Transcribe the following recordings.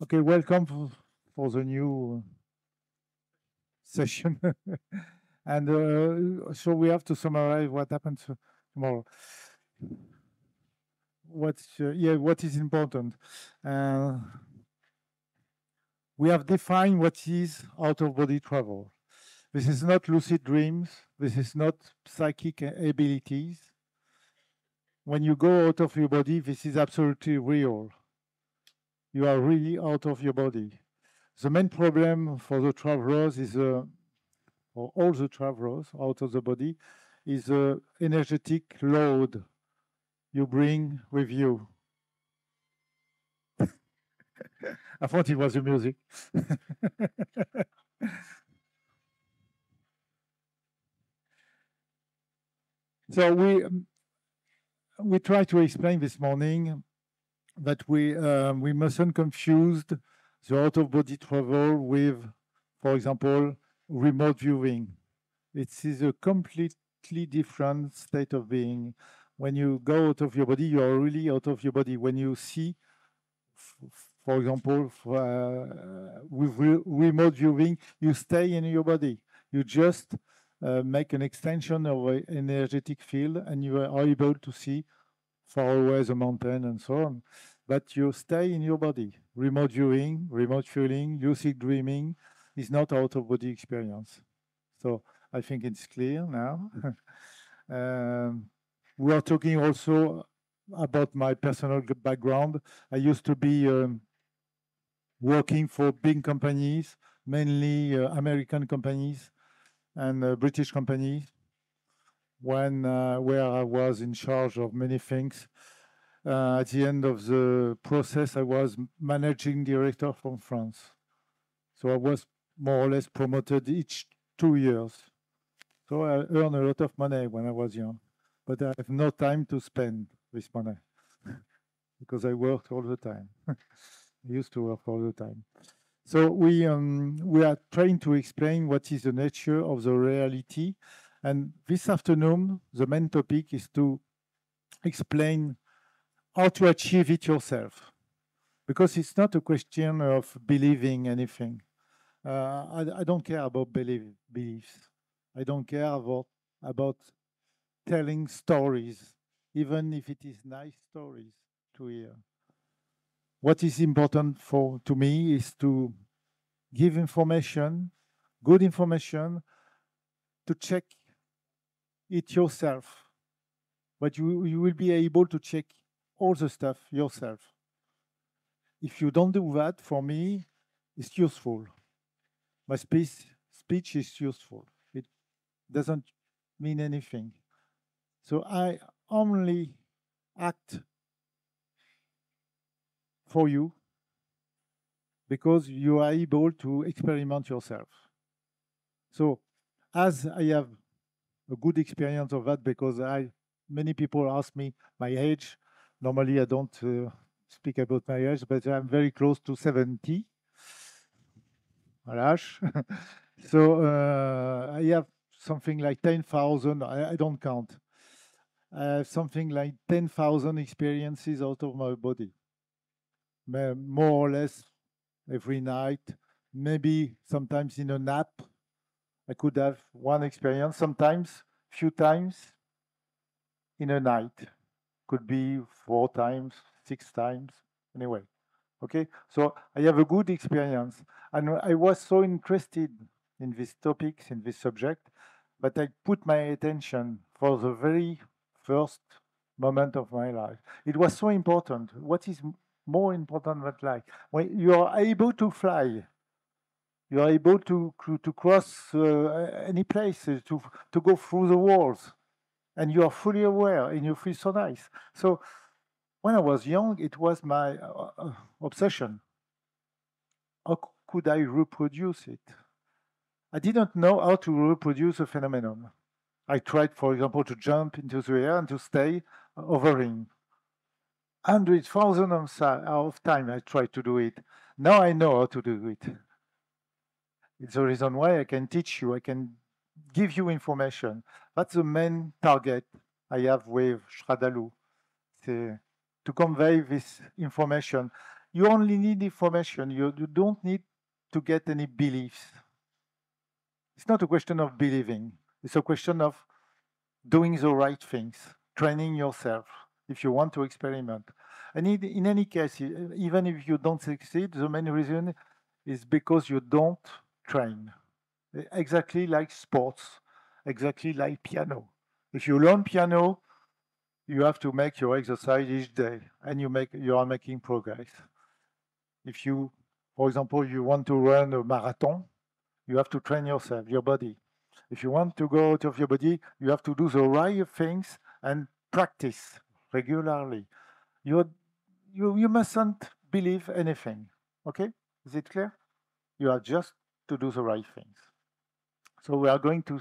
Okay, welcome for the new session. And so we have to summarize what happens tomorrow. What is important? Uh, we have defined what is out-of-body travel. This is not lucid dreams. This is not psychic abilities. When you go out of your body, this is absolutely real. You are really out of your body. The main problem for the travelers is for all the travelers out of the body, is the energetic load you bring with you. I thought it was the music. So we try to explain this morning that we mustn't confuse the out-of-body travel with, for example, remote viewing. It is a completely different state of being. When you go out of your body, you are really out of your body. When you see, for example, with remote viewing, you stay in your body. You just make an extension of an energetic field, and you are able to see far away the mountain and so on. But you stay in your body. Remote viewing, remote feeling, lucid dreaming is not out-of-body experience. So I think it's clear now. We are talking also about my personal background. I used to be working for big companies, mainly American companies and British companies, where I was in charge of many things. At the end of the process, I was managing director from France. So I was more or less promoted each 2 years. So I earned a lot of money when I was young, but I have no time to spend this money because I worked all the time. I used to work all the time. So we are trying to explain what is the nature of the reality. And this afternoon, the main topic is to explain how to achieve it yourself. Because it's not a question of believing anything. I don't care about beliefs. I don't care about telling stories, even if it is nice stories to hear. What is important to me is to give information, good information, to check it yourself. But you will be able to check all the stuff yourself. If you don't do that, for me, it's useful. My speech is useful. It doesn't mean anything. So I only act for you because you are able to experiment yourself. So as I have a good experience of that, because many people ask me my age. Normally I don't speak about my age, but I'm very close to 70. So I have something like 10,000, I don't count. I have something like 10,000 experiences out of my body, more or less every night, maybe sometimes in a nap. I could have one experience, sometimes few times in a night. Could be 4 times, 6 times, anyway. Okay, so I have a good experience. And I was so interested in these topics, in this subject, but I put my attention for the very first moment of my life. It was so important. What is more important than life? When you are able to fly, you are able to cross any place, to go through the walls, and you are fully aware, and you feel so nice. So when I was young, it was my obsession. How could I reproduce it? I didn't know how to reproduce a phenomenon. I tried, for example, to jump into the air and to stay hovering. Hundreds, thousands of times I tried to do it. Now I know how to do it. It's the reason why I can teach you, I can give you information. That's the main target I have with Shradaloo, to convey this information. You only need information. You don't need to get any beliefs. It's not a question of believing. It's a question of doing the right things, training yourself if you want to experiment. And in any case, even if you don't succeed, the main reason is because you don't train. Exactly like sports, exactly like piano. If you learn piano, you have to make your exercise each day, and you are making progress. If you, for example, you want to run a marathon, you have to train yourself, your body. If you want to go out of your body, you have to do the right things and practice regularly. You mustn't believe anything. Okay? Is it clear? You have just to do the right things. So we are going to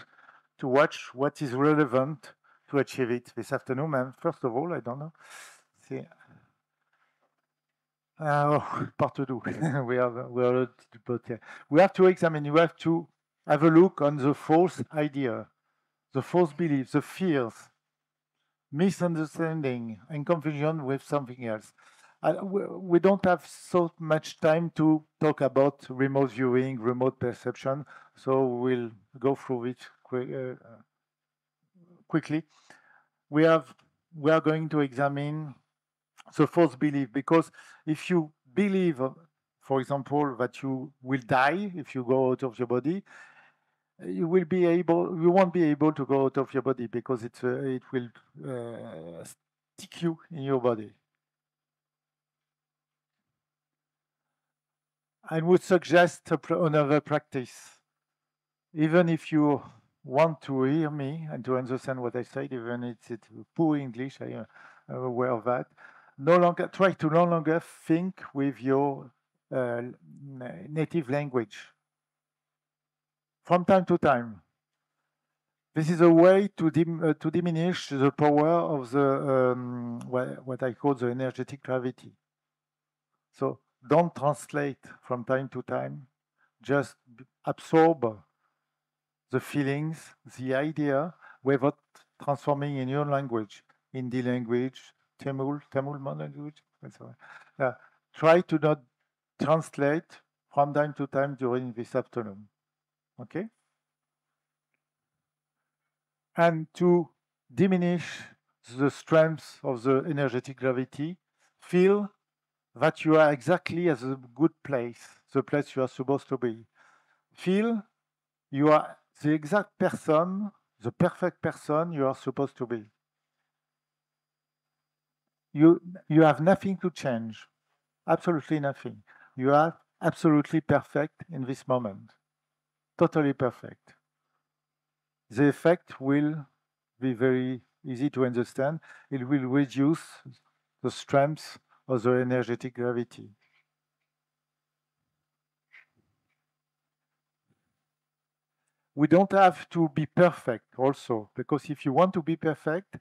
watch what is relevant to achieve it this afternoon. And first of all, I don't know. See, part two. we have to examine. You have to have a look on the false idea, the false beliefs, the fears, misunderstanding, and confusion with something else. We don't have so much time to talk about remote viewing, remote perception, so we'll go through it quickly. We are going to examine the false belief, because if you believe, for example, that you will die if you go out of your body, you won't be able to go out of your body, because it will stick you in your body. I would suggest another practice. Even if you want to hear me and to understand what I said, even if it's poor English, I am aware of that. Try to no longer think with your native language. From time to time. This is a way to diminish the power of the what I call the energetic gravity. So don't translate from time to time. Just absorb the feelings, the idea, without transforming in your language, Hindi language, Tamil language, and so on. Try to not translate from time to time during this afternoon. Okay? And to diminish the strength of the energetic gravity, feel that you are exactly at a good place, the place you are supposed to be. Feel you are the exact person, the perfect person you are supposed to be. You have nothing to change, absolutely nothing. You are absolutely perfect in this moment, totally perfect. The effect will be very easy to understand. It will reduce the strength of the energetic gravity. We don't have to be perfect also, because if you want to be perfect,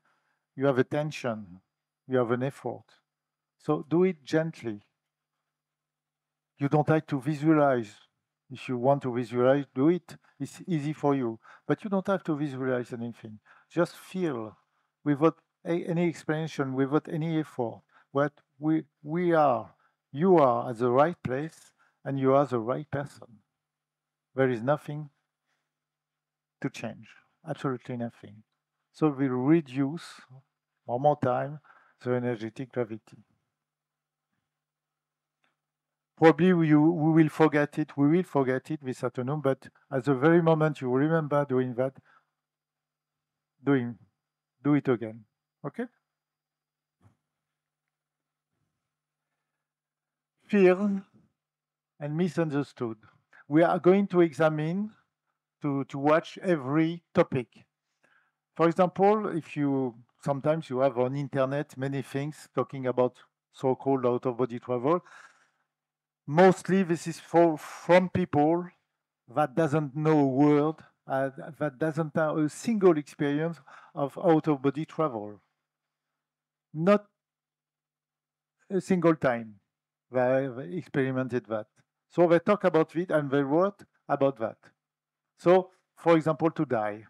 you have a tension, you have an effort. So do it gently. You don't have to visualize. If you want to visualize, do it. It's easy for you. But you don't have to visualize anything. Just feel without any explanation, without any effort, what we are. You are at the right place and you are the right person. There is nothing to change, absolutely nothing. So we reduce one more time the energetic gravity. Probably we will forget it. We will forget it this afternoon, but at the very moment you remember doing that, do it again. Okay? Fear and misunderstood. We are going to examine, to watch every topic. For example, if you sometimes you have on internet many things talking about so-called out-of-body travel. Mostly this is from people that doesn't know a word, that doesn't have a single experience of out-of-body travel. Not a single time they experimented that. So they talk about it and they wrote about that. So, for example, to die.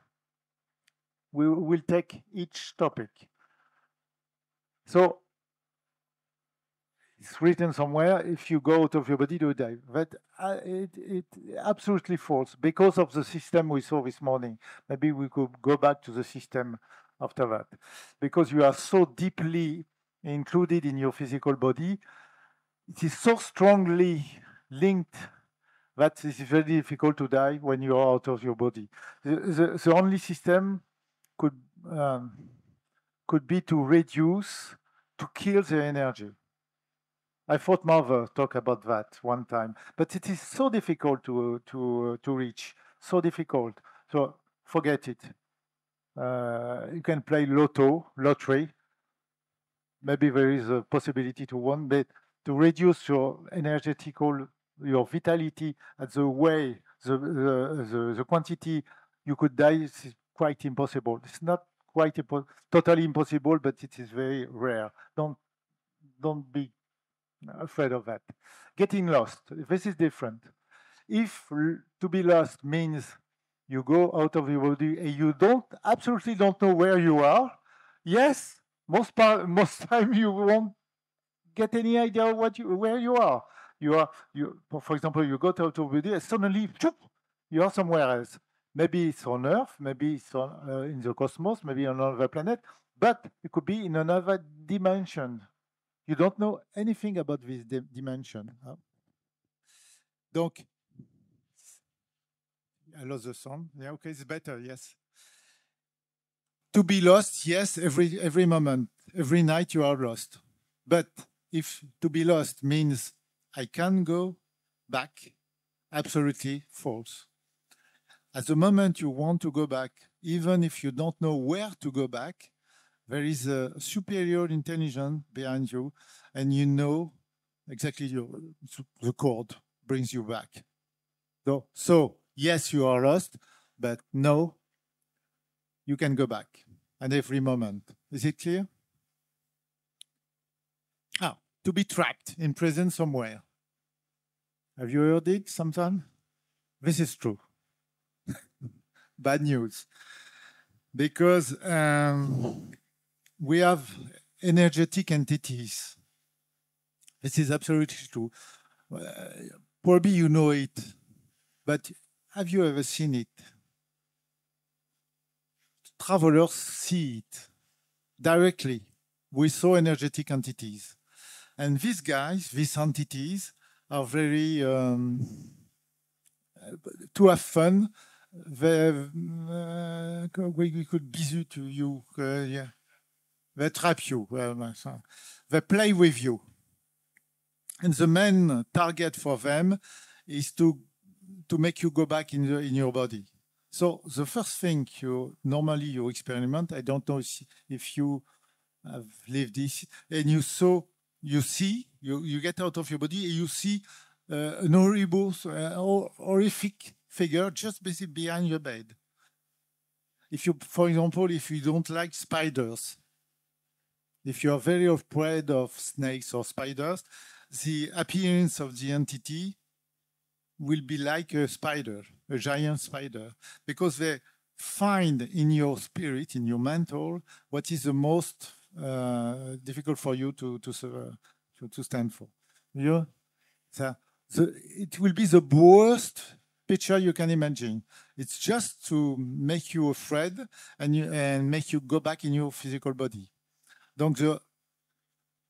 We will take each topic. So It's written somewhere, if you go out of your body, you die. But it absolutely false because of the system we saw this morning. Maybe we could go back to the system after that. Because you are so deeply included in your physical body, it is so strongly linked that it's very difficult to die when you are out of your body. The only system could be to reduce, to kill the energy. I thought Marva talked about that one time, but it is so difficult to reach, so difficult. So forget it. You can play lottery. Maybe there is a possibility to win, but to reduce your energetical, your vitality at the way, the quantity you could die is quite impossible. It's not quite totally impossible, but it is very rare. Don't be afraid of that. Getting lost, this is different. If to be lost means you go out of your body and you absolutely don't know where you are, yes, most time you won't get any idea where you are. For example, you got out of your body and suddenly you are somewhere else. Maybe it's on Earth, maybe it's in the cosmos, maybe on another planet, but it could be in another dimension. You don't know anything about this dimension. Donc, I lost the sound. Yeah, okay, it's better, yes. To be lost, yes, every moment, every night you are lost. But if to be lost means I can go back, absolutely false. At the moment you want to go back, even if you don't know where to go back, there is a superior intelligence behind you, and you know exactly the cord brings you back. So yes, you are lost, but no, you can go back at every moment. Is it clear? To be trapped in prison somewhere. Have you heard it sometime? This is true. Bad news. Because we have energetic entities. This is absolutely true. Probably you know it, but have you ever seen it? Travelers see it directly. We saw energetic entities. And these guys, these entities, are very, to have fun, we could bizu to you, yeah. They trap you, they play with you. And the main target for them is to make you go back in your body. So the first thing normally you experiment, I don't know if you have lived this, and you get out of your body and you see an horrible, horrific figure just basically behind your bed. For example, if you don't like spiders, if you are very afraid of snakes or spiders, the appearance of the entity will be like a spider, a giant spider, because they find in your spirit, in your mental, what is the most difficult for you to stand for. It will be the worst picture you can imagine. It's just to make you afraid and make you go back in your physical body. Donc,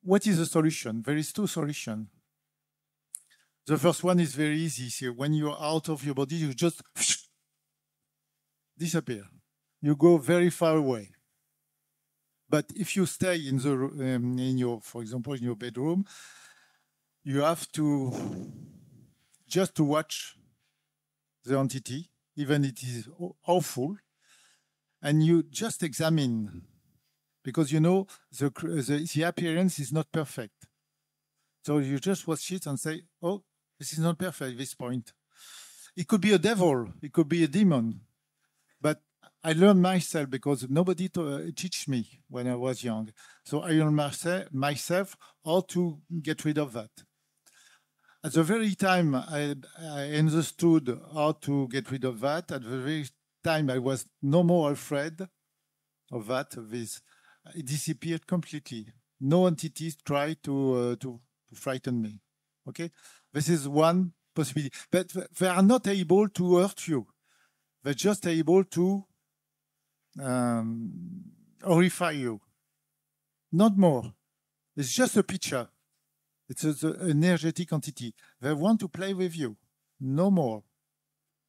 what is the solution? There is two solutions. The first one is very easy. So when you're out of your body, you just disappear. You go very far away. But if you stay for example, in your bedroom, you have to just to watch the entity, even it is awful, and you just examine, because you know the appearance is not perfect. So you just watch it and say, oh, this is not perfect at this point. It could be a devil, it could be a demon, but I learned myself because nobody teach me when I was young. So I learned myself how to get rid of that. At the very time I understood how to get rid of that, at the very time I was no more afraid of that, it disappeared completely. No entities try to to frighten me. Okay, this is one possibility. But they are not able to hurt you. They're just able to horrify you. Not more. It's just a picture. It's an energetic entity. They want to play with you. No more.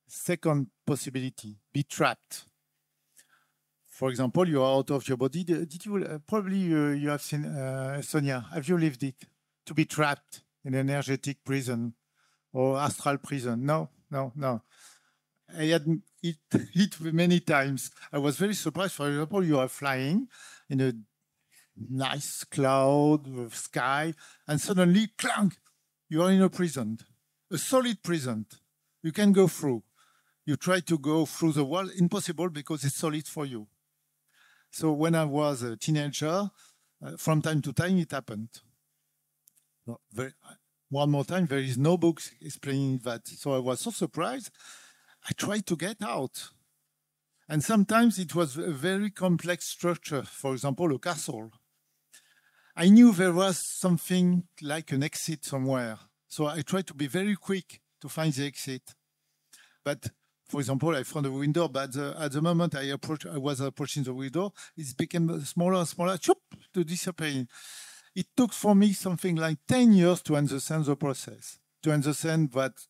Second possibility, be trapped. For example, you are out of your body. Did you probably you have seen Sonia? Have you lived it? To be trapped in an energetic prison or astral prison? No, no, no. I had it many times. I was very surprised. For example, you are flying in a nice cloud sky, and suddenly, clank, you are in a prison, a solid prison. You can go through. You try to go through the wall, impossible because it's solid for you. So when I was a teenager, from time to time it happened. One more time, there is no book explaining that. So I was so surprised. I tried to get out. And sometimes it was a very complex structure, for example, a castle. I knew there was something like an exit somewhere. So I tried to be very quick to find the exit. But for example, I found a window, but at the moment I was approaching the window, it became smaller and smaller, to disappear. It took for me something like 10 years to understand the process, to understand that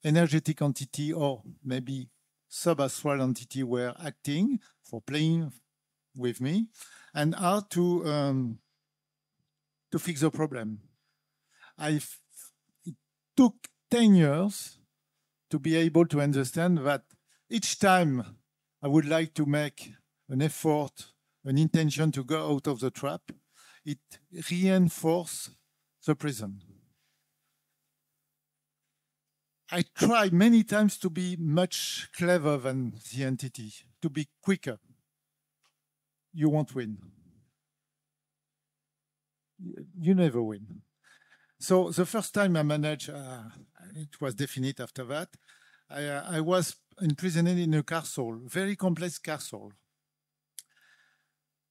energetic entity or maybe sub-astral entity were acting for playing with me, and how to fix the problem. It took 10 years to be able to understand that each time I would like to make an effort, an intention to go out of the trap, it reinforces the prison. I tried many times to be much clever than the entity, to be quicker. You won't win. You never win. So the first time I managed, it was definite after that, I was imprisoned in a castle, very complex castle.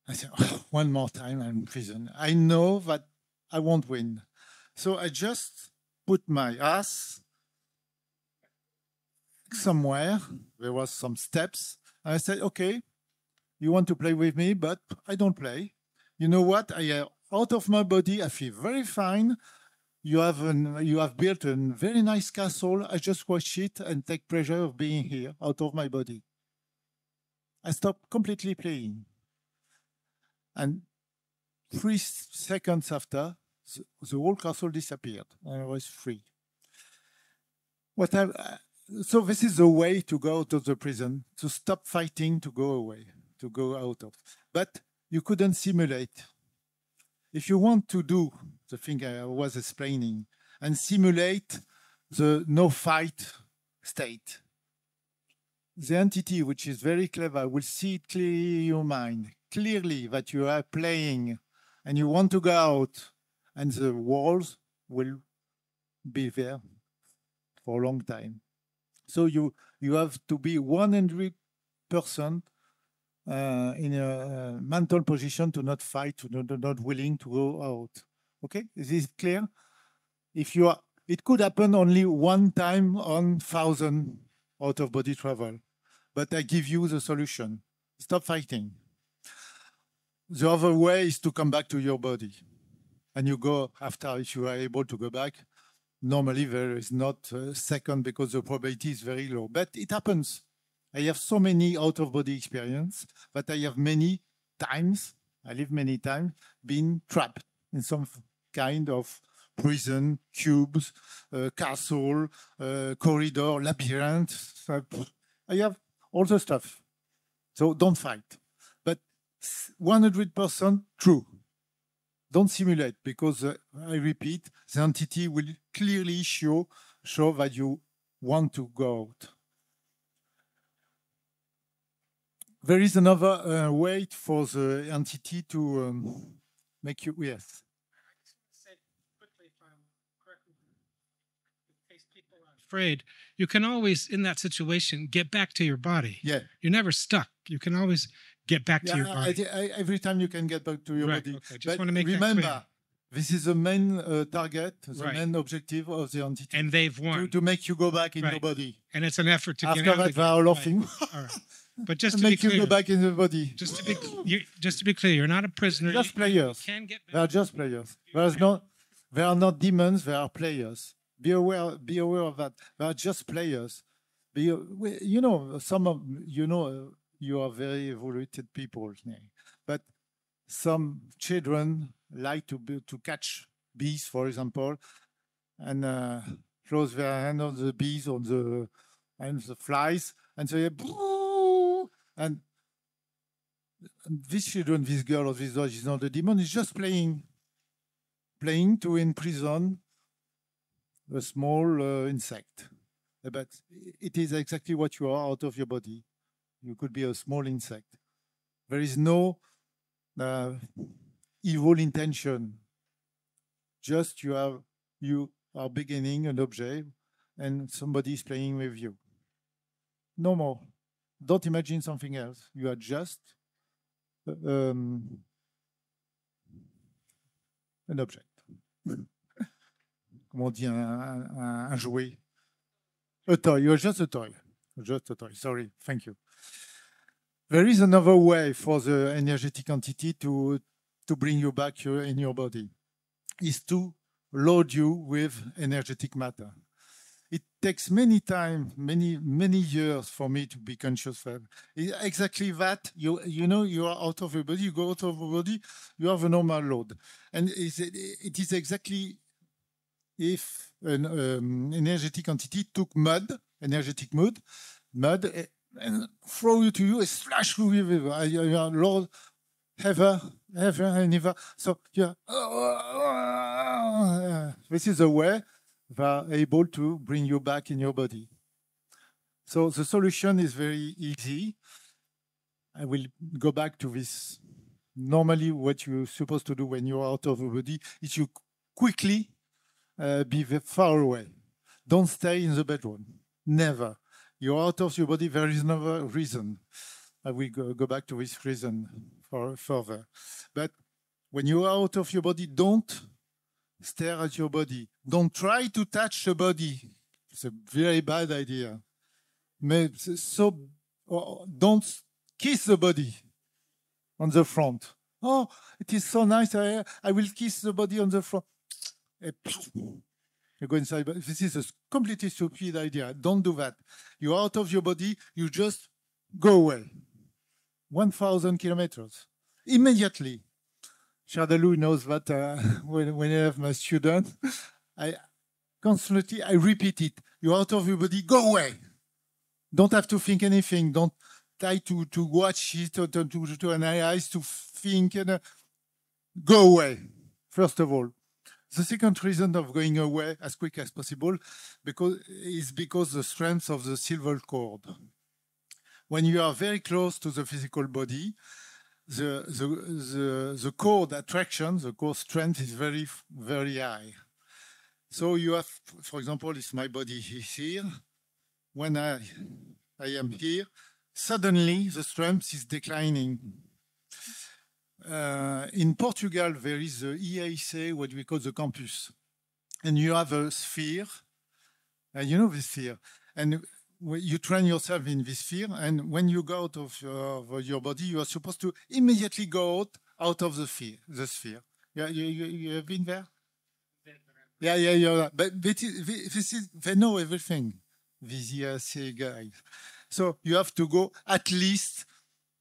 I said, oh, one more time I'm in prison. I know that I won't win. So I just put my ass somewhere. There was some steps. And I said, okay, you want to play with me, but I don't play. You know what? Out of my body, I feel very fine. You have built a very nice castle. I just watch it and take pleasure of being here out of my body. I stopped completely playing. And 3 seconds after, the whole castle disappeared and I was free. So this is the way to go out of the prison, to stop fighting, to go away, to go out of. But you couldn't simulate. If you want to do the thing I was explaining and simulate the no fight state, the entity, which is very clever, will see it clearly in your mind, clearly that you are playing and you want to go out, and the walls will be there for a long time. So you have to be 100% in a mental position to not fight, to not willing to go out. Okay, is this clear? If you are, it could happen only one time on 1,000 out-of-body travel, but I give you the solution. Stop fighting. The other way is to come back to your body, and you go after. If you are able to go back, normally there is not a second because the probability is very low, but it happens. I have so many out-of-body experience, but I have many times, I live many times, been trapped in some kind of prison, cubes, castle, corridor, labyrinth. I have all the stuff. So don't fight. But 100% true. Don't simulate, because I repeat, the entity will clearly show that you want to go out. There is another way for the entity to make you, yes. I just want to say quickly, if I'm correct, in case people are afraid, you can always, in that situation, get back to your body. Yeah. You're never stuck. You can always get back to your body. Every time you can get back to your body. Okay. Just want to make that clear. Remember, This is the main target, the Right. main objective of the entity. And they've won. To make you go back in your Right. body. And it's an effort to After get out that, they again. are Right. laughing. All right. But just And to be make you clear, go back in the body. just to be clear, you're not a prisoner. Just You players. can get They are back. just players. They are not demons. They are players. Be aware of that. They are just players. You know, you are very evoluted people, but some children like to catch bees, for example, and close their hand on the bees and the flies, and say, "Boo!" and this children, this girl or this dog is not a demon. It's just playing to imprison a small insect. But it is exactly what you are out of your body. You could be a small insect. There is no evil intention. Just you are beginning an object and somebody is playing with you. No more. Don't imagine something else. You are just an object. Comment on dit un jouet? A toy. You're just a toy. Just a toy. Sorry. Thank you. There is another way for the energetic entity to bring you back in your body. Is to load you with energetic matter. It takes many years for me to be conscious of exactly that. You know, you are out of your body, you go out of your body, you have a normal load. And it is exactly if an energetic entity took energetic mud, and throw you to you, and slash you with your load, ever and ever. So yeah, this is a way they are able to bring you back in your body. So the solution is very easy. I will go back to this. Normally, what you're supposed to do when you're out of the body is you quickly be far away. Don't stay in the bedroom. Never. You're out of your body. There is no reason. I will go back to this reason further. But when you're out of your body, don't stare at your body. Don't try to touch the body. It's a very bad idea. So don't kiss the body on the front. Oh, it is so nice. I will kiss the body on the front. You go inside. But this is a completely stupid idea. Don't do that. You're out of your body. You just go away. 1,000 kilometers. Immediately. Chardalou knows that when I have my student, I constantly repeat it. You're out of your body, go away. Don't have to think anything. Don't try to watch it or to analyze, to think. Go away, first of all. The second reason of going away as quick as possible is because the strength of the silver cord. When you are very close to the physical body, the cord attraction, the cord strength is very, very high. So you have, for example, if my body is here, when I am here, suddenly the strength is declining. In Portugal, there is the EAC, what we call the campus. And you have a sphere, and you know this sphere. And you train yourself in this sphere, and when you go out of your body, you are supposed to immediately go out of the sphere. Yeah, you have been there? Yeah. But they know everything, these EAC guys. So you have to go at least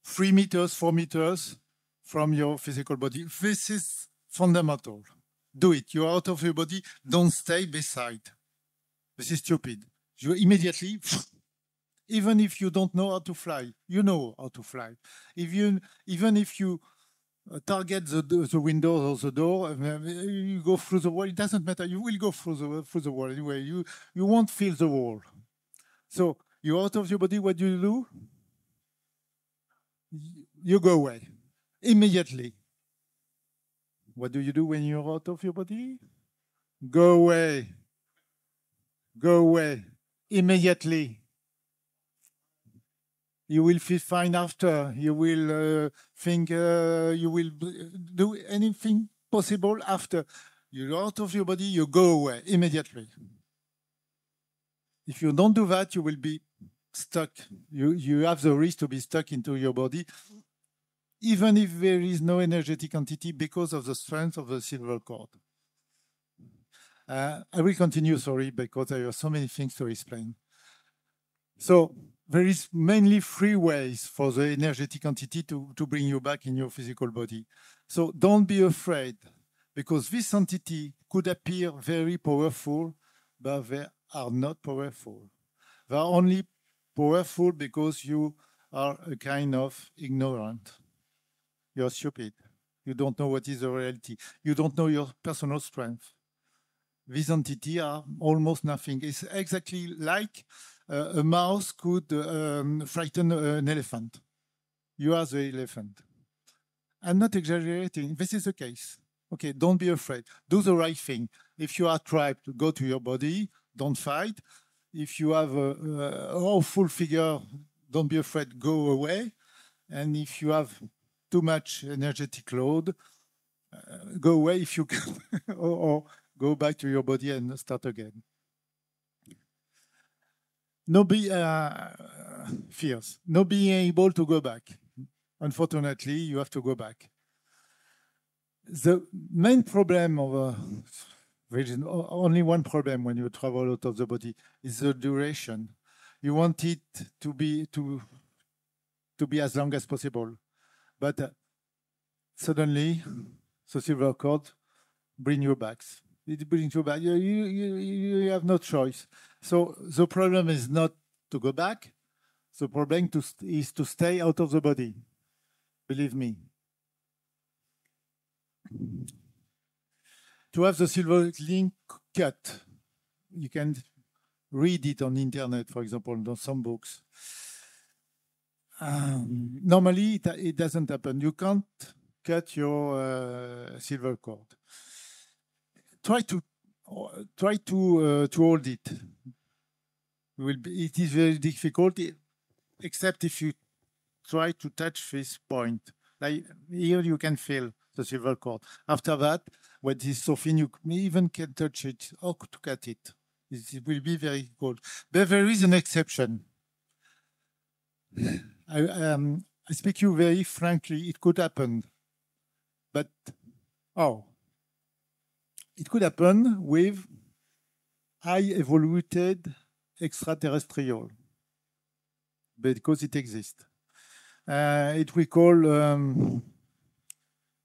3 meters, 4 meters from your physical body. This is fundamental. Do it. You're out of your body. Don't stay beside. This is stupid. You immediately, even if you don't know how to fly, you know how to fly. Even if you target the window or the door, you go through the wall, it doesn't matter. You will go through the wall anyway. You won't feel the wall. So you're out of your body, what do you do? You go away immediately. What do you do when you're out of your body? Go away. Go away immediately. You will feel fine after. You will think, you will do anything possible after you're out of your body, you go away immediately. If you don't do that, you will be stuck. You have the risk to be stuck into your body, even if there is no energetic entity because of the strength of the silver cord. I will continue, sorry, because there are so many things to explain. So there is mainly 3 ways for the energetic entity to bring you back in your physical body. So don't be afraid, because this entity could appear very powerful, but they are not powerful. They are only powerful because you are a kind of ignorant. You're stupid. You don't know what is the reality. You don't know your personal strength. These entities are almost nothing. It's exactly like a mouse could frighten an elephant. You are the elephant. I'm not exaggerating. This is the case. Okay, don't be afraid. Do the right thing. If you are trapped, go to your body. Don't fight. If you have a awful figure, don't be afraid. Go away. And if you have too much energetic load, go away if you can, or go back to your body and start again. No fears. No being able to go back. Unfortunately, you have to go back. The main problem of there is only one problem when you travel out of the body is the duration. You want it to be as long as possible, but suddenly the silver cord brings you back. It brings you back. You have no choice. So the problem is not to go back. The problem is to stay out of the body. Believe me. To have the silver link cut, you can read it on the internet, for example, in some books. Normally, it doesn't happen. You can't cut your silver cord. Try to hold it. It is very difficult, except if you try to touch this point. Like here, you can feel the silver cord. After that, when it is so thin, you even can touch it or to cut it. It will be very cold. But there is an exception. I speak you very frankly. It could happen, but it could happen with high evoluted extraterrestrial, because it exists. It we call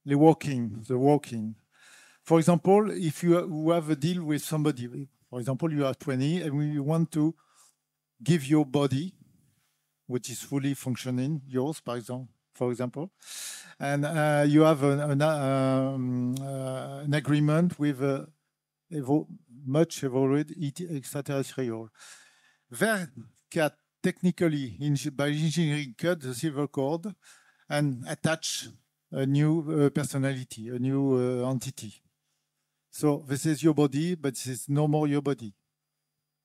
the walking. For example, if you have a deal with somebody, for example, you are 20 and you want to give your body, which is fully functioning, yours, for example, and you have an agreement with a much evolved extraterrestrial. They can technically, by engineering, cut the silver cord and attach a new personality, a new entity. So this is your body, but this is no more your body.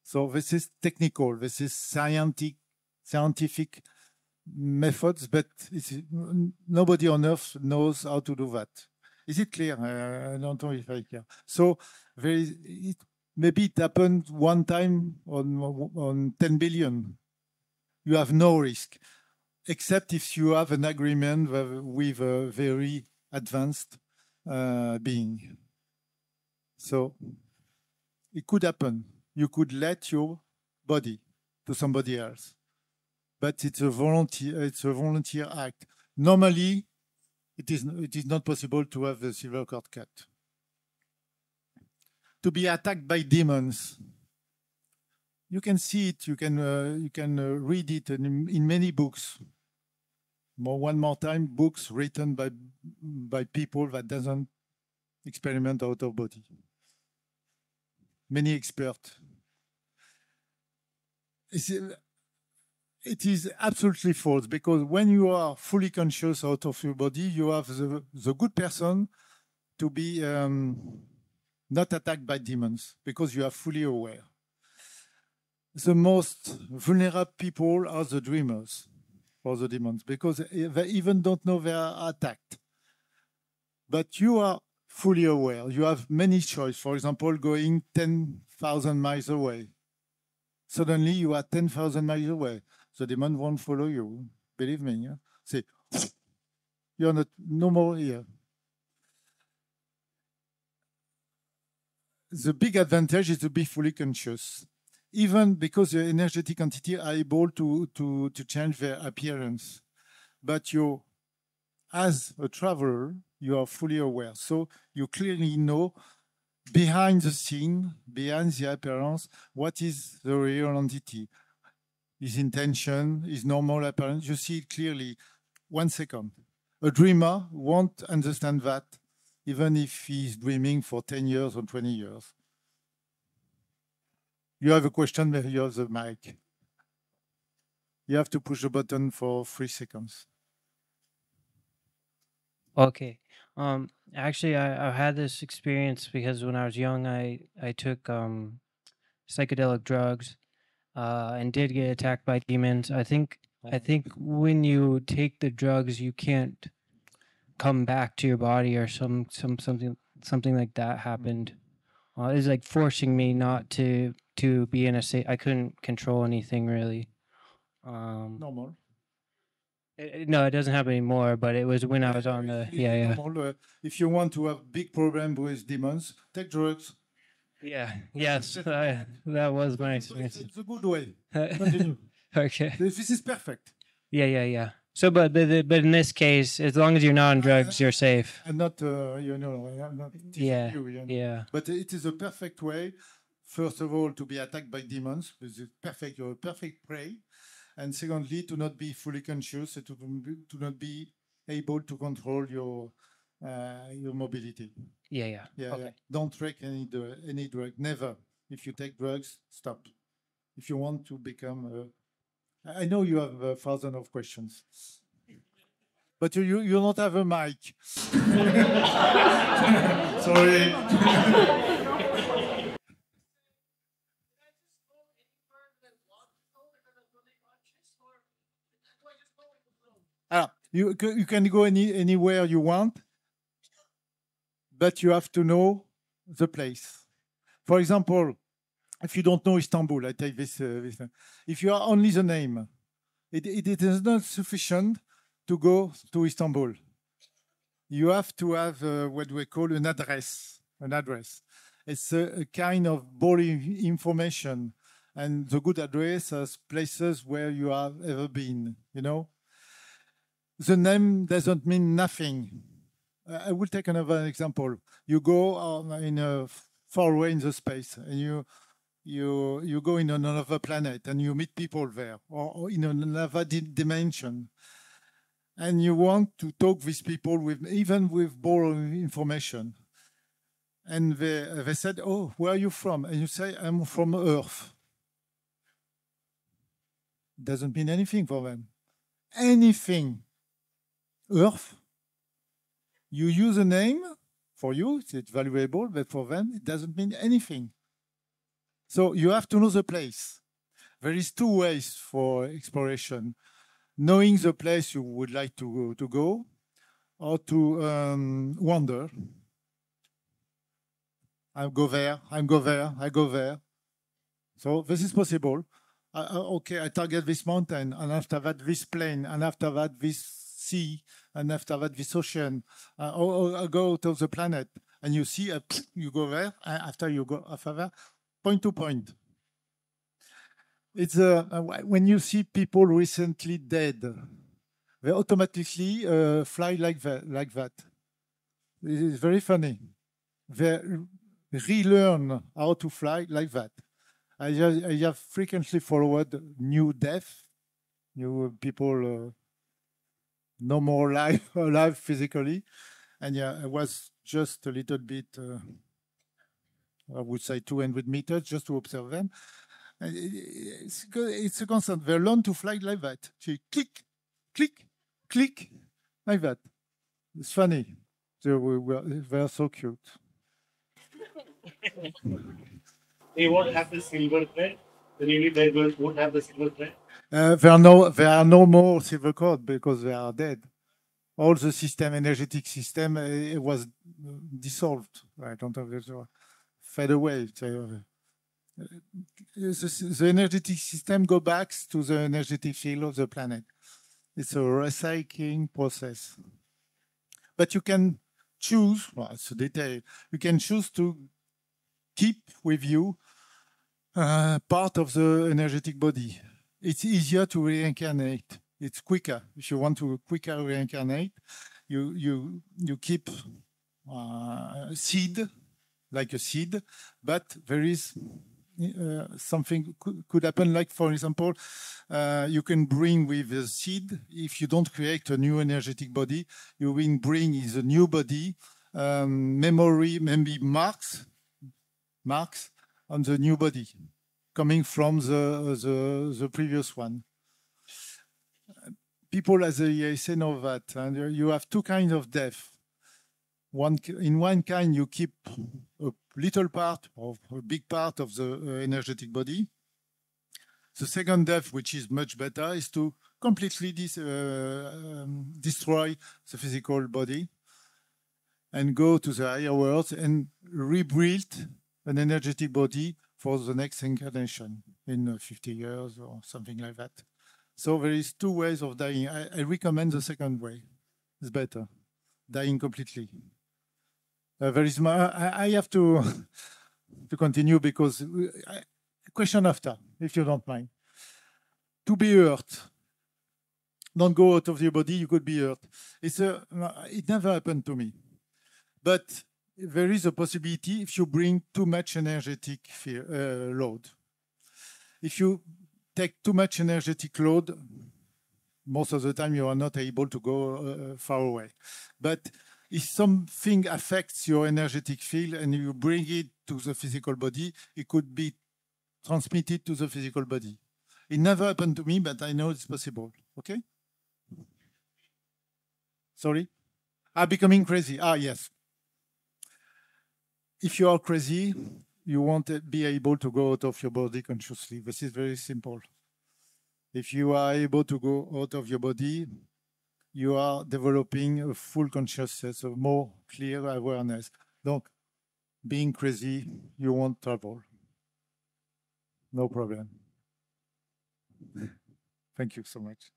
So this is technical, this is scientific methods, but nobody on earth knows how to do that. Is it clear? I don't know if I care. So maybe it happened one time on 10 billion. You have no risk, except if you have an agreement with a very advanced being. So it could happen. You could let your body to somebody else, but it's a volunteer act. Normally, it is not possible to have the silver cord cut. To be attacked by demons, you can see it. You can read it in many books. One more time, books written by people that doesn't experiment out of body. Many experts. It is absolutely false, because when you are fully conscious out of your body, you have the good person to be not attacked by demons, because you are fully aware. The most vulnerable people are the dreamers for the demons, because they even don't know they are attacked. But you are fully aware. You have many choices. For example, going 10,000 miles away. Suddenly you are 10,000 miles away. The demon won't follow you. Believe me. Yeah? Say, you're not no more here. The big advantage is to be fully conscious, even because the energetic entity are able to change their appearance. But you, as a traveler, you are fully aware. So you clearly know behind the scene, behind the appearance, what is the real entity, his intention, his normal appearance. You see it clearly. 1 second. A dreamer won't understand that, even if he's dreaming for 10 years or 20 years. You have a question where you have the mic. You have to push the button for 3 seconds. Okay. Actually, I've had this experience because when I was young, I took psychedelic drugs and did get attacked by demons. I think when you take the drugs, you can't come back to your body, or something like that happened. It was like forcing me not to be in a state. I couldn't control anything really. Normal. No, it doesn't happen anymore. But it was when I was on the Normal. If you want to have big problem with demons, take drugs. Yeah. Yes. That was my experience. It's a good way. Continue. Okay. This is perfect. Yeah. So, but in this case, as long as you're not on drugs, you're safe. I'm not, I'm not teasing you. Yeah. But it is a perfect way, first of all, to be attacked by demons. It's perfect. You're a perfect prey. And secondly, to not be fully conscious, to not be able to control your mobility. Yeah. Okay. Don't take any drug. Never. If you take drugs, stop. If you want to become, I know you have 1,000 of questions, but you don't have a mic. Sorry. You can go anywhere you want, but you have to know the place. For example, if you don't know Istanbul, I take this. If you are only the name, it is not sufficient to go to Istanbul. You have to have what we call an address. It's a kind of body information, and the good address has places where you have ever been. The name doesn't mean nothing. I will take another example. You go in a far away in the space, and you go in another planet, and you meet people there, or in another dimension, and you want to talk with people even with borrowed information. And they said, "Oh, where are you from?" And you say, "I'm from Earth." Doesn't mean anything for them. Anything. Earth. You use a name, for you, it's valuable, but for them, it doesn't mean anything. So you have to know the place. There is 2 ways for exploration. Knowing the place you would like to go, or to wander. I go there. So this is possible. Okay, I target this mountain, and after that, this plain, and after that, this sea, and after that, this ocean. I go to the planet, and you see, you go there, after you go further, point to point. It's when you see people recently dead, they automatically fly like that. It is very funny. They relearn how to fly like that. I have frequently followed new death, new people no more alive physically, and I was just a little bit, I would say 200 meters, just to observe them. It's a constant. They learn to fly like that. Click, click, click, like that. It's funny. They are so cute. They won't have the silver thread. The newly dead ones won't have the silver thread. There are no more silver cord because they are dead. all the system, energetic system, it was dissolved. I don't know, fade away. So, the energetic system go back to the energetic field of the planet. It's a recycling process. But you can choose, well, it's a detail, you can choose to keep with you part of the energetic body. It's easier to reincarnate. It's quicker. If you want to quicker reincarnate, you keep seed, like a seed, but there is something could happen, like, for example, you can bring with the seed, if you don't create a new energetic body, you will bring is a new body, memory, maybe marks on the new body, coming from the previous one. People as a ESA know that, and you have two kinds of death. In one kind, you keep a little part or a big part of the energetic body. The second death, which is much better, is to completely destroy the physical body and go to the higher worlds and rebuild an energetic body for the next incarnation in 50 years or something like that. So there is two ways of dying. I recommend the second way. It's better, dying completely. There is I have to continue because question after, if you don't mind. To be hurt, don't go out of your body. You could be hurt. It never happened to me, but there is a possibility if you bring too much energetic load. If you take too much energetic load, most of the time you are not able to go far away. But if something affects your energetic field and you bring it to the physical body, it could be transmitted to the physical body. It never happened to me, but I know it's possible. Okay? Sorry? Becoming crazy. Yes. If you are crazy, you won't be able to go out of your body consciously. This is very simple. If you are able to go out of your body, you are developing a full consciousness, a more clear awareness. Donc, being crazy, you won't travel. No problem. Thank you so much.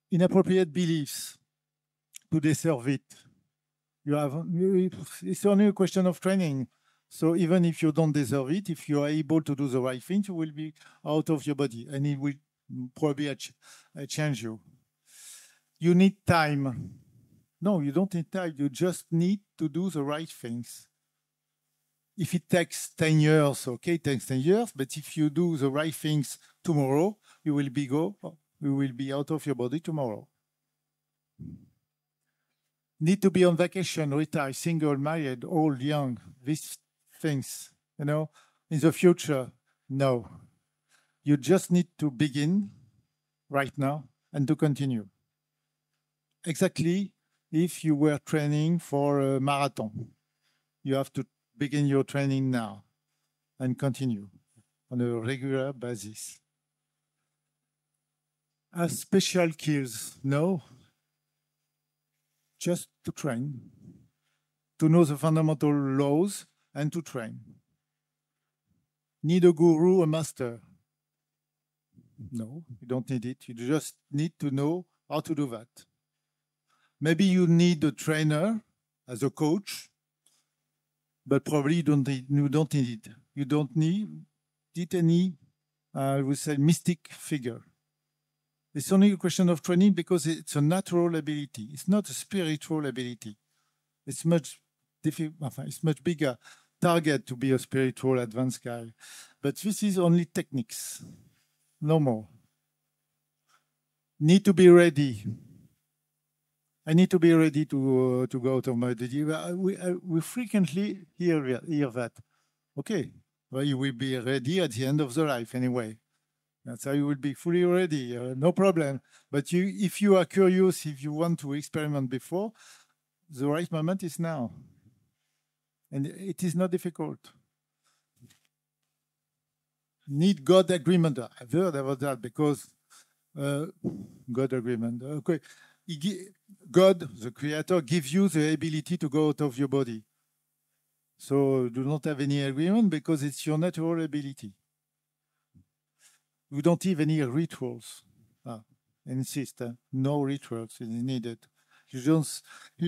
Inappropriate beliefs, to deserve it. It's only a question of training. So even if you don't deserve it, if you are able to do the right thing, you will be out of your body and it will probably change you. You need time. No, you don't need time. You just need to do the right things. If it takes 10 years, okay, it takes 10 years. But if you do the right things tomorrow, you will be out of your body tomorrow. Need to be on vacation, retired, single, married, old, young. These things, in the future, no. You just need to begin right now and to continue. Exactly if you were training for a marathon, you have to begin your training now and continue on a regular basis. As special skills, no. Just to train, to know the fundamental laws and to train. Need a guru, a master? No, you don't need it. You just need to know how to do that. Maybe you need a trainer as a coach, but probably you don't need it. You don't need any, I would say, mystic figure. It's only a question of training because it's a natural ability. It's not a spiritual ability. It's much bigger target to be a spiritual advanced guy. But this is only techniques. No more. Need to be ready. I need to be ready to go out of my duty. We frequently hear that. Okay, well, you will be ready at the end of the life anyway. That's how you will be fully ready, no problem. But if you are curious, if you want to experiment before, the right moment is now. And it is not difficult. Need God agreement. I've heard about that because God agreement. Okay. God, the creator, gives you the ability to go out of your body. So do not have any agreement because it's your natural ability. We don't have any rituals. Insist, no rituals is needed. You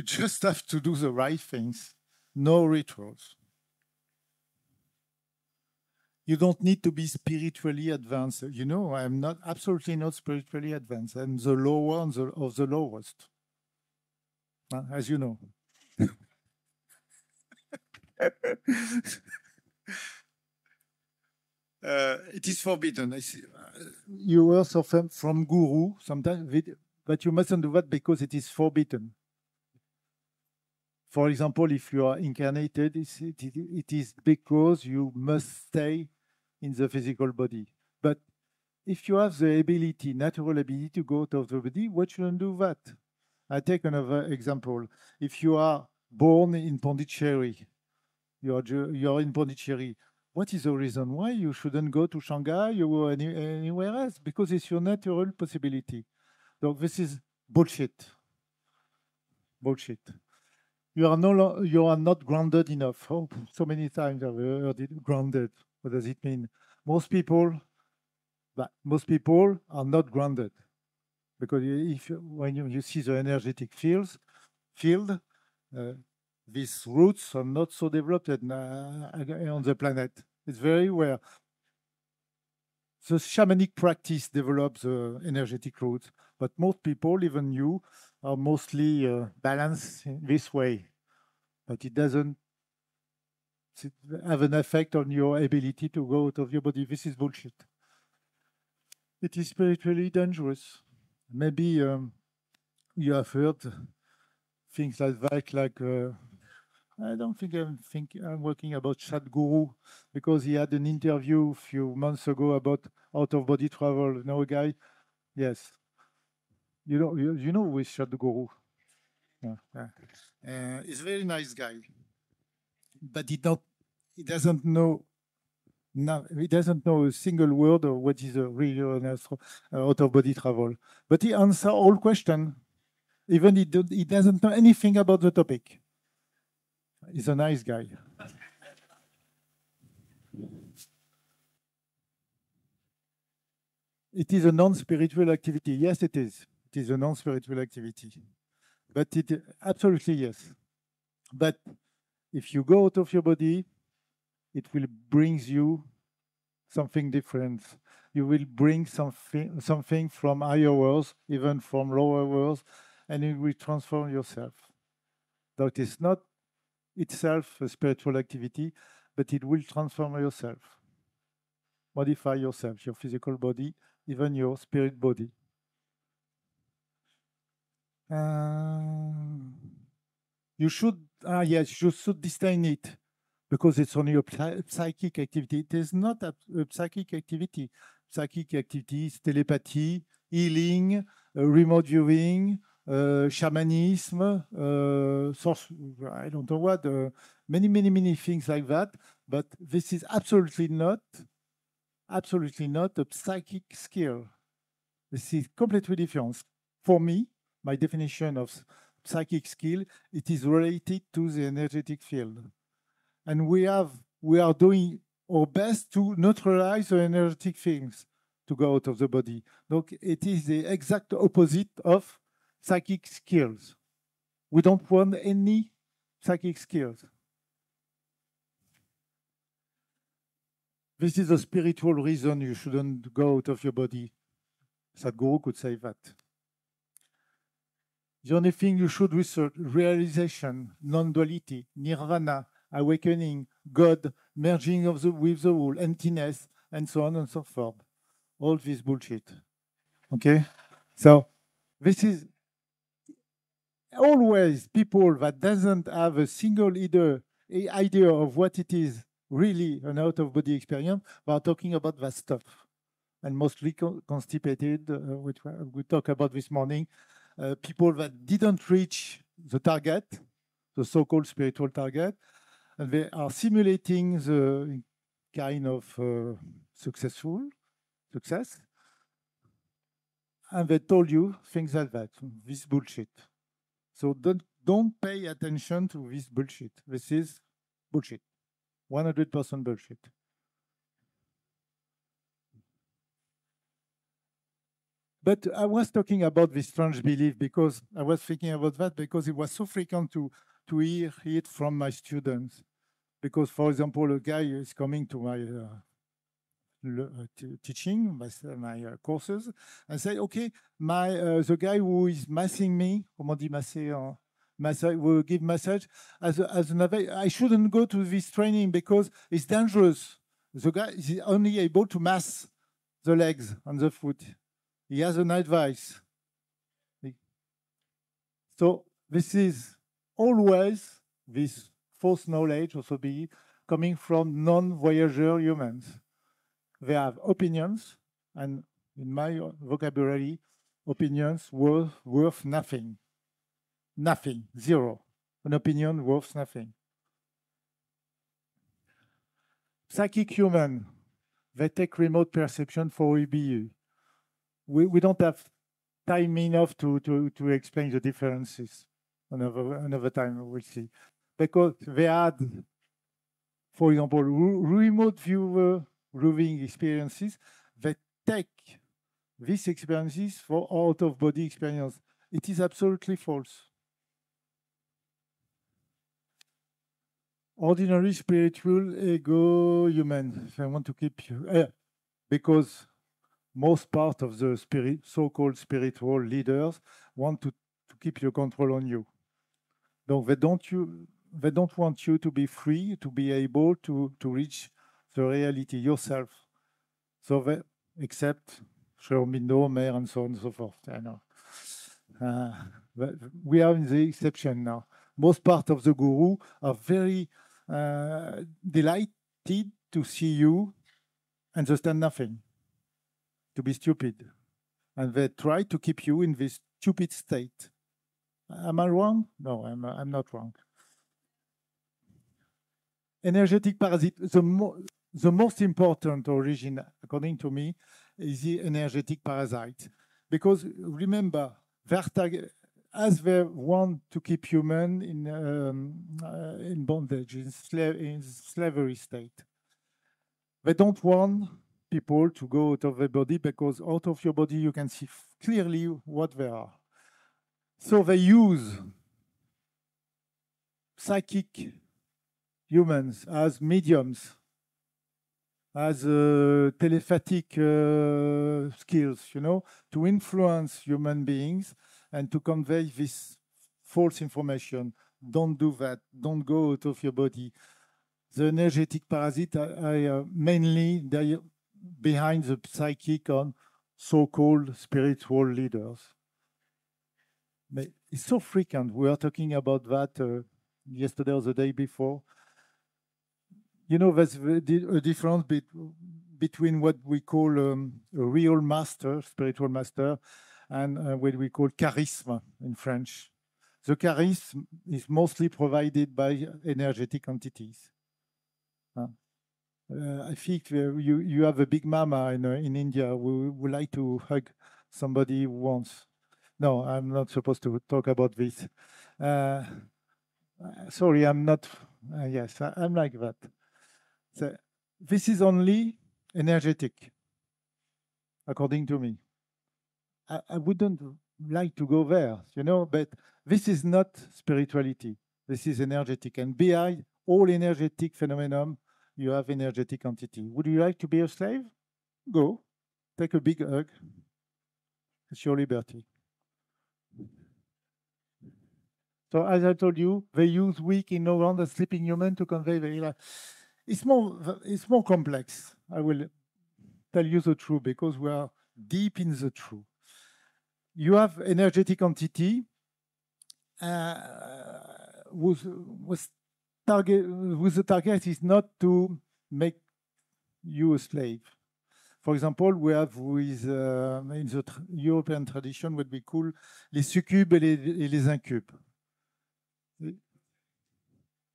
just have to do the right things. No rituals. You don't need to be spiritually advanced. You know, I'm not absolutely not spiritually advanced. I'm the lower of the lowest, as you know. It is forbidden. You also from guru sometimes, but you mustn't do that because it is forbidden. For example, if you are incarnated, it is because you must stay in the physical body. But if you have the ability, natural ability to go out of the body, what shouldn't do that? I take another example. If you are born in Pondicherry, you're in Pondicherry, what is the reason why you shouldn't go to Shanghai or anywhere else? Because it's your natural possibility. So this is bullshit. Bullshit. You are not grounded enough. Oh, so many times I've heard it, grounded. What does it mean? Most people are not grounded because when you see the energetic field, these roots are not so developed on the planet. It's very rare. The shamanic practice develops energetic roots, but most people, even you, are mostly balanced in this way. But it doesn't have an effect on your ability to go out of your body. This is bullshit. It is spiritually dangerous. Maybe you have heard things like that, I don't think I'm working about Sadhguru because he had an interview a few months ago about out-of-body travel. You know a guy? Yes. You know who is Sadhguru? Yeah. He's a very nice guy, but he doesn't know a single word of what is a real out-of-body travel. But he answers all questions. Even he doesn't know anything about the topic. He's a nice guy. It is a non-spiritual activity. Yes, it is. It is a non-spiritual activity. But absolutely yes. But if you go out of your body, it will bring you something different. You will bring something from higher worlds, even from lower worlds, and it will transform yourself. That is not itself a spiritual activity, but it will transform yourself, modify yourself, your physical body, even your spirit body. You should disdain it because it's only a psychic activity. It is not a psychic activity. Psychic activity is telepathy, healing, remote viewing, shamanism, I don't know what, many things like that. But this is absolutely not a psychic skill. This is completely different. For me, my definition of psychic skill, it is related to the energetic field. And we are doing our best to neutralize the energetic fields to go out of the body. Donc, it is the exact opposite of psychic skills. We don't want any psychic skills. This is a spiritual reason you shouldn't go out of your body. Sadhguru could say that. The only thing you should research, realization, non-duality, nirvana, awakening, God, merging with the whole, emptiness, and so on and so forth. All this bullshit. Okay? So this is always people that doesn't have a single idea of what it is really an out-of-body experience, but are talking about that stuff. And mostly constipated, which we talked about this morning, people that didn't reach the target, the so-called spiritual target, and they are simulating the kind of success and they told you things like that. This bullshit. So don't pay attention to this bullshit. This is bullshit. 100% bullshit. But I was talking about this strange belief because I was thinking about that because it was so frequent to hear it from my students. Because, for example, a guy is coming to my teaching, my courses, and say, okay, the guy who is massing me, comment dit masser, will give massage, as I shouldn't go to this training because it's dangerous. The guy is only able to mass the legs and the foot. He has an advice. So this is always this false knowledge, also be coming from non-voyager humans. They have opinions, and in my vocabulary, opinions worth nothing. Nothing, zero. An opinion worth nothing. Psychic human, they take remote perception for EBU. We don't have time enough to explain the differences. Another time we'll see. Because they had, for example, remote viewer viewing experiences, they take these experiences for out-of-body experience. It is absolutely false. Ordinary spiritual ego human. If I want to keep you, because most part of the so-called spiritual leaders want to keep your control on you. So they don't want you to be free, to be able to reach the reality yourself. So they accept Shermindo, Mayor, and so on and so forth. I know. We are in the exception now. Most part of the guru are very delighted to see you understand nothing, to be stupid. And they try to keep you in this stupid state. Am I wrong? No, I'm not wrong. Energetic parasite. The most important origin, according to me, is the energetic parasite. Because remember, as they want to keep human in bondage, in slavery state, they don't want people to go out of their body because out of your body you can see clearly what they are. So they use psychic humans as mediums, as telepathic skills, to influence human beings and to convey this false information. Don't do that. Don't go out of your body. The energetic parasite are mainly behind the psychic on so-called spiritual leaders. But it's so frequent. We were talking about that yesterday or the day before. There's a difference between what we call a real master, spiritual master, and what we call charisme in French. The charisme is mostly provided by energetic entities. I think you have a big mama in India who would like to hug somebody once. No, I'm not supposed to talk about this. Sorry, I'm not. Yes, I'm like that. So this is only energetic, according to me. I wouldn't like to go there, but this is not spirituality. This is energetic. And behind all energetic phenomenon, you have energetic entity. Would you like to be a slave? Go. Take a big hug. It's your liberty. So as I told you, they use weak, ignorant, and sleeping human to convey the... It's more complex. I will tell you the truth because we are deep in the truth. You have energetic entity whose the target is not to make you a slave. For example, we have in the European tradition what we call les succubes et les incubes.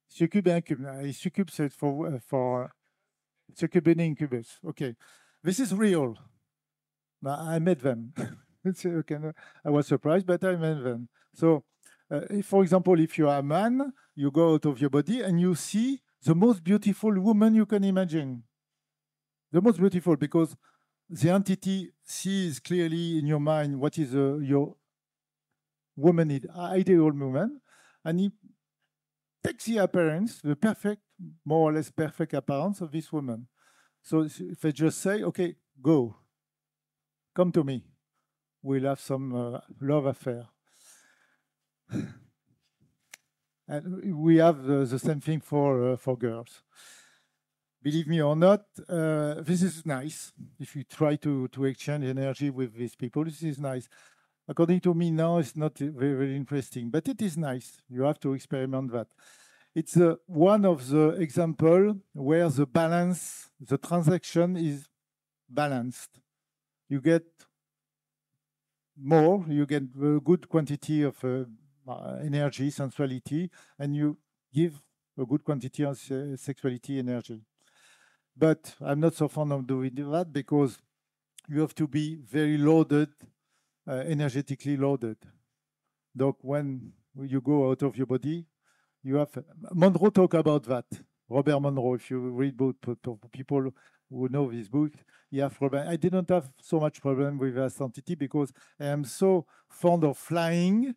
Succube et incube. Succube, c'est for succube and incubus. Okay, this is real. I met them. I was surprised, but I met them. So, if, for example, if you are a man, you go out of your body and you see the most beautiful woman you can imagine. The most beautiful, because the entity sees clearly in your mind what is your woman, ideal woman, and he takes the appearance, the perfect, more or less perfect appearance of this woman. So if they just say, okay, go, come to me, we'll have some love affair. And we have the same thing for girls. Believe me or not, this is nice. If you try to exchange energy with these people, this is nice. According to me now, it's not very, very interesting, but it is nice. You have to experiment that. It's one of the example where the balance, the transaction is balanced. You get more, you get a good quantity of energy, sensuality, and you give a good quantity of sexuality energy. But I'm not so fond of doing that because you have to be very loaded, energetically loaded. Donc when you go out of your body, you have Monroe talk about that. Robert Monroe, if you read book, people who know this book, you have problem. I didn't have so much problem with that entity because I am so fond of flying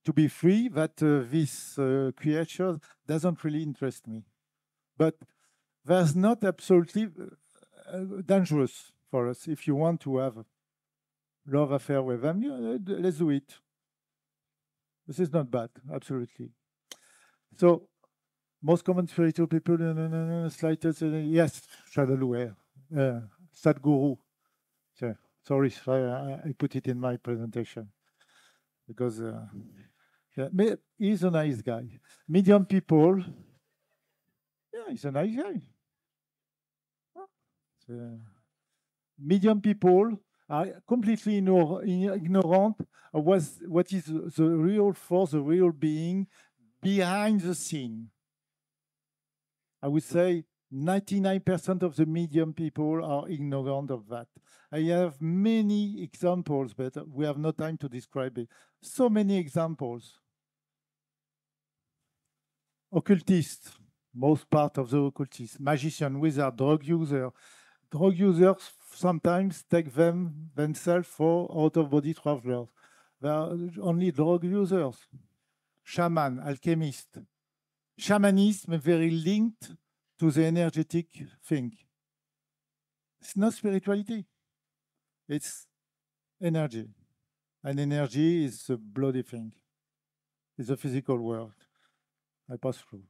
to be free that this creature doesn't really interest me. But that's not absolutely dangerous for us. If you want to have a love affair with them, let's do it. This is not bad, absolutely. So, most common spiritual people, slightest, yes, Shadaloo, Sadhguru. Sorry, I put it in my presentation because he's a nice guy. Medium people, yeah, he's a nice guy. Medium people are completely ignorant of what is the real force, the real being behind the scene. I would say 99% of the medium people are ignorant of that. I have many examples, but we have no time to describe it. So many examples. Occultists, most part of the occultists, magician, wizard, drug user. Drug users sometimes take themselves for out-of-body travelers. They are only drug users. Shaman, alchemist. Shamanism is very linked to the energetic thing. It's not spirituality. It's energy. And energy is a bloody thing. It's a physical world. I pass through.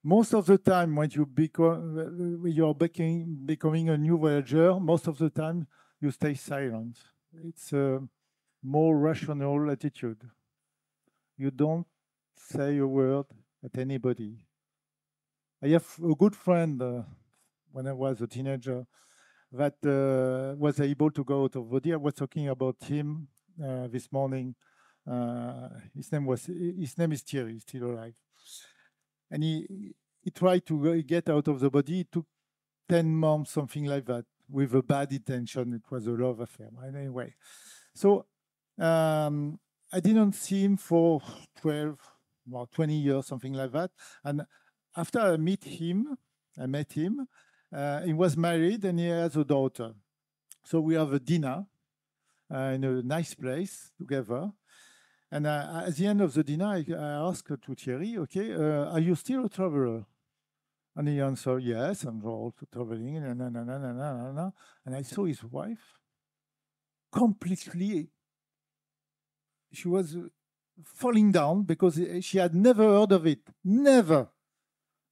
Most of the time, when you're becoming a new voyager, most of the time you stay silent. It's a more rational attitude. You don't say a word at anybody. I have a good friend when I was a teenager that was able to go out of body. I was talking about him this morning. His name is Thierry, he's still alive. And he tried to get out of the body. It took 10 months, something like that, with a bad intention. It was a love affair. Anyway, so I didn't see him for 12 or 20 years, something like that. And after I met him, he was married and he has a daughter. So we have a dinner in a nice place together. And at the end of the dinner, I asked to Thierry, okay, are you still a traveler? And he answered, yes, I'm also traveling. And I saw his wife completely, she was falling down because she had never heard of it. Never.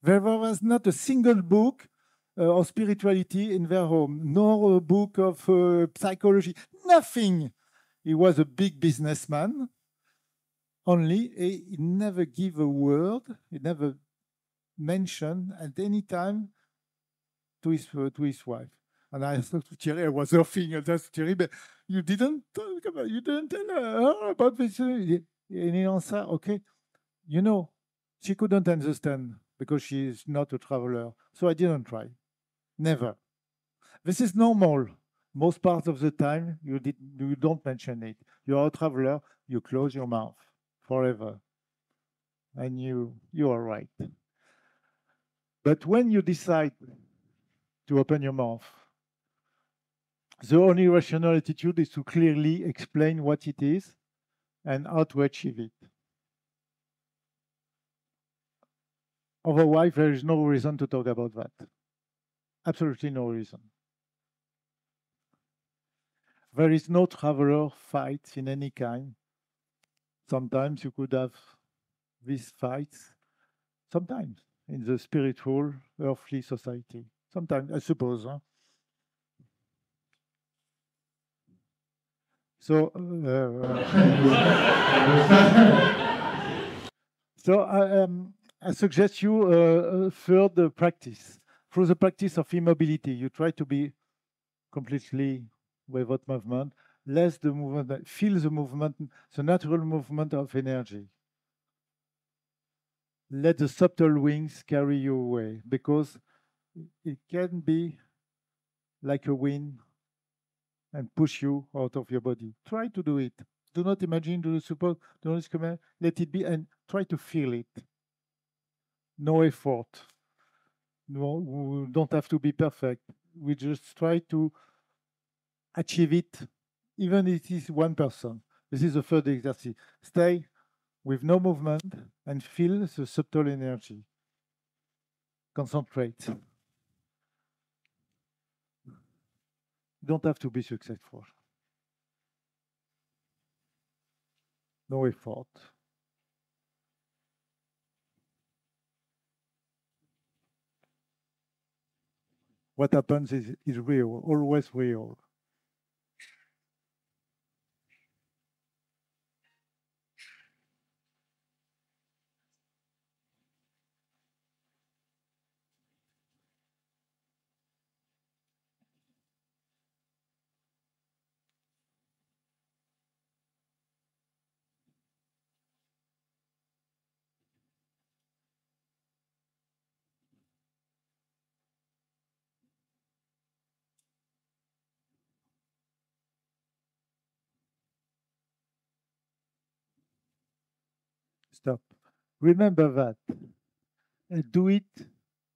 There was not a single book of spirituality in their home, nor a book of psychology, nothing. He was a big businessman. Only he never gave a word, he never mentioned at any time to his wife. And I said to Thierry, I was laughing at that, Thierry, but you didn't tell her about this. And he answered, okay, you know, she couldn't understand because she is not a traveler. So I didn't try. Never. This is normal. Most part of the time, you don't mention it. You are a traveler, you close your mouth forever. And you are right. But when you decide to open your mouth, the only rational attitude is to clearly explain what it is and how to achieve it. Otherwise, there is no reason to talk about that. Absolutely no reason. There is no traveler fights in any kind. Sometimes you could have these fights, sometimes in the spiritual, earthly society. Sometimes, I suppose. Huh? So, I suggest you a third practice. Through the practice of immobility, you try to be completely without movement, less the movement, feel the movement, the natural movement of energy. Let the subtle wings carry you away, because it can be like a wind and push you out of your body. Try to do it. Do not imagine, do not suppose, do not command, let it be, and try to feel it. No effort. No, we don't have to be perfect. We just try to achieve it, even if it is 1%. This is the third exercise. Stay with no movement and feel the subtle energy. Concentrate. You don't have to be successful. No effort. What happens is real, always real. Stop. Remember that. And do it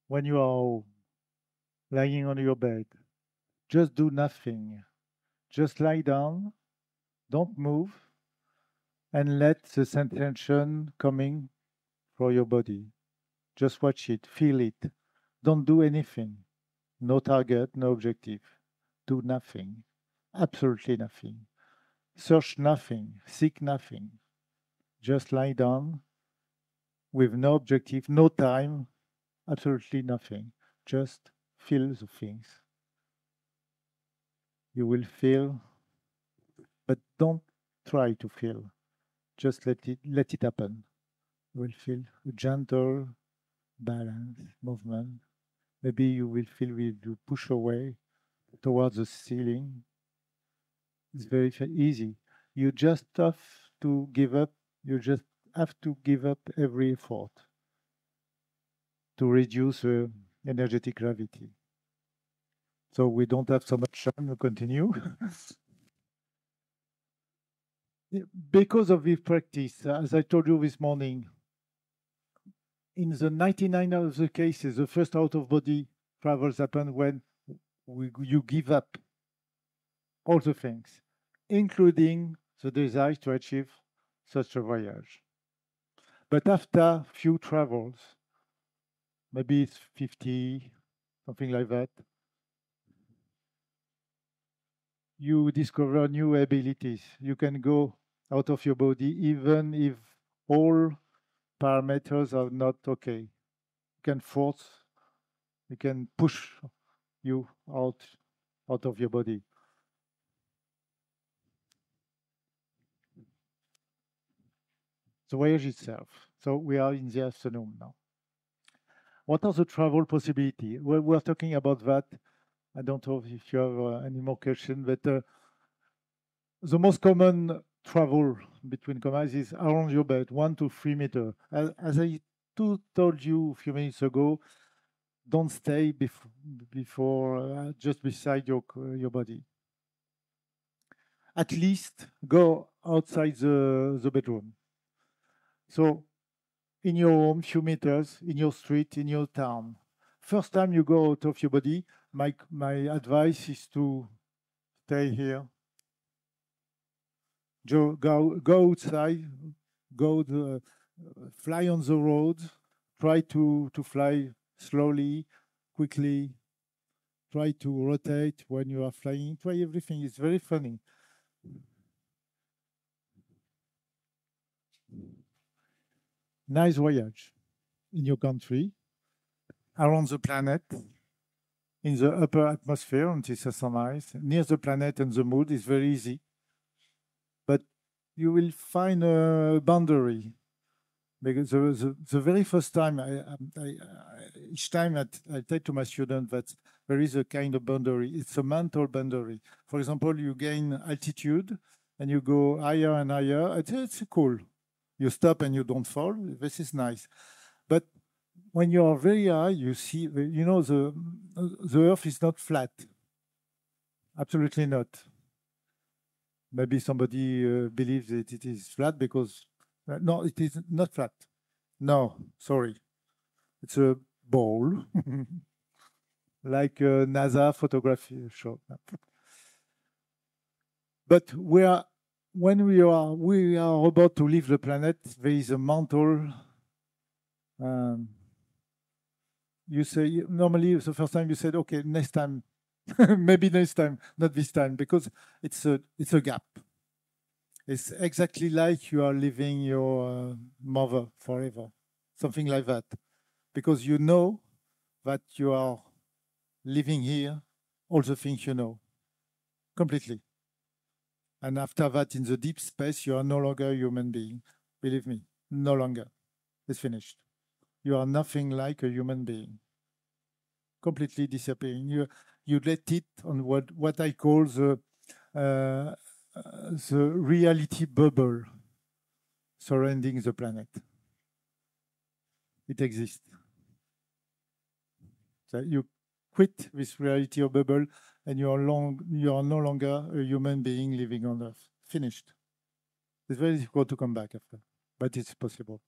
when you are home, lying on your bed. Just do nothing. Just lie down, don't move, and let the sensation coming for your body. Just watch it, feel it. Don't do anything. No target, no objective. Do nothing. Absolutely nothing. Search nothing. Seek nothing. Just lie down with no objective, no time, absolutely nothing. Just feel the things. You will feel, but don't try to feel. Just let it happen. You will feel a gentle balance, movement. Maybe you will feel you push away towards the ceiling. It's very easy. You just have to give up. You just have to give up every effort to reduce energetic gravity. So we don't have so much time to continue. Because of this practice, as I told you this morning, in the 99 of the cases, the first out-of-body travels happen when you give up all the things, including the desire to achieve such a voyage. But after few travels, maybe it's 50, something like that, you discover new abilities. You can go out of your body even if all parameters are not okay. You can force, you can push you out of your body. The voyage itself. So we are in the afternoon now. What are the travel possibilities? Well, we're talking about that. I don't know if you have any more questions, but the most common travel between commas is around your bed, 1 to 3 meters. As I told you a few minutes ago, don't stay before just beside your body. At least go outside the bedroom. So in your home, few meters, in your street, in your town. First time you go out of your body, my advice is to stay here. Go outside, fly on the road, try to fly slowly, quickly, try to rotate when you are flying, try everything. It's very funny. Nice voyage in your country, around the planet, in the upper atmosphere until sunrise, near the planet and the moon is very easy. But you will find a boundary. Because the very first time, each time I tell to my student that there is a kind of boundary. It's a mental boundary. For example, you gain altitude and you go higher and higher. It's cool. You stop and you don't fall. This is nice. But when you are very high, you see, you know, the Earth is not flat. Absolutely not. Maybe somebody believes that it is flat because, no, it is not flat. No, sorry. It's a ball, like a NASA photography show. But when we are about to leave the planet, there is a mantle. You say, normally the first time you said, okay, next time, maybe next time, not this time, because it's a gap. It's exactly like you are leaving your mother forever, something like that. Because you know that you are living here, all the things you know, completely. And after that, in the deep space, you are no longer a human being. Believe me, no longer. It's finished. You are nothing like a human being. Completely disappearing. You let it on what I call the reality bubble surrounding the planet. It exists. So you quit this reality bubble and you are no longer a human being living on Earth. Finished. It's very difficult to come back after, but it's possible.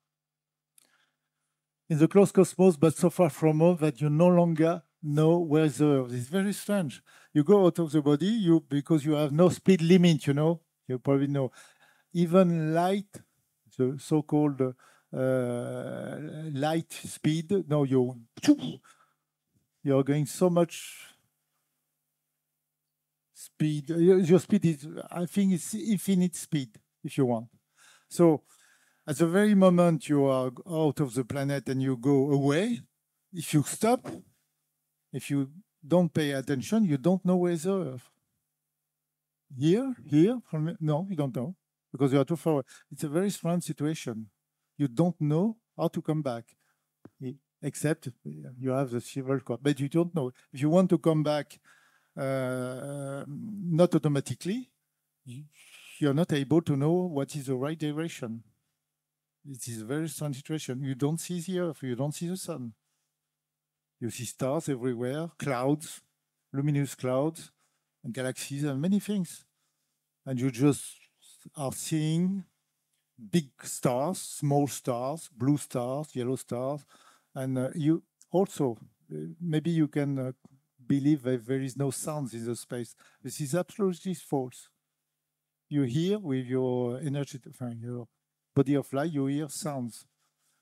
In the closed cosmos, but so far from home that you no longer know where the Earth is. Very strange. You go out of the body because you have no speed limit, you know. You probably know. Even light, the so-called light speed, no, you're going so much speed. Your speed is, I think it's infinite speed, if you want. So at the very moment you are out of the planet and you go away, if you stop, if you don't pay attention, you don't know where's the Earth. Here, no, you don't know because you are too far away. It's a very strange situation. You don't know how to come back, except you have the civil court, but you don't know. If you want to come back, not automatically, you're not able to know what is the right direction. It is a very strange situation. You don't see the Earth, you don't see the sun. You see stars everywhere, clouds, luminous clouds, and galaxies, and many things. And you just are seeing big stars, small stars, blue stars, yellow stars. And you also, maybe you can believe that there is no sounds in the space. This is absolutely false. You hear with your energy, your body of light, you hear sounds.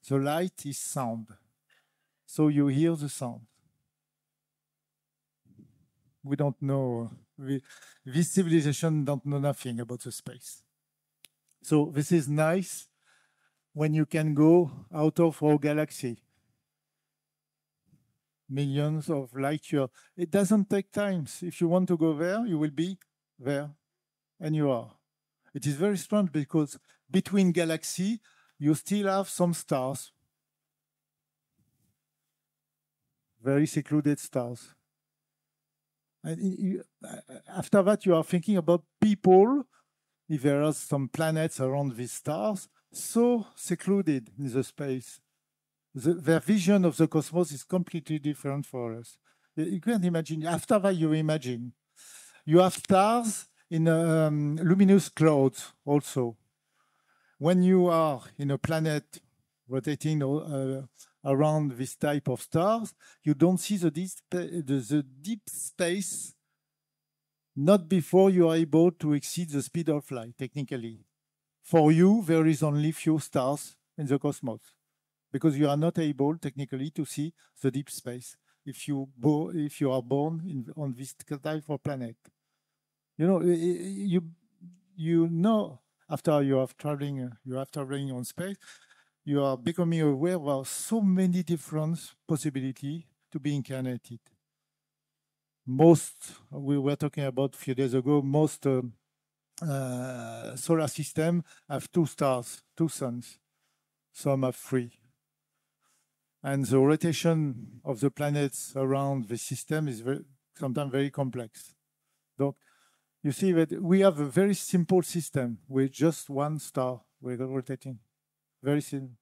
The light is sound. So you hear the sound. We don't know, this civilization don't know nothing about the space. So this is nice when you can go out of our galaxy. Millions of light years. It doesn't take time. If you want to go there, you will be there, and you are. It is very strange because between galaxies, you still have some stars. Very secluded stars. And after that, you are thinking about people, if there are some planets around these stars, so secluded in the space. their vision of the cosmos is completely different for us. You can't imagine. After that, you imagine. You have stars in luminous clouds also. When you are in a planet rotating around this type of stars, you don't see the deep space, not before you are able to exceed the speed of light, technically. For you, there is only few stars in the cosmos, because you are not able, technically, to see the deep space if you are born on this type of planet. You know, after you are traveling on space, you are becoming aware of so many different possibilities to be incarnated. We were talking about a few days ago, most solar system have 2 stars, 2 suns. Some have 3. And the rotation of the planets around the system is sometimes very complex. So you see that we have a very simple system with just 1 star we're rotating. Very simple.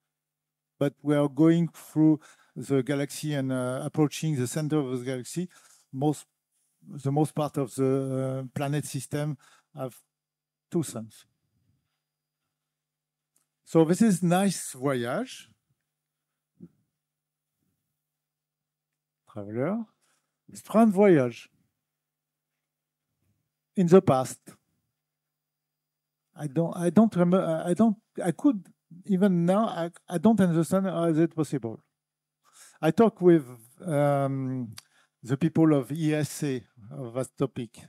But we are going through the galaxy and approaching the center of the galaxy. The most part of the planet system have 2 suns. So this is nice voyage. Traveler. Strange voyage. In the past. I don't remember. I could even now. I don't understand how is it possible. I talk with the people of ESA of that topic,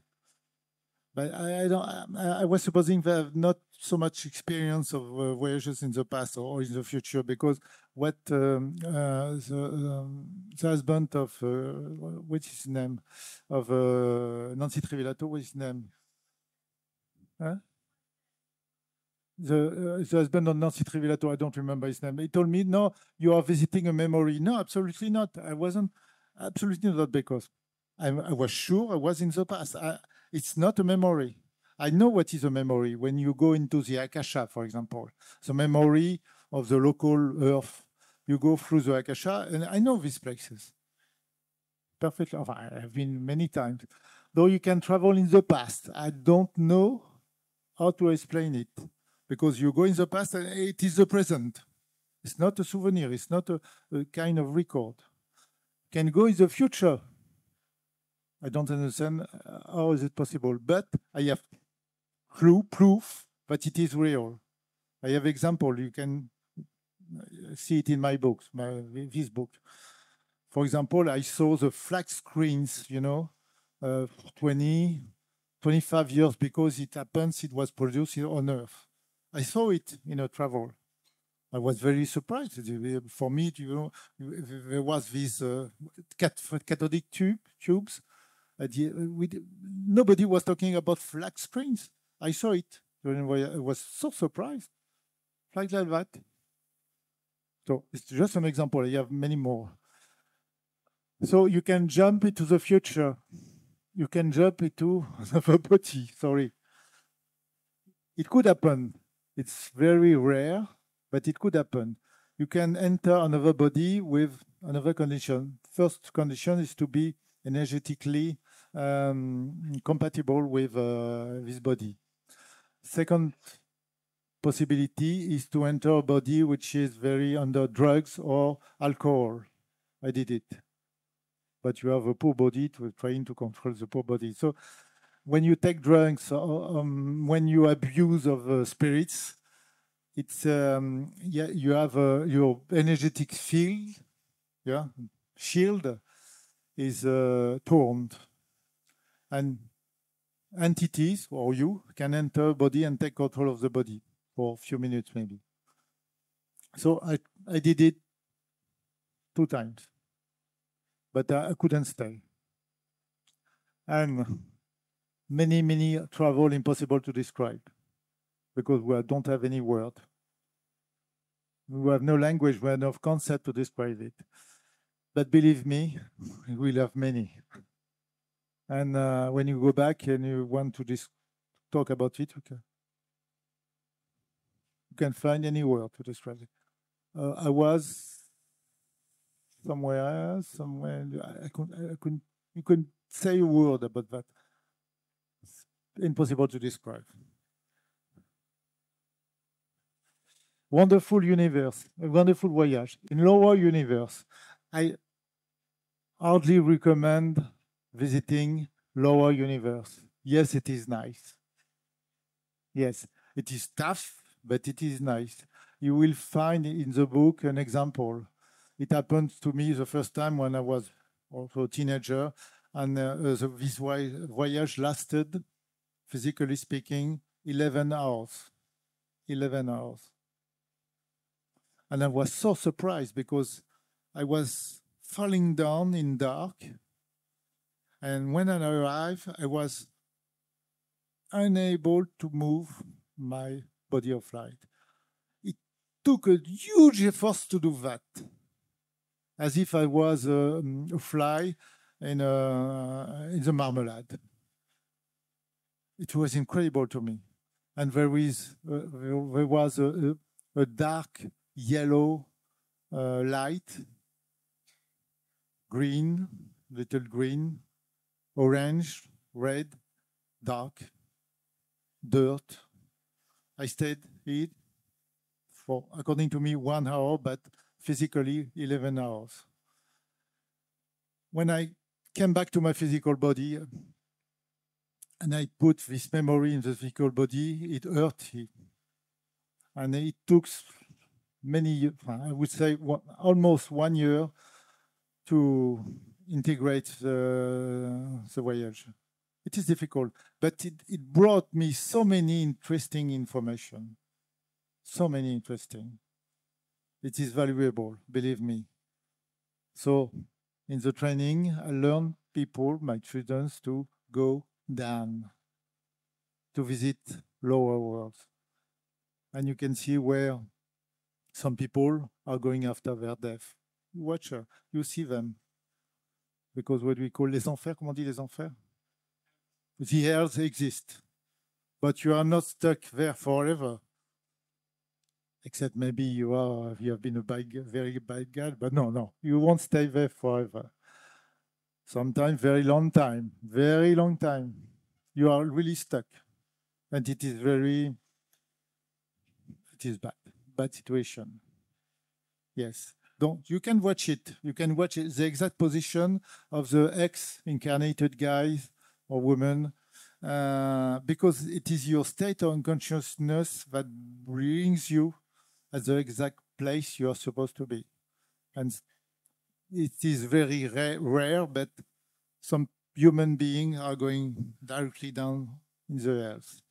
but I was supposing they have not so much experience of voyages in the past or in the future, because what the husband of what's his name of Nancy Trivilato, what's his name? Huh? The husband of Nancy Trivilato, I don't remember his name. He told me, no, you are visiting a memory. No, absolutely not. I wasn't, absolutely not, because I was sure I was in the past. It's not a memory. I know what is a memory. When you go into the Akasha, for example, the memory of the local Earth, you go through the Akasha, and I know these places perfectly. I have been many times. Though you can travel in the past, I don't know how to explain it. Because you go in the past and it is the present. It's not a souvenir. It's not a kind of record. You can go in the future. I don't understand how is it possible, but I have proof that it is real. I have example. You can see it in my books, this book. For example, I saw the flat screens, 25 years because it happens, it was produced on Earth. I saw it in a travel. I was very surprised. For me, there was these cathodic tubes. Nobody was talking about flat screens. I saw it. I was so surprised. Like that. So it's just an example. I have many more. So you can jump into the future. You can jump into another body. Sorry. It could happen. It's very rare, but it could happen. You can enter another body with another condition. First condition is to be energetically compatible with this body. Second possibility is to enter a body which is very under drugs or alcohol. I did it. But you have a poor body trying to control the poor body. So when you take drugs, when you abuse of spirits, it's you have your energetic field, shield is torn, and entities or you can enter body and take control of the body for a few minutes maybe. So I did it 2 times, but I couldn't stay. And many travel impossible to describe because we don't have any word. We have no language, we have no concept to describe it. But believe me, we'll have many. And when you go back and you want to talk about it, you can find any word to describe it. I was somewhere else, somewhere. I couldn't, you couldn't say a word about that. It's impossible to describe. Wonderful universe, a wonderful voyage. In lower universe, I hardly recommend visiting lower universe. Yes, it is nice. Yes, it is tough, but it is nice. You will find in the book an example. It happened to me the first time when I was also a teenager, and this voyage lasted, physically speaking, 11 hours. 11 hours. And I was so surprised because I was falling down in dark. And when I arrived, I was unable to move my body of light. It took a huge effort to do that, as if I was a fly in the marmalade. It was incredible to me. And there was a dark yellow light, green, little green, orange, red, dark, dirt. I stayed here for, according to me, 1 hour, but physically 11 hours. When I came back to my physical body and I put this memory in the physical body, it hurt. And it took many, I would say almost 1 year to integrate the voyage. It is difficult, but it brought me so many interesting information. So many interesting. It is valuable, believe me. So in the training, I learned people, my students, to go down, to visit lower worlds. And you can see where some people are going after their death. You watch her, you see them. Because what we call les enfers, comment on dit les enfers? The hells exist, but you are not stuck there forever. Except maybe you have been a very bad guy, but no, you won't stay there forever. Sometimes very long time. You are really stuck, and it is bad situation. Yes. You can watch it. You can watch the exact position of the ex-incarnated guy or woman, because it is your state of unconsciousness that brings you at the exact place you are supposed to be. And it is very rare, but some human beings are going directly down in the earth.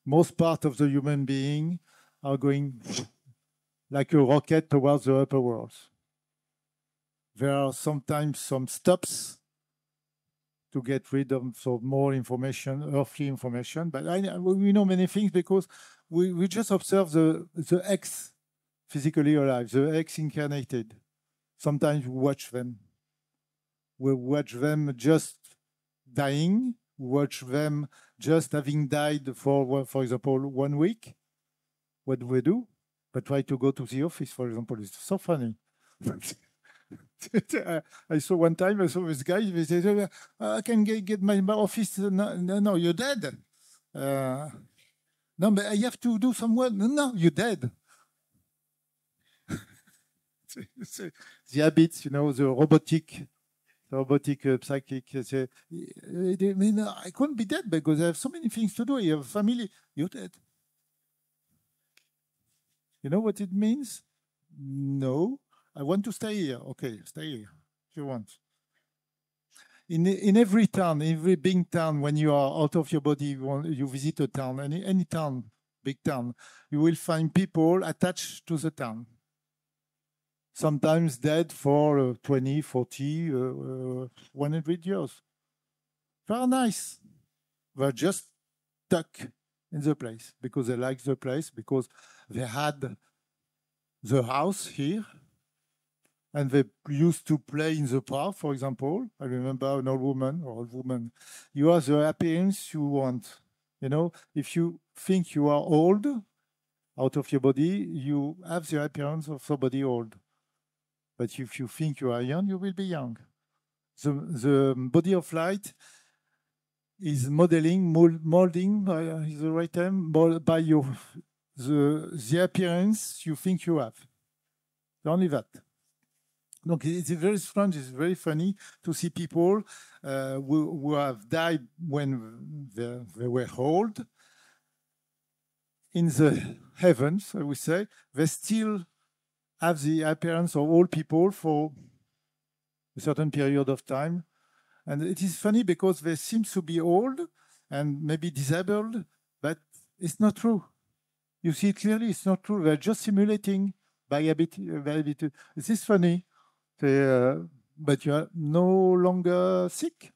Most part of the human being are going like a rocket towards the upper worlds. There are sometimes some stops to get rid of some more information, earthly information, but we know many things because we just observe the ex physically alive, the ex-incarnated. Sometimes we watch them. We watch them just dying, watch them just having died for example, 1 week. What do we do? But try to go to the office, for example. It's so funny. I saw one time, I saw this guy, he said, I can get my office. No, you're dead. No, but I have to do some work. No, you're dead. The habits, the robotic psychic. I couldn't be dead because I have so many things to do. You have a family. You're dead. You know what it means? No, I want to stay here. Okay, stay here if you want. In every town, every big town, when you are out of your body, you visit a town, any town, big town, you will find people attached to the town. Sometimes dead for 20, 40, 100 years. Very nice. They're just stuck in the place because they like the place, because they had the house here and they used to play in the park, for example. I remember an old woman. You have the appearance you want. If you think you are old out of your body, you have the appearance of somebody old. But if you think you are young, you will be young. The body of light is molding is the right term, by the appearance you think you have. Only that. Donc it's very strange, it's very funny to see people who have died when they were old. In the heavens, I would say, they still have the appearance of old people for a certain period of time. And it is funny because they seem to be old and maybe disabled, but it's not true. You see it clearly, it's not true. They're just simulating by habit. This is funny. But you are no longer sick.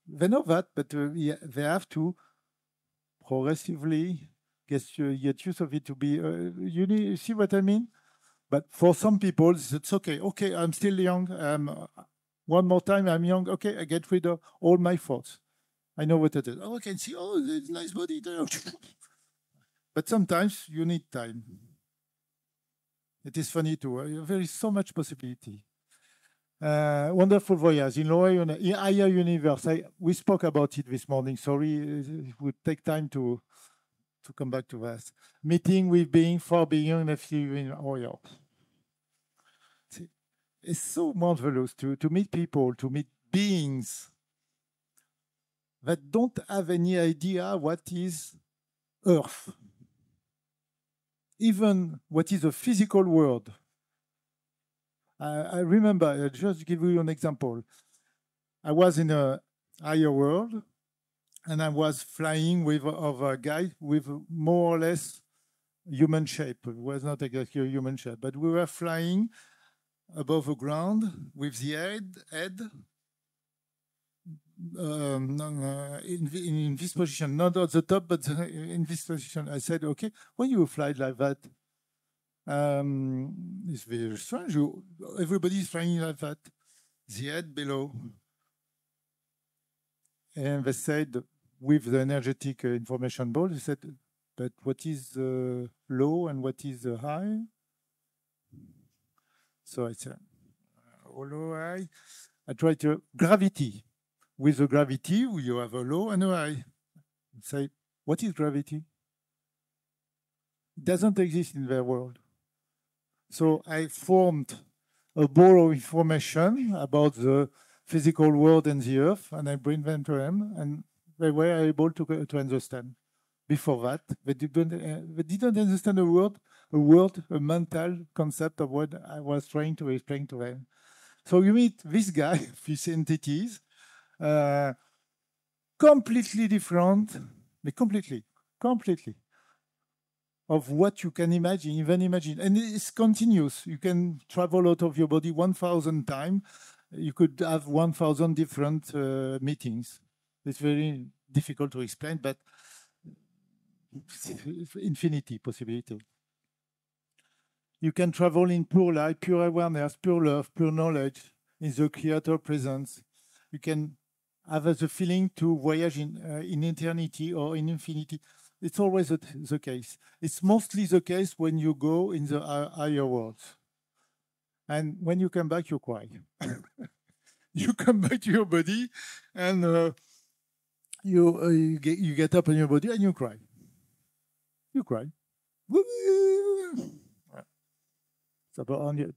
They know that, but they have to progressively get used of it to be. You see what I mean? But for some people, it's okay. Okay, I'm still young. One more time, I'm young. Okay, I get rid of all my thoughts. I know what it is. Oh, I can see. Oh, there's a nice body there. But sometimes you need time. It is funny too. There is so much possibility. Wonderful voyage in higher universe. We spoke about it this morning. Sorry, it would take time to come back to that. Meeting with being, for being, a few in oil. It's so marvelous to meet people, to meet beings that don't have any idea what is Earth. Even what is a physical world. I remember, I'll just give you an example. I was in a higher world and I was flying with a guy with more or less human shape. It was not exactly a human shape, but we were flying above the ground with the head in this position, not at the top, but in this position. I said, okay, when you fly like that, it's very strange. Everybody is flying like that, the head below. And they said, with the energetic information ball, they said, but what is low and what is high? So I said, low, high. I try to gravity. With the gravity, you have a low and a high. Say, what is gravity? It doesn't exist in their world. So I formed a ball of information about the physical world and the earth, and I bring them to them, and they were able to understand. Before that, they didn't understand a mental concept of what I was trying to explain to them. So you meet this guy, these entities, completely different, but completely, of what you can imagine, even imagine. And it's continuous. You can travel out of your body 1,000 times. You could have 1,000 different meetings. It's very difficult to explain, but infinity possibility. You can travel in pure light, pure awareness, pure love, pure knowledge, in the creator presence. You can have the feeling to voyage in eternity or in infinity. It's always the case. It's mostly the case when you go in the higher worlds. And when you come back, you cry. You come back to your body and you get up on your body and you cry. You cry. So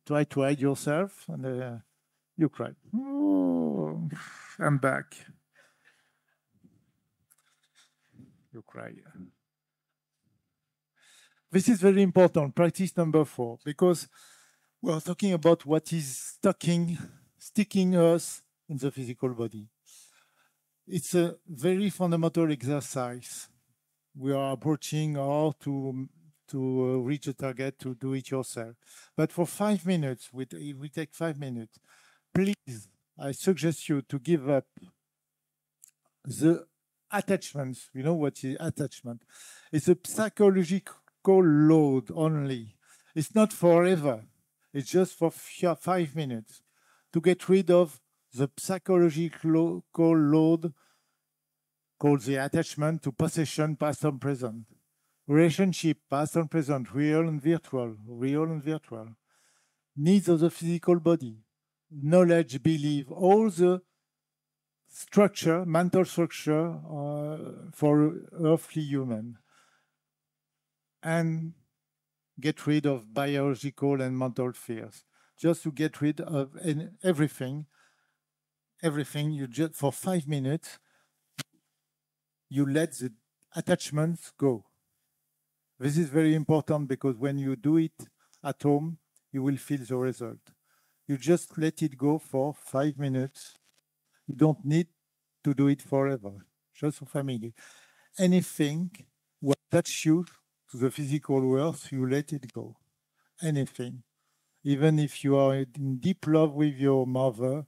try to hide yourself and you cry. Oh, I'm back. You cry. This is very important, practice number 4, because we're talking about what is sticking us in the physical body. It's a very fundamental exercise. We are approaching how to reach a target, to do it yourself. But for 5 minutes, we take 5 minutes. Please, I suggest you to give up the attachments. You know what is attachment? It's a psychological load only. It's not forever. It's just for 5 minutes to get rid of the psychological load called the attachment to possession, past and present. Relationship, past and present, real and virtual, real and virtual. needs of the physical body, knowledge, belief, all the structure, mental structure for earthly human, and get rid of biological and mental fears. Just to get rid of everything, you just, for 5 minutes, you let the attachments go. This is very important because when you do it at home, you will feel the result. You just let it go for 5 minutes. You don't need to do it forever, just for family. Anything will touch you to the physical world, you let it go. Anything. Even if you are in deep love with your mother,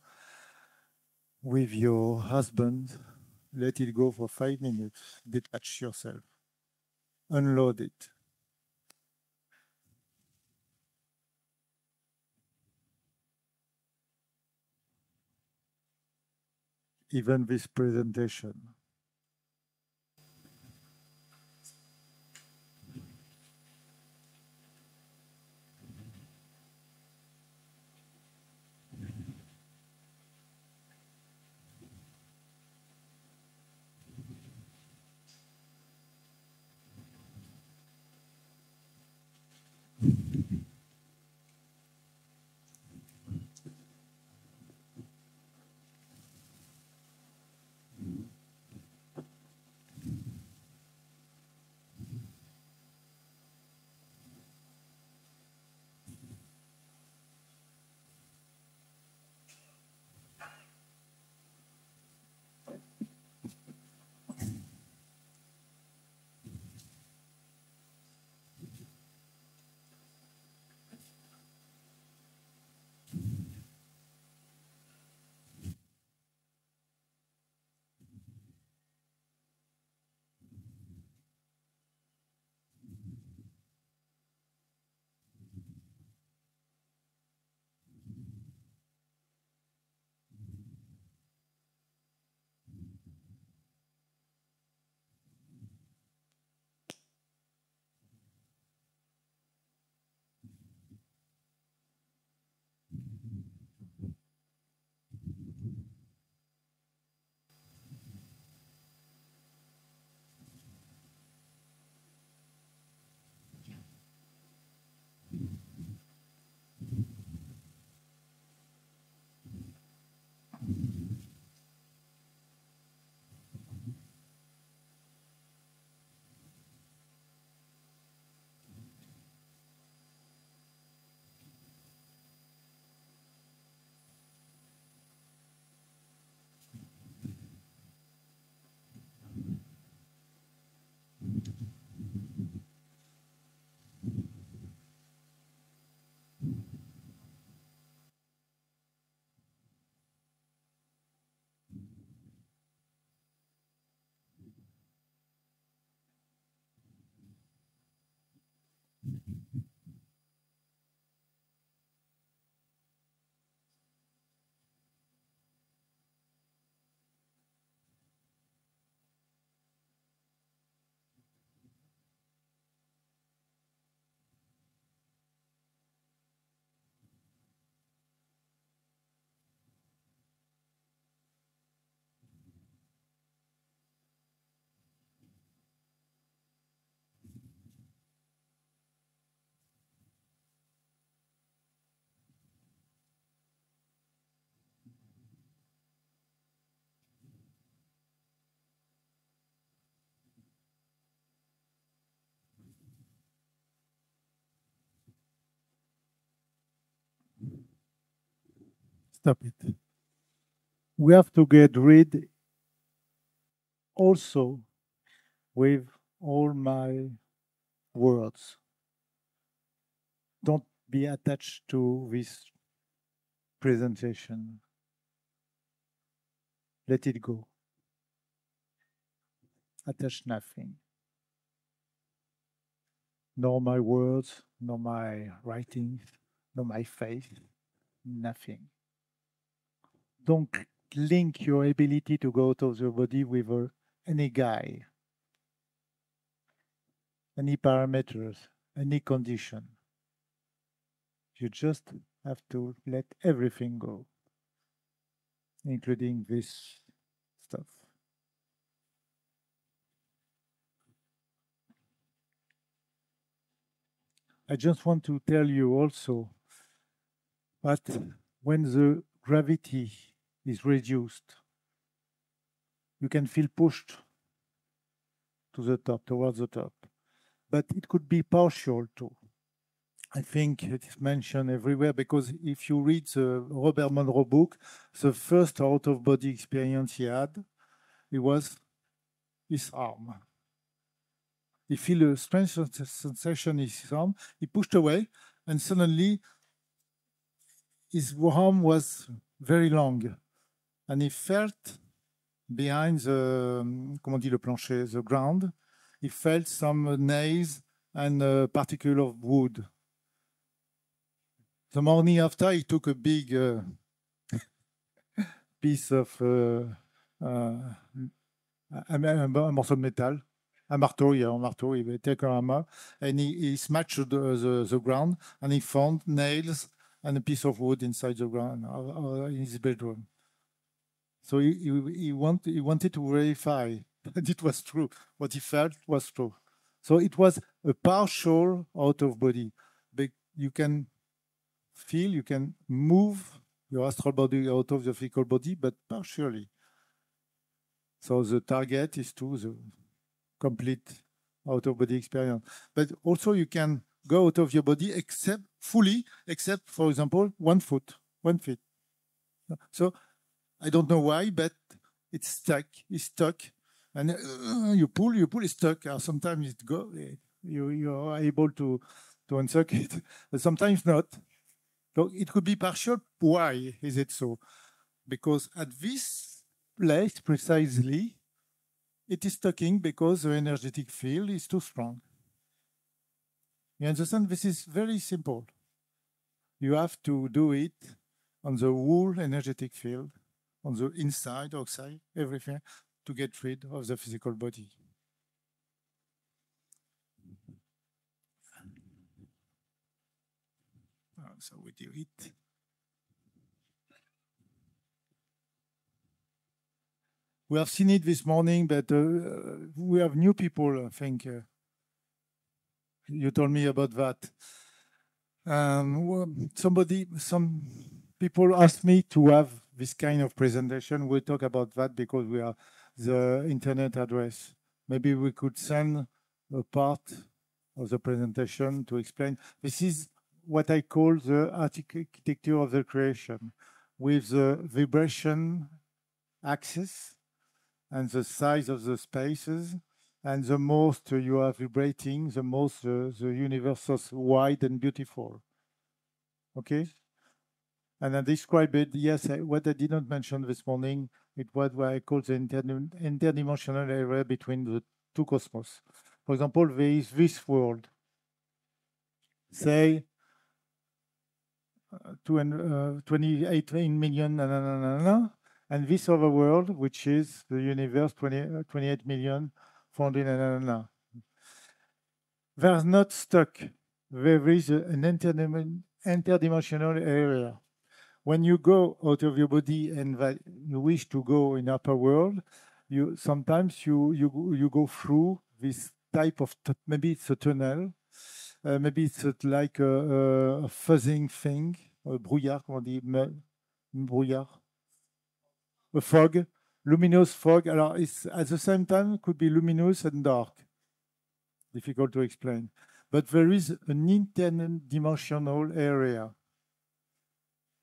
with your husband, let it go for 5 minutes. Detach yourself. Unload it. Even this presentation. Stop it. We have to get rid also with all my words. Don't be attached to this presentation. Let it go. Attach nothing. Nor my words, nor my writings, nor my face, nothing. Don't link your ability to go out of your body with any guy, any parameters, any condition. You just have to let everything go, including this stuff. I just want to tell you also that when the gravity is reduced, you can feel pushed to the top, towards the top. But it could be partial too. I think it's mentioned everywhere because if you read the Robert Monroe book, the first out-of-body experience he had, it was his arm. He feel a strange sensation in his arm. He pushed away, and suddenly his arm was very long, and he felt behind the, comment on dit le plancher, the ground, he felt some nails and a particle of wood. The morning after, he took a big piece of un morceau de métal, un marteau, un marteau, il take a hammer, and he smashed the ground, and he found nails and a piece of wood inside the ground in his bedroom. So he wanted to verify that it was true. What he felt was true. So it was a partial out of body. But you can feel, you can move your astral body out of the physical body, but partially. So the target is to the complete out of body experience. But also you can go out of your body except fully, except for example, 1 foot, 1 feet. So I don't know why, but it's stuck. It's stuck, and you pull, it's stuck. Sometimes it go. You are able to unstuck it, but sometimes not. So it could be partial. Why is it so? Because at this place precisely, it is stucking because the energetic field is too strong. You understand? This is very simple. You have to do it on the whole energetic field, on the inside, outside, everything, to get rid of the physical body. So we do it. We have seen it this morning, but we have new people, I think. You told me about that. Some people asked me to have this kind of presentation. We'll talk about that because we have the internet address. Maybe we could send a part of the presentation to explain. This is what I call the architecture of the creation, with the vibration axis and the size of the spaces. And the most you are vibrating, the most the universe is wide and beautiful. Okay? And I describe it, yes, what I did not mention this morning, it was what I call the interdimensional area between the two cosmos. For example, there is this world, say 28 million, and this other world, which is the universe, 28 million, 400. They're not stuck. There is an interdimensional area. When you go out of your body and you wish to go in upper world, sometimes you go through this type of, maybe it's a tunnel, maybe it's like a fuzzing thing, a brouillard, comment on dit, brouillard, a fog, luminous fog. Alors, it's, at the same time, could be luminous and dark. Difficult to explain. But there is an interdimensional area.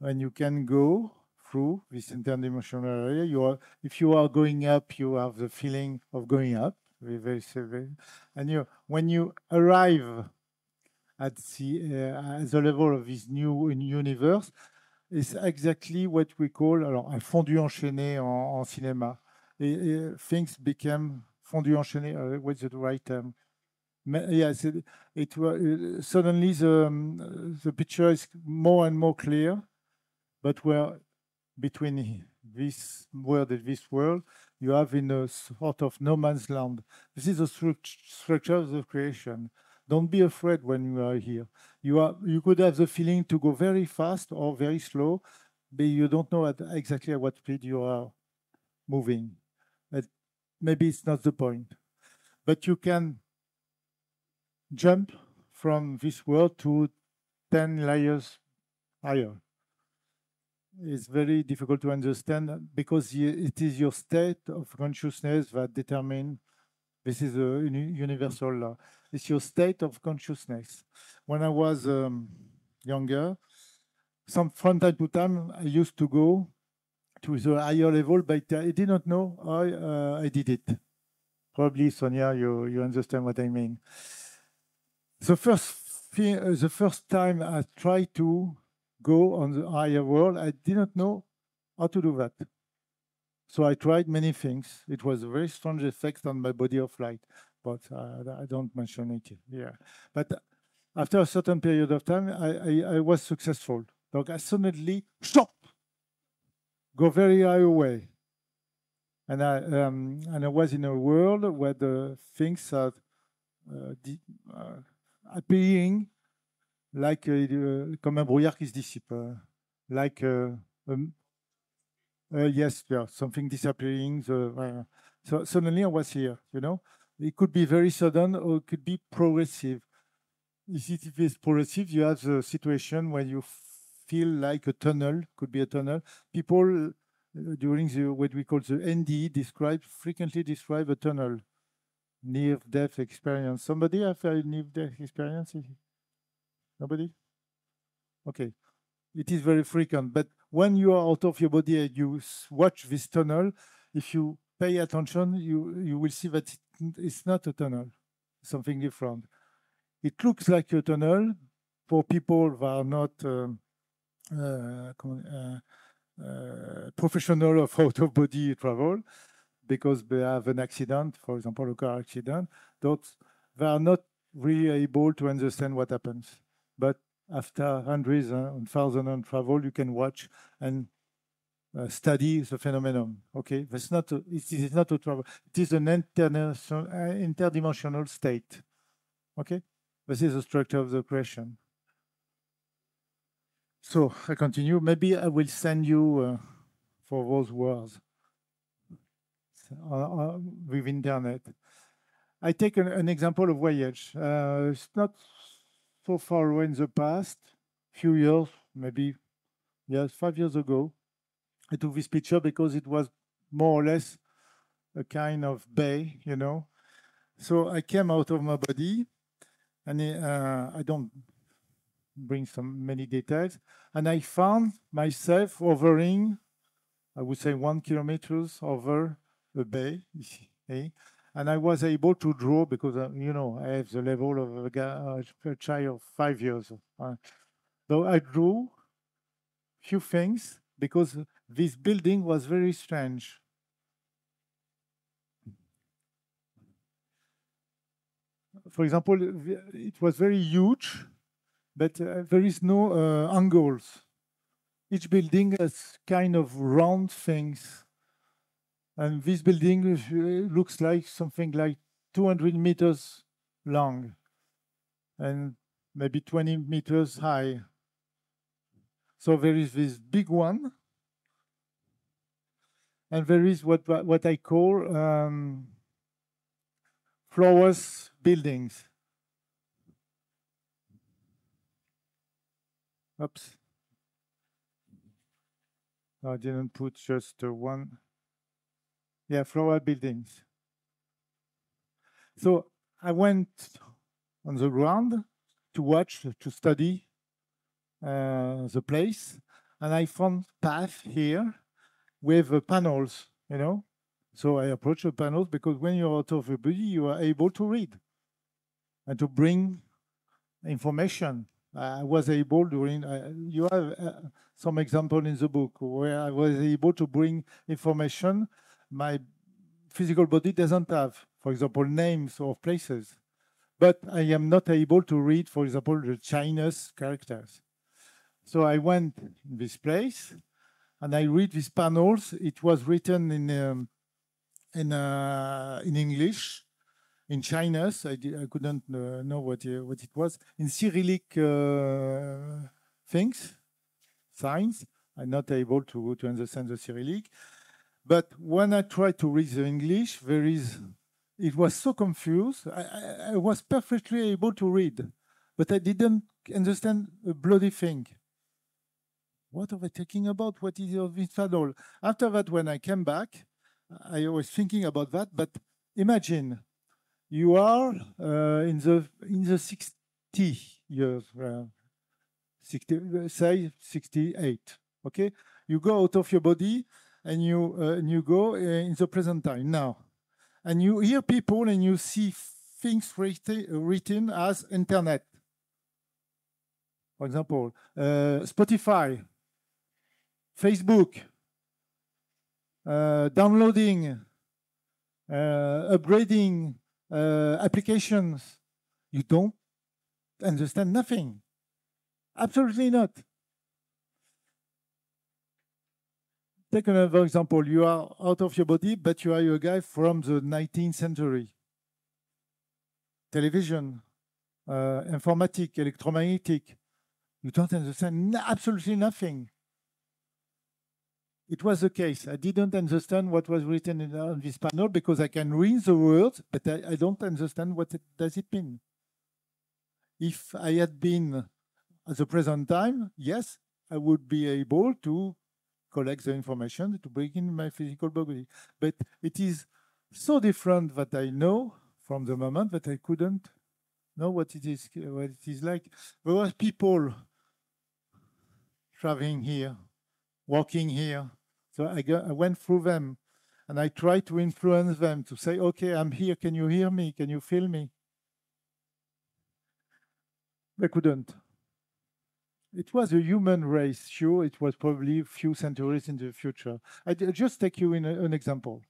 And you can go through this interdimensional area. If you are going up, you have the feeling of going up. Very severe. And when you arrive at the level of this new universe, it's exactly what we call, alors, un fondu enchaîné en cinéma. Things became fondu enchaîné. What's the right term? Yes, suddenly the picture is more and more clear, but we're between this world and this world, you have in a sort of no man's land. This is the structure of the creation. Don't be afraid when you are here. You could have the feeling to go very fast or very slow, but you don't know exactly at what speed you are moving. But maybe it's not the point. But you can jump from this world to 10 layers higher. It's very difficult to understand because it is your state of consciousness that determines. This is a universal law. It's your state of consciousness. When I was younger, from time to time, I used to go to the higher level, but I did not know how I did it. Probably, Sonia, you understand what I mean. The first time I tried to go on the higher world, I did not know how to do that. So I tried many things. It was a very strange effect on my body of light, but I don't mention it here. But after a certain period of time, I was successful. Donc I suddenly stop, go very high away, and I was in a world where the things are appearing like comme un brouillard qui se dissipe, like. Yes, yeah, something disappearing. So suddenly I was here, It could be very sudden or it could be progressive. If it is progressive, you have the situation where you feel like a tunnel, could be a tunnel. People during what we call the NDE frequently describe a tunnel, near-death experience. Somebody have a near-death experience? Nobody? Okay. It is very frequent, but when you are out of your body and you watch this tunnel, if you pay attention, you will see that it's not a tunnel, something different. It looks like a tunnel for people who are not professional of out-of-body travel because they have an accident, for example, a car accident. They are not really able to understand what happens. But after hundreds and thousands of travel, you can watch and study the phenomenon. Okay, it is not a travel. It is an interdimensional state. Okay, this is the structure of the question. So I continue. Maybe I will send you for those words with internet. I take an example of voyage. It's not so far away in the past, few years, maybe, yes, 5 years ago. I took this picture because it was more or less a kind of bay, So I came out of my body, and I don't bring many details, and I found myself hovering, I would say 1 kilometer over a bay, and I was able to draw because, I have the level of a child of 5 years. So I drew few things because this building was very strange. For example, it was very huge, but there is no angles. Each building has kind of round things. And this building looks like something like 200 meters long and maybe 20 meters high. So there is this big one, and there is what I call flowers buildings. Oops. I didn't put just one. Yeah, flower buildings. So I went on the ground to watch, to study the place, and I found path here with panels, So I approached the panels because when you're out of your body, you are able to read and to bring information. I was able during, you have some example in the book where I was able to bring information my physical body doesn't have, for example, names of places. But I am not able to read, for example, the Chinese characters. So I went in this place and I read these panels. It was written in English, in Chinese. I couldn't know what it was. In Cyrillic things, signs, I'm not able to understand the Cyrillic. But when I tried to read the English, it was so confused. I was perfectly able to read, but I didn't understand a bloody thing. What are they talking about? What is this funnel? After that, when I came back, I was thinking about that. But imagine you are in the 60 years, 60, say 68. Okay, you go out of your body and you go in the present time now, and you hear people and you see things written as internet. For example, Spotify, Facebook, downloading, upgrading applications. You don't understand nothing. Absolutely not. Take another example. You are out of your body, but you are a guy from the 19th century. Television, informatic, electromagnetic. You don't understand absolutely nothing. It was the case. I didn't understand what was written on this panel because I can read the words, but I don't understand what does it mean. If I had been at the present time, yes, I would be able to collect the information to bring in my physical body. But it is so different that I know from the moment that I couldn't know what it is like. There were people traveling here, walking here. So I went through them and I tried to influence them to say, okay, I'm here. Can you hear me? Can you feel me? They couldn't. It was a human race, sure. It was probably a few centuries in the future. I just take you in an example.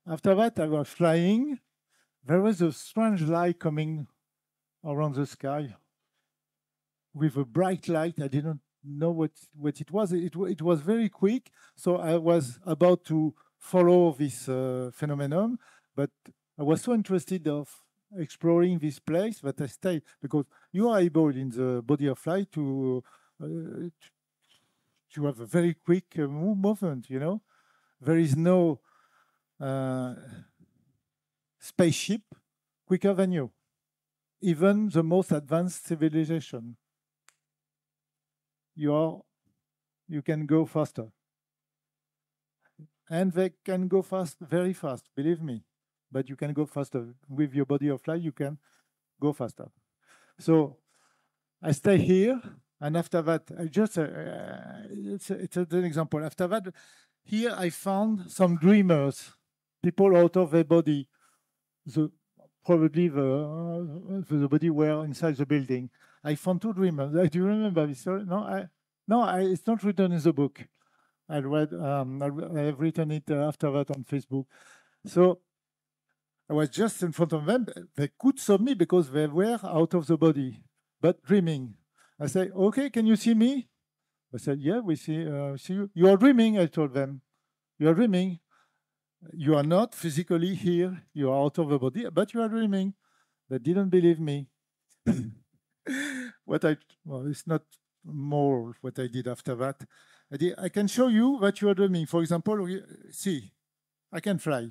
After that, I was flying. There was a strange light coming around the sky with a bright light. I didn't know what it was. It was very quick. So I was about to follow this phenomenon, but I was so interested of exploring this place that I stayed, because you are able in the body of light to have a very quick movement, you know. There is no spaceship quicker than you, even the most advanced civilization. You can go faster. And they can go fast, very fast, believe me. But you can go faster. With your body of light, you can go faster. So I stay here, and after that, I just, it's an example. After that, here I found some dreamers, people out of their body. Probably the body were inside the building. I found two dreamers. Do you remember this story? No, it's not written in the book. I have written it after that on Facebook. So I was just in front of them. They could see me because they were out of the body, but dreaming. I said, okay, can you see me? I said, yeah, we see you. You are dreaming, I told them. You are dreaming. You are not physically here. You are out of the body, but you are dreaming. They didn't believe me. It's not more what I did after that. I can show you what you are dreaming. For example, see, I can fly.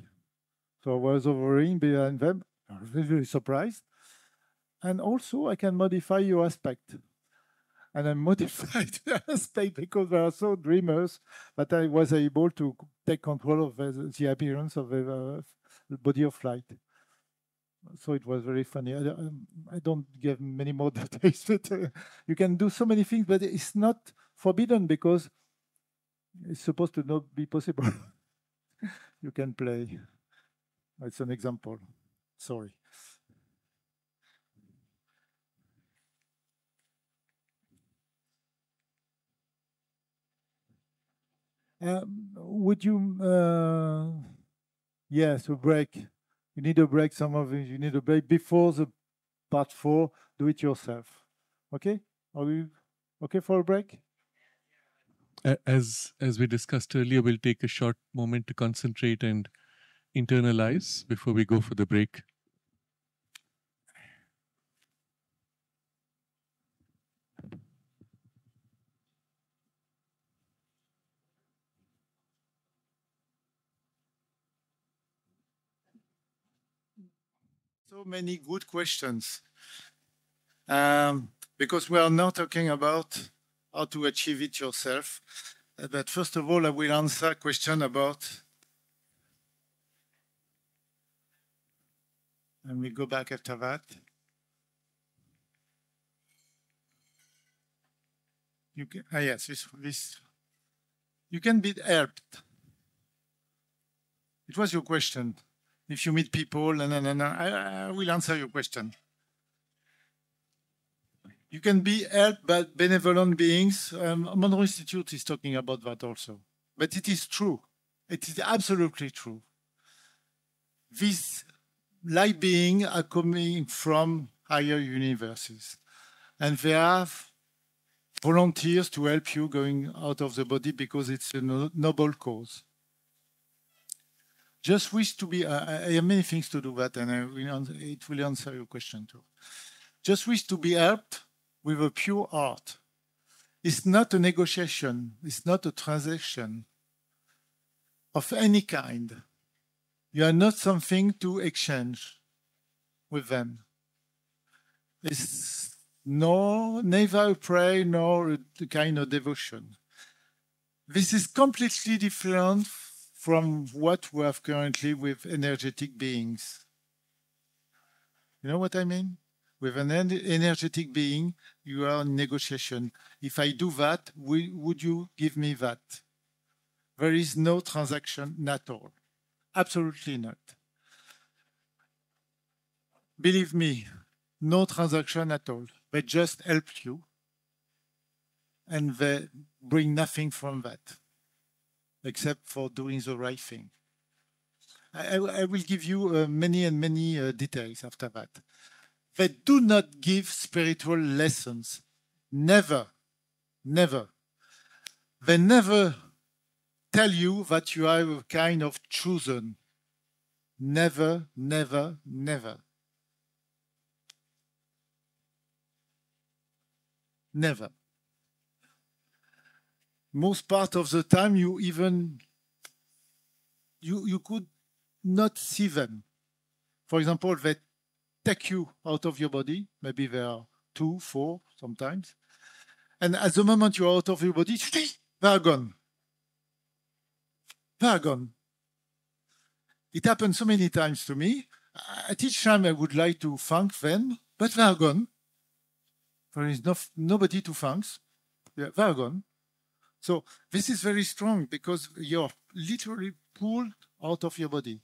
So I was hovering behind them. I was very surprised. And also, I can modify your aspect. And I modified the aspect because they are so dreamers that I was able to take control of the appearance of the body of light. So it was very funny. I don't give many more details, but you can do so many things, but it's not forbidden because it's supposed to not be possible. You can play. It's an example. Sorry. Would you? Yes, a break. You need a break. Some of you need a break before the part 4. Do it yourself. Okay? Are we okay for a break? As we discussed earlier, we'll take a short moment to concentrate and internalize before we go for the break. So many good questions. Because we are not talking about how to achieve it yourself. But first of all, I will answer a question about, and we go back after that. You can, yes, this, you can be helped. It was your question. If you meet people, I will answer your question. You can be helped by benevolent beings. Monroe Institute is talking about that also. But it is true. It is absolutely true. These light beings are coming from higher universes. And they have volunteers to help you going out of the body because it's a noble cause. Just wish to be, I have many things to do that, and it will answer your question too. Just wish to be helped with a pure heart. It's not a negotiation. It's not a transaction of any kind. You are not something to exchange with them. It's neither a prayer nor a kind of devotion. This is completely different from what we have currently with energetic beings. You know what I mean? With an energetic being, you are in negotiation. If I do that, would you give me that? There is no transaction at all. Absolutely not. Believe me, no transaction at all. They just help you, and they bring nothing from that, except for doing the right thing. I will give you many details after that. They do not give spiritual lessons. Never, never. They never tell you that you are a kind of chosen. Never, never, never. Never. Most part of the time, you could not see them. For example, they take you out of your body. Maybe there are 2, 4 sometimes. And at the moment you're out of your body, they are gone. They are gone. It happened so many times to me. At each time I would like to thank them, but they are gone. There is nobody to thank. They are gone. So this is very strong because you're literally pulled out of your body.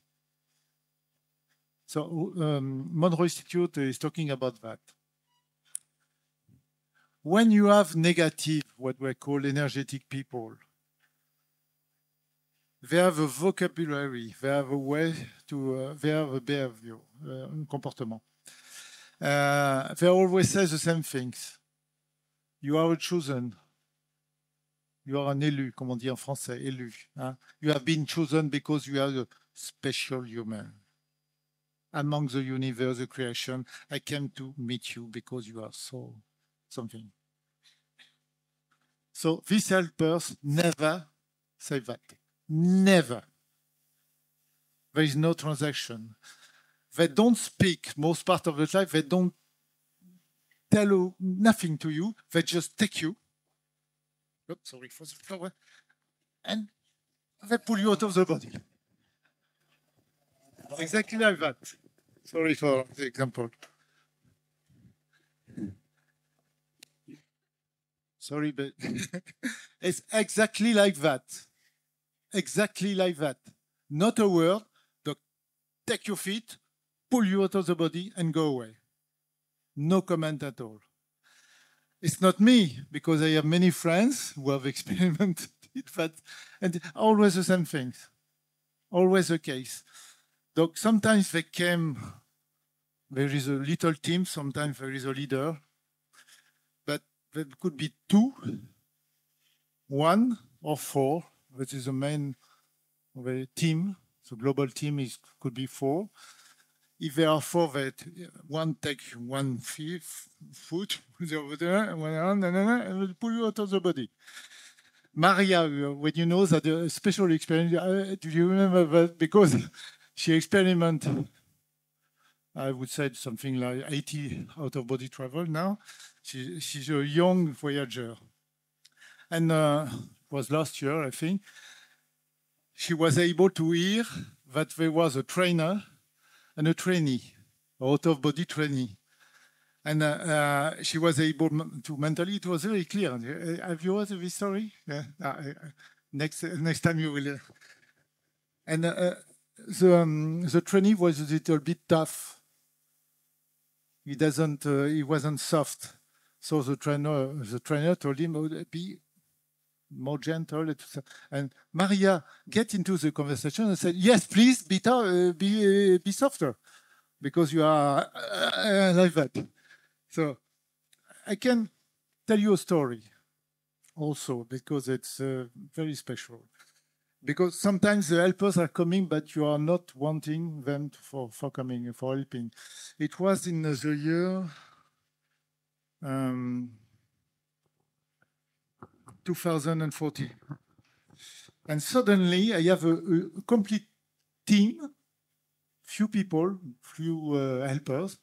So Monroe Institute is talking about that. When you have negative, what we call energetic people, they have a vocabulary, they have a way to, they have a behavior, un comportement. They always say the same things. You are a chosen. You are an élu, comme on dit en français, élu. Hein? You have been chosen because you are a special human. Among the universe, the creation, I came to meet you because you are so something. So these helpers never say that. Never. There is no transaction. They don't speak most part of the time. They don't tell you nothing to you. They just take you. Oops, sorry for the flower. And they pull you out of the body. Exactly like that. Sorry for the example. Sorry, but it's exactly like that. Exactly like that. Not a word, but take your feet, pull you out of the body, and go away. No comment at all. It's not me, because I have many friends who have experimented that, and always the same things. Always the case. So sometimes they came, there is a little team, sometimes there is a leader, but there could be 2, 1, or 4, which is the main team. The global team could be 4. If there are 4, that one take one foot, the other there, and one hand, and will pull you out of the body. Maria, when you know that a special experience, do you remember that? Because she experimented I would say something like 80 out-of-body travel now. She's a young voyager. And it was last year, I think. She was able to hear that there was a trainer and a trainee, out-of-body trainee. And she was able to mentally, it was very clear. Have you heard this story? Yeah. Next time you will. And the trainee was a little bit tough. He wasn't soft. So the trainer told him, oh, be more gentle. And Maria get into the conversation and said, yes, please be softer, because you are like that. So I can tell you a story also, because it's very special. Because sometimes the helpers are coming, but you are not wanting them for coming, for helping. It was in the year 2014. And suddenly I have a complete team, few people, few helpers,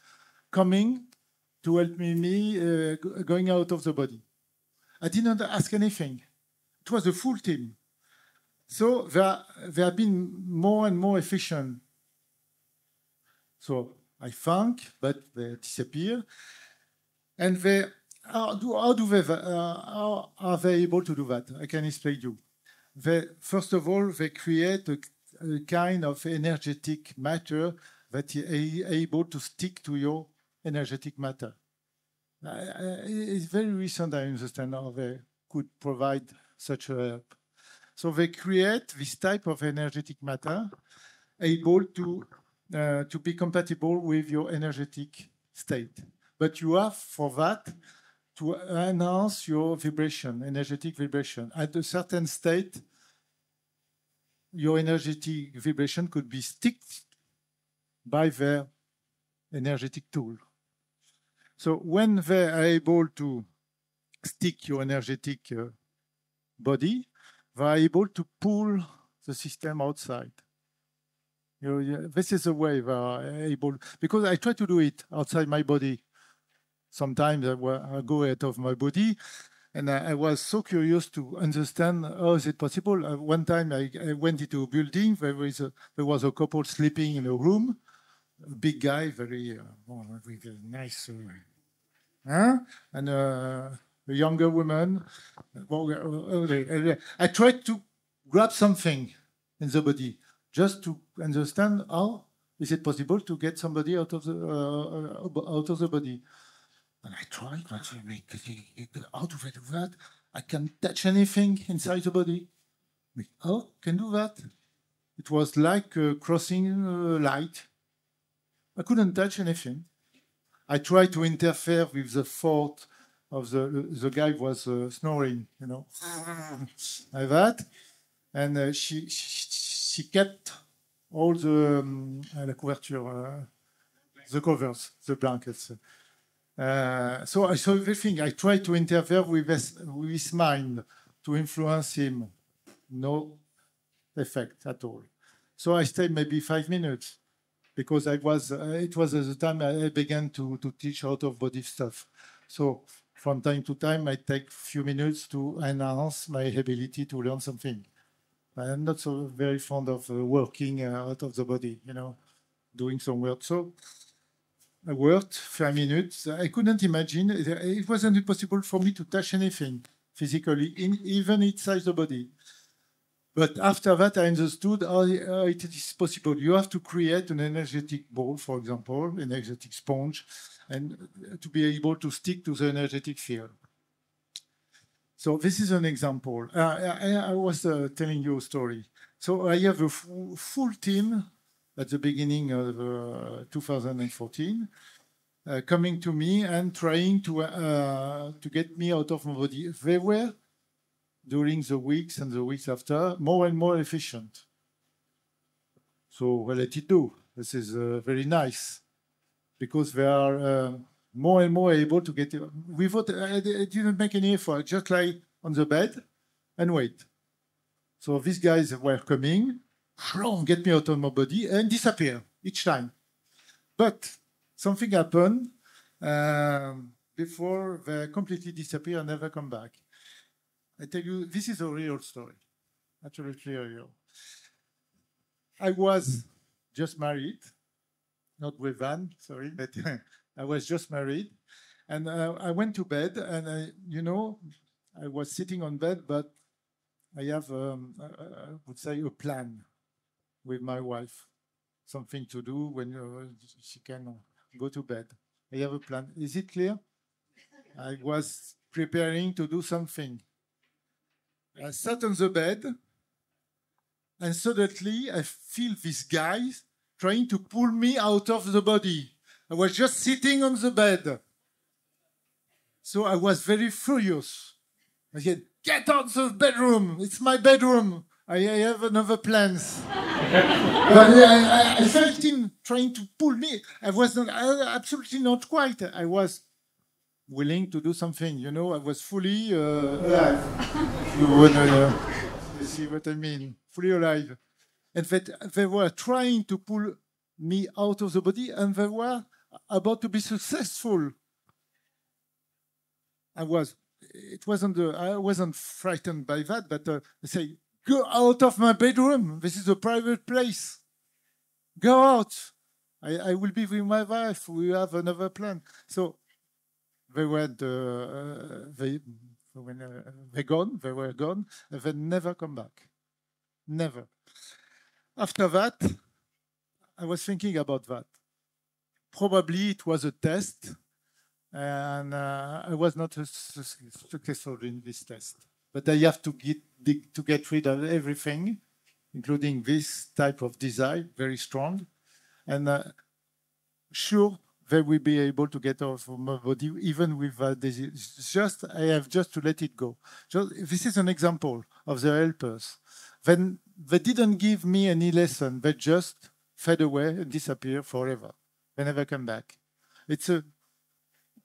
coming to help me going out of the body. I didn't ask anything. It was a full team. So they have been more and more efficient. So I thank, but they disappear. And how are they able to do that? I can explain you. First of all, they create a kind of energetic matter that is able to stick to your energetic matter. It's very recent, I understand, how they could provide such a help. So they create this type of energetic matter able to be compatible with your energetic state. But you have, for that, to enhance your vibration, energetic vibration. At a certain state, your energetic vibration could be sticked by their energetic tool. So when they are able to stick your energetic body, they are able to pull the system outside. This is the way they are able, because I try to do it outside my body. Sometimes I go out of my body, and I was so curious to understand how is it possible. One time I went into a building, there was a couple sleeping in a room, a big guy, very nice, and a younger woman. I tried to grab something in the body just to understand how is it possible to get somebody out of the body. And I tried, how do I do that? I can touch anything inside the body. Oh, can do that. It was like crossing light. I couldn't touch anything. I tried to interfere with the thought of the guy was snoring, like that. And she kept all the la couverture, the covers, the blankets. So I saw everything. I tried to interfere with his mind to influence him. No effect at all. So I stayed maybe 5 minutes because it was at the time I began to teach out-of-body stuff. So from time to time, I take a few minutes to enhance my ability to learn something. I'm not so very fond of working out of the body, doing some work. So I worked 5 minutes. I couldn't imagine. It wasn't possible for me to touch anything physically, even inside the body. But after that, I understood how it is possible. You have to create an energetic ball, for example, an energetic sponge, and to be able to stick to the energetic field. So this is an example. I was telling you a story. So I have a full team at the beginning of 2014, coming to me and trying to get me out of my body. They were, during the weeks and the weeks after, more and more efficient. So well, let it do. This is very nice, because they are more and more able to get it. Without, I didn't make any effort, just lie on the bed and wait. So these guys were coming, get me out of my body and disappear each time. But something happened before they completely disappear and never come back. I tell you, this is a real story, absolutely real. I was just married, not with Van, sorry, but I was just married. And I went to bed, and I was sitting on bed, but I have, I would say, a plan with my wife, something to do when she can go to bed. I have a plan. Is it clear? I was preparing to do something. I sat on the bed, and suddenly I feel this guy trying to pull me out of the body. I was just sitting on the bed. So I was very furious. I said, "Get out of the bedroom. It's my bedroom. I have another plans." But I felt him trying to pull me. I was not, absolutely not quite. I was willing to do something. I was fully alive. You want to see what I mean? Fully alive. In fact, they were trying to pull me out of the body, and they were about to be successful. I wasn't frightened by that, but I say, "Go out of my bedroom. This is a private place. Go out. I will be with my wife. We have another plan." So they went. When they gone, they were gone, and they never come back. Never. After that, I was thinking about that. Probably it was a test, and I was not successful in this test. But I have to get rid of everything, including this type of desire, very strong. And sure, they will be able to get off of my body, even with disease. I have just to let it go. This is an example of the helpers. When they didn't give me any lesson, they just fade away and disappear forever. They never come back. It's a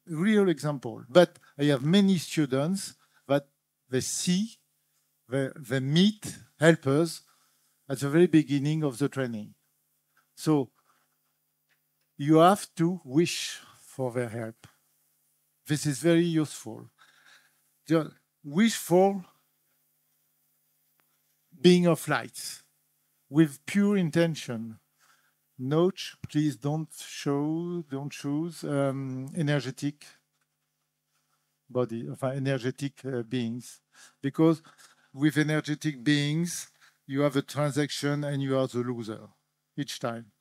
real example. But I have many students that they see, they meet helpers at the very beginning of the training. So you have to wish for their help. This is very useful. Just wish for being of light with pure intention. Note, please don't choose energetic body, energetic beings, because with energetic beings, you have a transaction and you are the loser each time.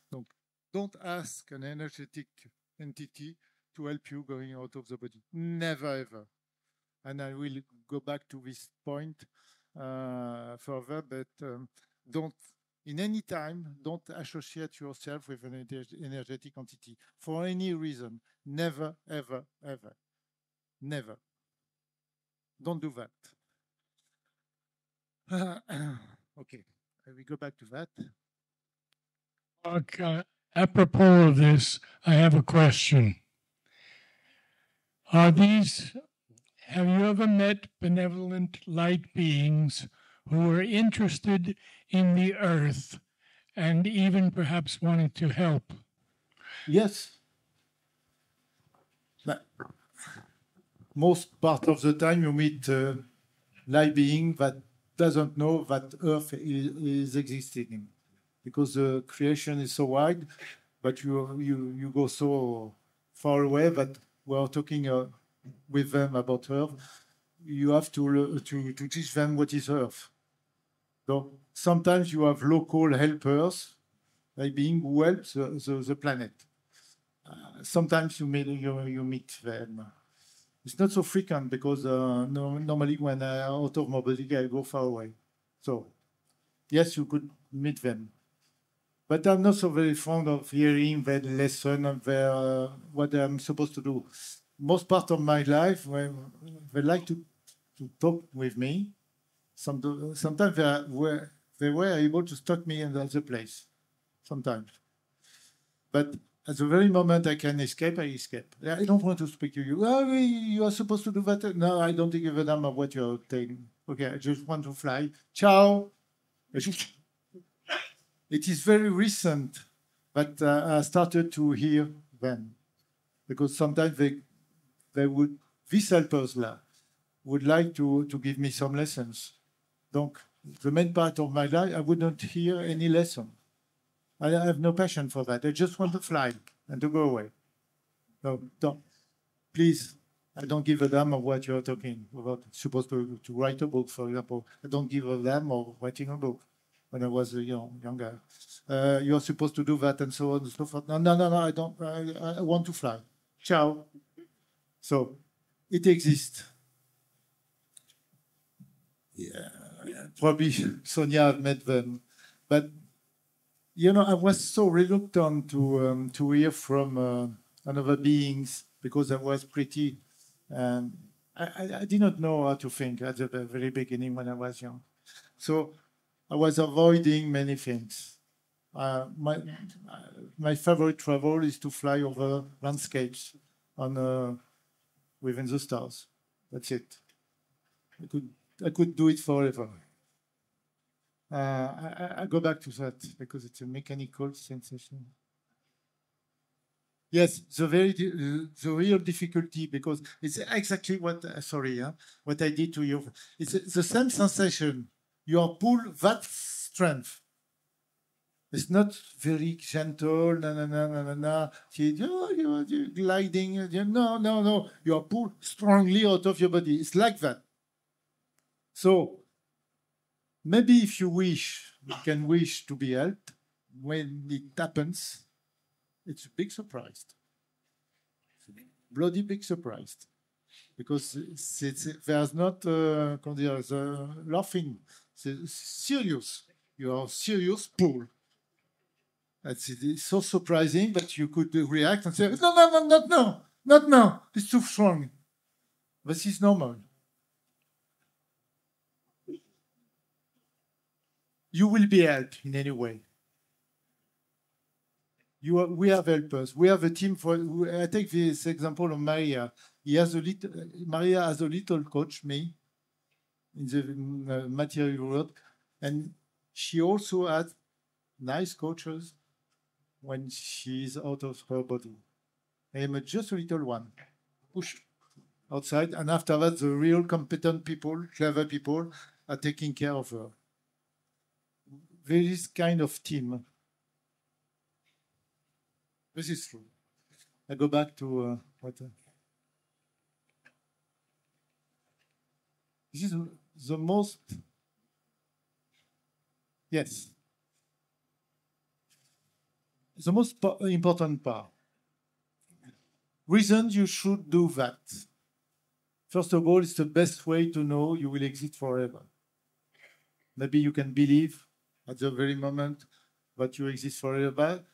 So don't ask an energetic entity to help you going out of the body. Never, ever. And I will go back to this point further, but don't, in any time, don't associate yourself with an energetic entity for any reason. Never, ever, ever. Never. Don't do that. Okay, we go back to that. Okay. Apropos of this, I have a question. Have you ever met benevolent light beings who were interested in the earth and even perhaps wanted to help? Yes. But most part of the time you meet a light being that doesn't know that Earth is existing, because the creation is so wide, but you go so far away that we're talking with them about Earth. You have to teach them what is Earth. So sometimes you have local helpers, like being who help the planet. Sometimes you meet them. It's not so frequent because normally when I'm out of my body, I go far away. So yes, you could meet them. But I'm not so very fond of hearing their lesson and what I'm supposed to do. Most part of my life, they like to talk with me. Sometimes they were able to stop me in another place. Sometimes. But at the very moment I can escape, I escape. I don't want to speak to you. Oh, you are supposed to do that. No, I don't give a damn of what you're saying. Okay, I just want to fly. Ciao. It is very recent But I started to hear them because sometimes they would, these helpers là, would like to give me some lessons. Donc, the main part of my life, I would not hear any lesson. I have no passion for that. I just want to fly and to go away. No, don't. Please, I don't give a damn of what you're talking about. Supposed to write a book, for example. I don't give a damn of writing a book when I was a younger. You're supposed to do that and so on and so forth. No, I don't. I want to fly. Ciao. So it exists. Yeah, probably Sonia have met them. But, I was so reluctant to hear from another beings because I was pretty, I did not know how to think at the very beginning when I was young. So I was avoiding many things. My favorite travel is to fly over landscapes within the stars. That's it. I could do it forever. I go back to that because it's a mechanical sensation. Yes, the real difficulty, because it's exactly what what I did to you. It's the same sensation. You are pulled that strength. It's not very gentle. You're gliding. No. You are pulled strongly out of your body. It's like that. So maybe if you wish, you can wish to be helped. When it happens, it's a big surprise. It's a bloody big surprise. Because there's not laughing. It's serious. You are serious pull. It's so surprising that you could react and say, no, not now. It's too strong. This is normal. You will be helped in any way. We have helpers. We have a team for. I take this example of Maria. Maria has a little coach, me, in the material world, and she also has nice coaches when she's out of her body. I am just a little one, push outside, and after that, the real competent people, clever people, are taking care of her. There is kind of team. This is true. I go back to what. This is the most. Yes. The most important part. Reasons you should do that. First of all, it's the best way to know you will exist forever. Maybe you can believe at the very moment that you exist forever.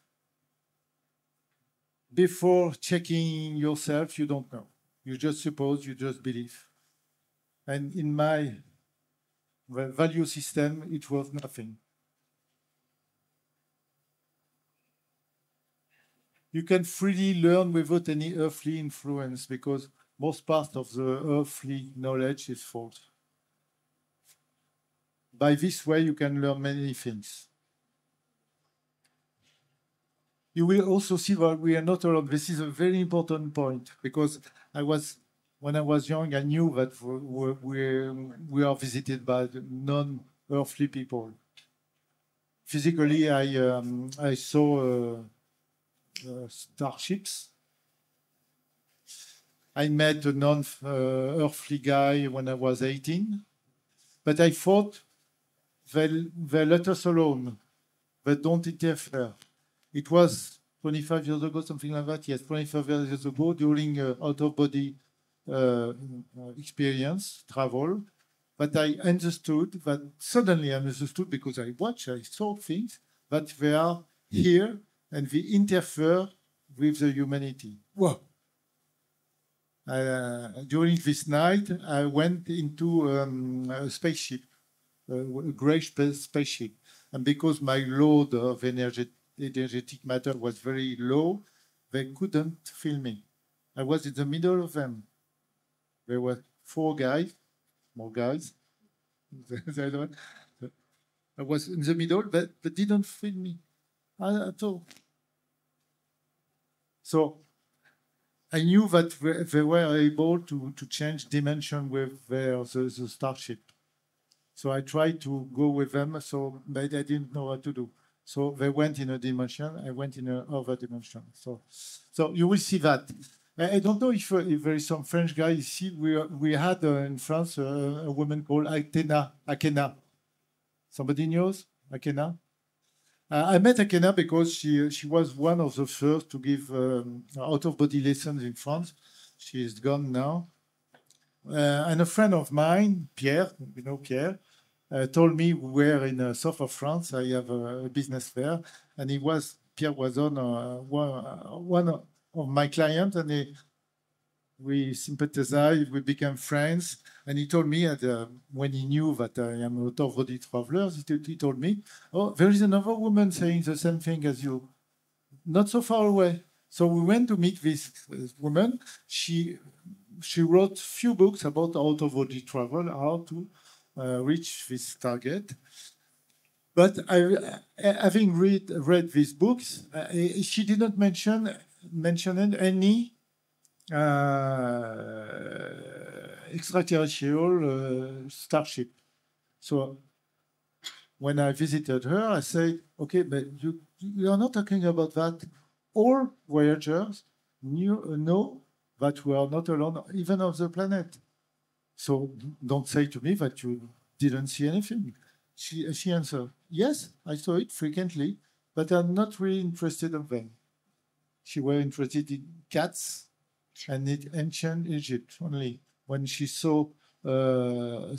Before checking yourself, you don't know. You just suppose, you just believe. And in my value system, it was nothing. You can freely learn without any earthly influence because most part of the earthly knowledge is false. By this way, you can learn many things. You will also see that we are not alone. This is a very important point because when I was young, I knew that we are visited by non-earthly people. Physically, I saw starships. I met a non-earthly guy when I was 18, but I thought they let us alone. They don't interfere. It was 25 years ago, something like that. Yes, 25 years ago, during out-of-body experience, travel, that I understood, that suddenly I understood because I watched, I saw things, that they are here and they interfere with the humanity. Whoa. During this night, I went into a spaceship, a gray spaceship. And because my load of energetic matter was very low, they couldn't feel me. I was in the middle of them. There were four guys, more guys. I was in the middle, but they didn't feel me at all. So I knew that they were able to change dimension with the starship. So I tried to go with them, but I didn't know what to do. So they went in a dimension, I went in another dimension. So you will see that. I don't know if there is some French guy. You see, we had in France a woman called Akena. Somebody knows Akena? I met Akena because she was one of the first to give out-of-body lessons in France. She is gone now. And a friend of mine, Pierre, you know Pierre, told me we were in the south of France. I have a business there, and Pierre was on one of my clients, and we sympathized, we became friends. And he told me when he knew that I am a out-of-body traveler, he told me, "Oh, there is another woman saying the same thing as you, not so far away." So we went to meet this woman. She wrote few books about out-of-body travel, how to reach this target. But having read these books, she did not mention any extraterrestrial starship. So when I visited her, I said, "Okay, but you are not talking about that. All voyagers know that we are not alone, even on the planet. So don't say to me that you didn't see anything." She answered, "Yes, I saw it frequently, but I'm not really interested in them." She was interested in cats and in ancient Egypt only. When she saw an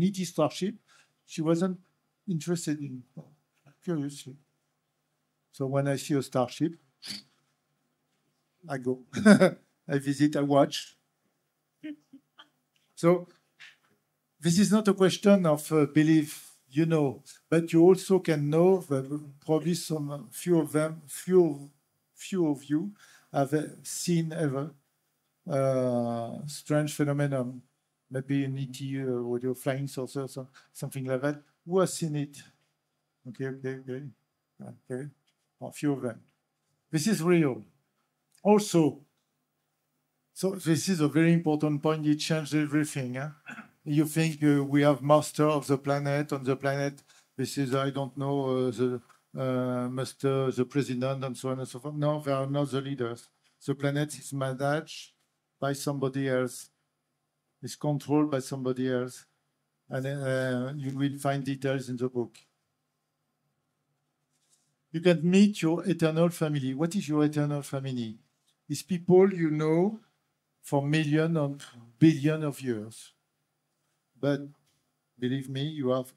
ET starship, she wasn't interested in, curiously. So when I see a starship, I go. I visit, I watch. So this is not a question of belief, you know, but you also can know that probably few of you have seen ever strange phenomenon, maybe an ET or your flying saucer, something like that. Who has seen it? Okay. A few of them. This is real. Also, so this is a very important point. It changed everything. Huh? You think we have master of the planet on the planet. This is, I don't know, the master, the president, and so on and so forth. No, they are not the leaders. The planet is managed by somebody else. It's controlled by somebody else. And you will find details in the book. You can meet your eternal family. What is your eternal family? It's people you know for millions or billions of years. But believe me, you have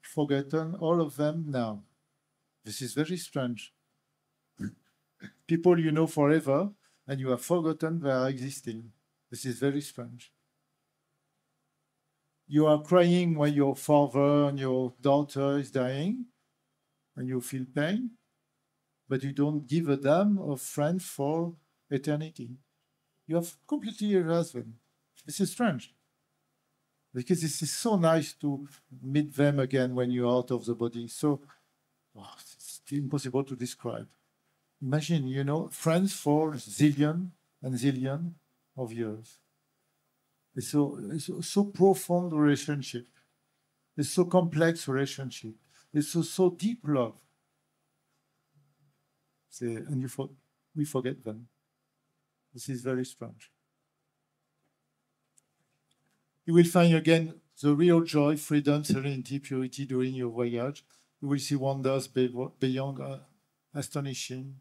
forgotten all of them now. This is very strange. People you know forever, and you have forgotten they are existing. This is very strange. You are crying when your father and your daughter is dying, and you feel pain, but you don't give a damn of friends for eternity. You have completely erased them. This is strange. Because this is so nice to meet them again when you're out of the body. So it's impossible to describe. Imagine, you know, friends for zillion and zillion of years. It's so profound relationship. It's so complex relationship. It's so deep love. And we forget them. This is very strange. You will find again the real joy, freedom, serenity, purity during your voyage. You will see wonders beyond astonishing,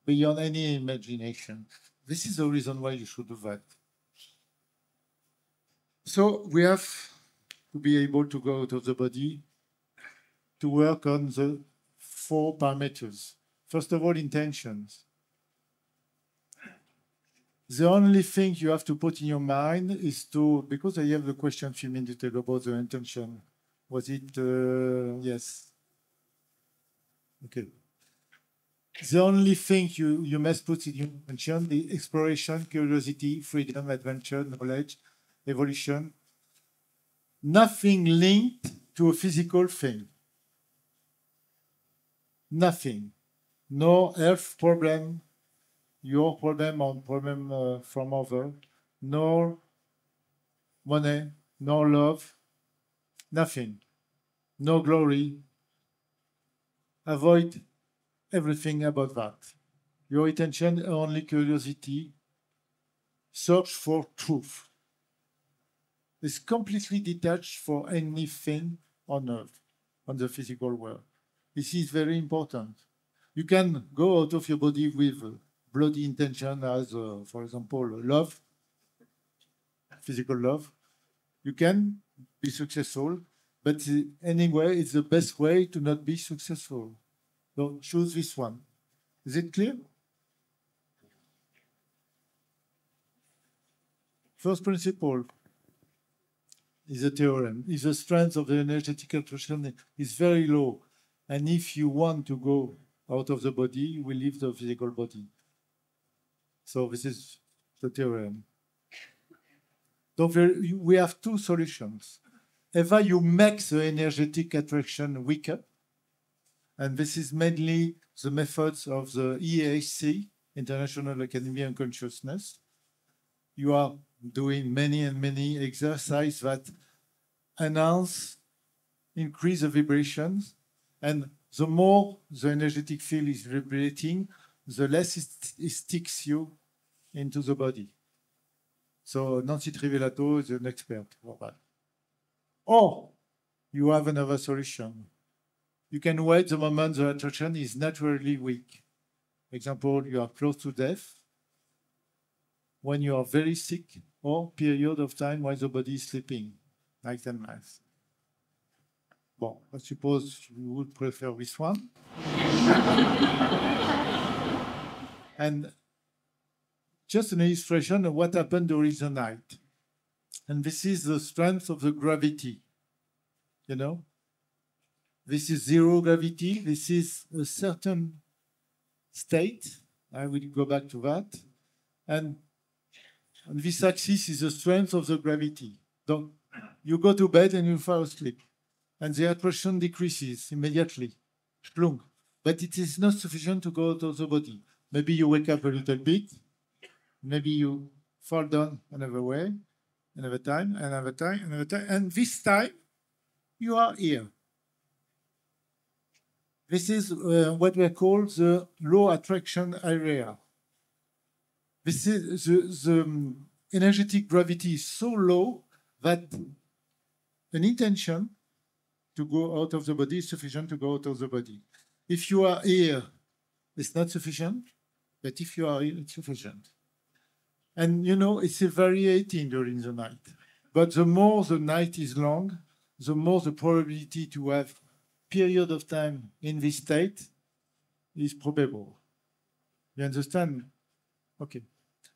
beyond any imagination. This is the reason why you should do that. So we have to be able to go out of the body to work on the 4 parameters. First of all, intentions. The only thing you have to put in your mind is because I have the question a few minutes ago about the intention. Was it, yes? Okay. The only thing you must put in your intention is exploration, curiosity, freedom, adventure, knowledge, evolution. Nothing linked to a physical thing. Nothing. no health problem, your problem or problem from other, no money, no love, nothing, no glory. Avoid everything about that. Your attention, only curiosity, search for truth. It's completely detached for anything on earth, on the physical world. This is very important. You can go out of your body with bloody intention as, for example, love, physical love. You can be successful, but anyway, it's the best way to not be successful. So choose this one. Is it clear? First principle is a theorem. Is the strength of the energetic attraction is very low. And if you want to go out of the body, you will leave the physical body. So this is the theorem. So we have two solutions. Either you make the energetic attraction weaker, and this is mainly the methods of the EAC, International Academy of Consciousness. You are doing many and many exercises that enhance, increase the vibrations, and the more the energetic field is vibrating, the less it sticks you into the body. So Nancy Trivelato is an expert for that. Or you have another solution. You can wait the moment the attraction is naturally weak. Example, you are close to death, when you are very sick, or period of time while the body is sleeping, like 10 months. Well, I suppose you would prefer this one. And just an illustration of what happened during the night. And this is the strength of the gravity, you know? This is zero gravity. This is a certain state. I will go back to that. And on this axis is the strength of the gravity. So you go to bed and you fall asleep. And the attraction decreases immediately. Splunk. But it is not sufficient to go out of the body. Maybe you wake up a little bit. Maybe you fall down another way, another time, another time, another time. And this time, you are here. This is what we call the low attraction area. This is the energetic gravity is so low that an intention to go out of the body is sufficient to go out of the body. If you are here, it's not sufficient, but if you are here, it's sufficient. And you know, it's varying during the night. But the more the night is long, the more the probability to have period of time in this state is probable. You understand? Okay.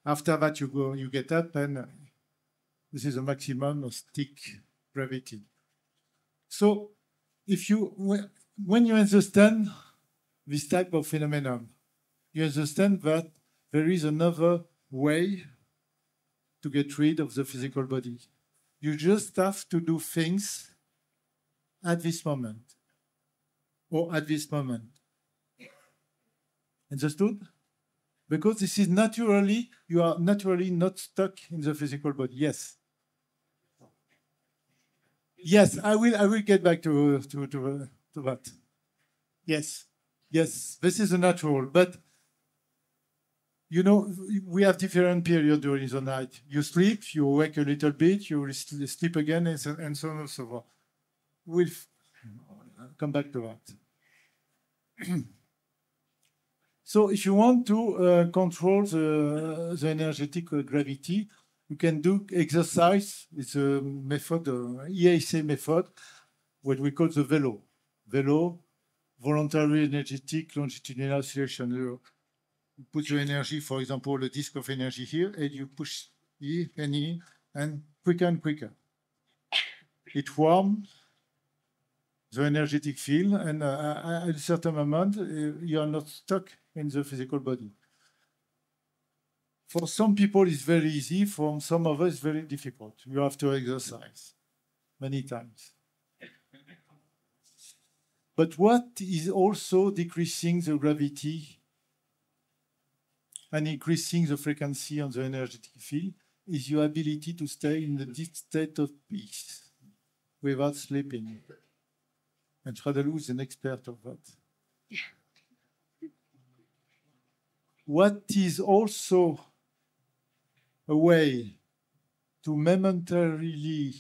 After that, you get up, and this is a maximum of stick gravity. So, when you understand this type of phenomenon, you understand that there is another way to get rid of the physical body. You just have to do things at this moment, or at this moment. Understood? Because this is naturally, you are naturally not stuck in the physical body. Yes. Yes, I will get back to that. Yes. Yes, this is a natural, but you know, we have different periods during the night. You sleep, you wake a little bit, you sleep again, and so on and so forth. We'll come back to that. So if you want to control the energetic gravity, you can do exercise. It's a method, EAC method, what we call the VELO. VELO, voluntary energetic longitudinal oscillation. You put your energy, for example, a disk of energy here, and you push here and here, and quicker. It warms the energetic field, and at a certain moment, you are not stuck in the physical body. For some people, it's very easy. For some of us, it's very difficult. You have to exercise many times. But what is also decreasing the gravity and increasing the frequency on the energetic field is your ability to stay in the deep state of peace without sleeping. And Shradaloo is an expert of that. What is also a way to momentarily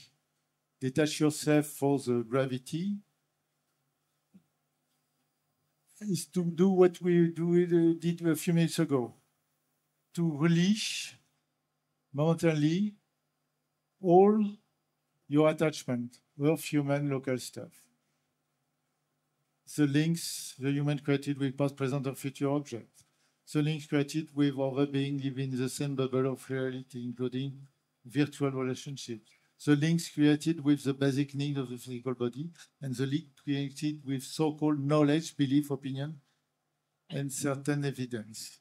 detach yourself from the gravity is to do what we did a few minutes ago, to release momentarily all your attachment of human local stuff. The links the human created with past, present, or future objects. The links created with other beings living in the same bubble of reality, including virtual relationships. The links created with the basic needs of the physical body, and the link created with so-called knowledge, belief, opinion, and certain evidence.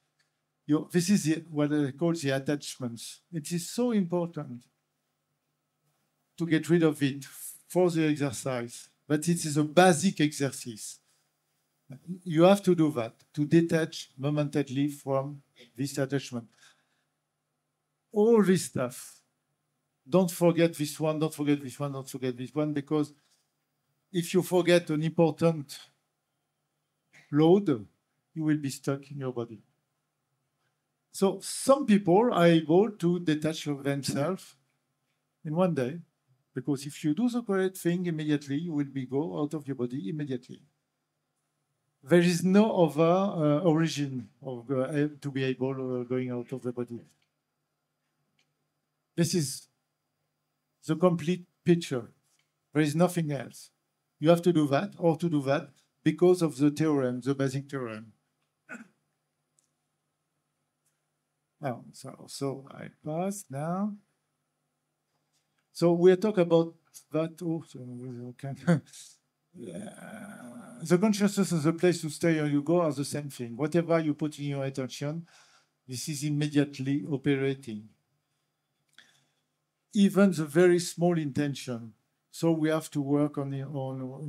This is what I call the attachments. It is so important to get rid of it for the exercise, but it is a basic exercise. You have to do that, to detach momentarily from this attachment. All this stuff. Don't forget this one, don't forget this one, don't forget this one, because if you forget an important load, you will be stuck in your body. So some people are able to detach themselves in one day, because if you do the correct thing immediately, you will go out of your body immediately. There is no other origin of to be able going out of the body. This is the complete picture. There is nothing else. You have to do that or to do that because of the theorem, the basic theorem. Oh, so I pass now. So we'll talk about that. Oh, so okay. The consciousness and the place to stay or you go are the same thing. Whatever you put in your attention, this is immediately operating. Even the very small intention. So we have to work on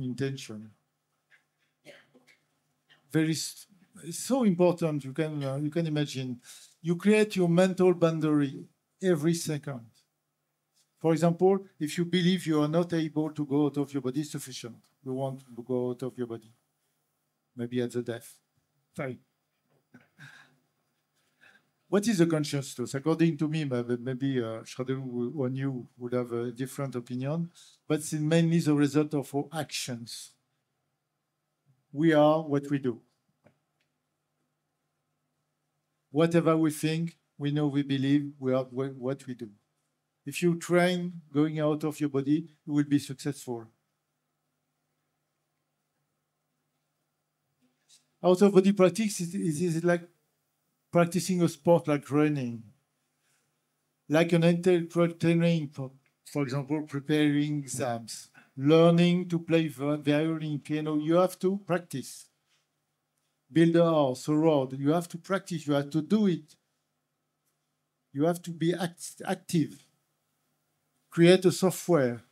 intention. It's so important. You can imagine. You create your mental boundary every second. For example, if you believe you are not able to go out of your body, sufficient. You want to go out of your body. Maybe at the death. Fine. What is the consciousness? According to me, maybe Shradaloo or you would have a different opinion, but it's mainly the result of our actions. We are what we do. Whatever we think, we know, we believe, we are what we do. If you train going out of your body, you will be successful. Out of body practice is like practicing a sport like running, like an intellectual training, for example, preparing exams, learning to play violin, piano. You have to practice. Build a house, a road. You have to practice. You have to do it. You have to be active. Create a software.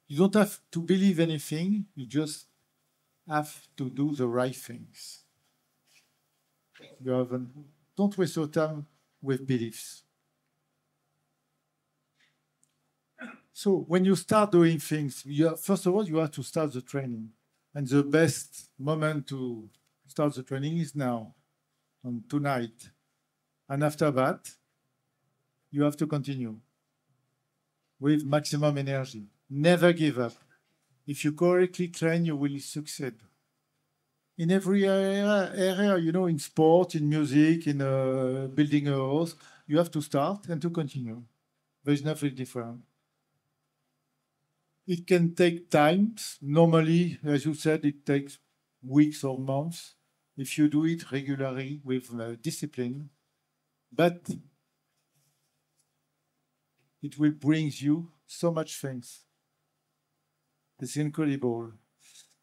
You don't have to believe anything. You just have to do the right things. Don't waste your time with beliefs. So when you start doing things, first of all, you have to start the training. And the best moment to start the training is now, on tonight. And after that, you have to continue with maximum energy. Never give up. If you correctly train, you will succeed. In every area, in sport, in music, in building a house, you have to start and to continue. There is nothing different. It can take time. Normally, as you said, it takes weeks or months if you do it regularly with discipline. But it will bring you so much things. It's incredible.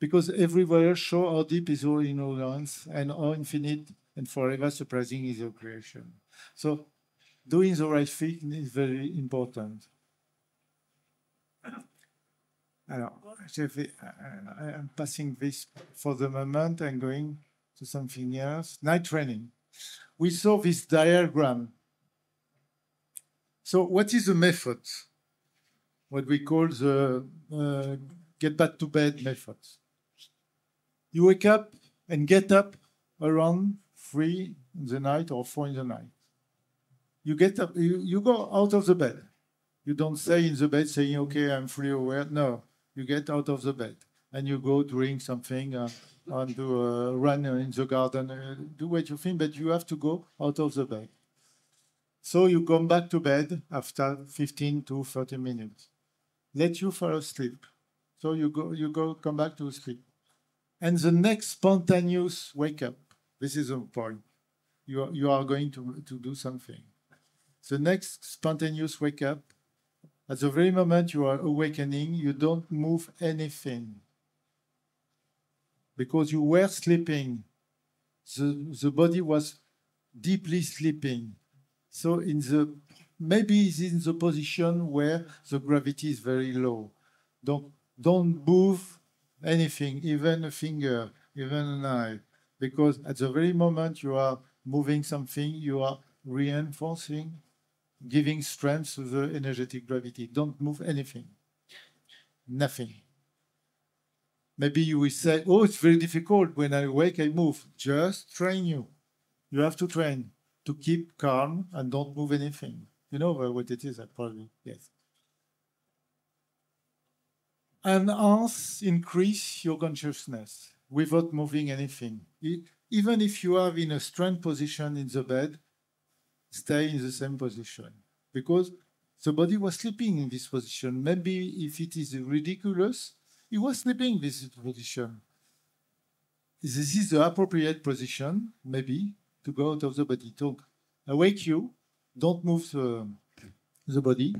Because everywhere show how deep is our ignorance and how infinite and forever surprising is your creation. So doing the right thing is very important. Alors, I'm passing this for the moment and going to something else. Night training. We saw this diagram. So what is the method? What we call the get back to bed method. You wake up and get up around 3 in the night or 4 in the night. You get up, you go out of the bed. You don't stay in the bed saying, okay, I'm fully aware. No, you get out of the bed and you go drink something and do a run in the garden, do what you think, but you have to go out of the bed. So you come back to bed after 15 to 30 minutes. Let you fall asleep. So you come back to sleep. And the next spontaneous wake up, this is the point. You are going to do something. The next spontaneous wake up, at the very moment you are awakening, you don't move anything. Because you were sleeping. The body was deeply sleeping. So maybe it's in the position where the gravity is very low. Don't move anything, even a finger, even an eye, because at the very moment you are moving something, you are reinforcing, giving strength to the energetic gravity. Don't move anything, nothing. Maybe you will say, oh, it's very difficult. When I wake, I move. Just train you. You have to train to keep calm and don't move anything. You know what it is, probably, yes. Enhance, increase your consciousness without moving anything. Even if you are in a strength position in the bed, stay in the same position. Because the body was sleeping in this position. Maybe if it is ridiculous, it was sleeping in this position. This is the appropriate position, maybe, to go out of the body. To awake you, don't move the body,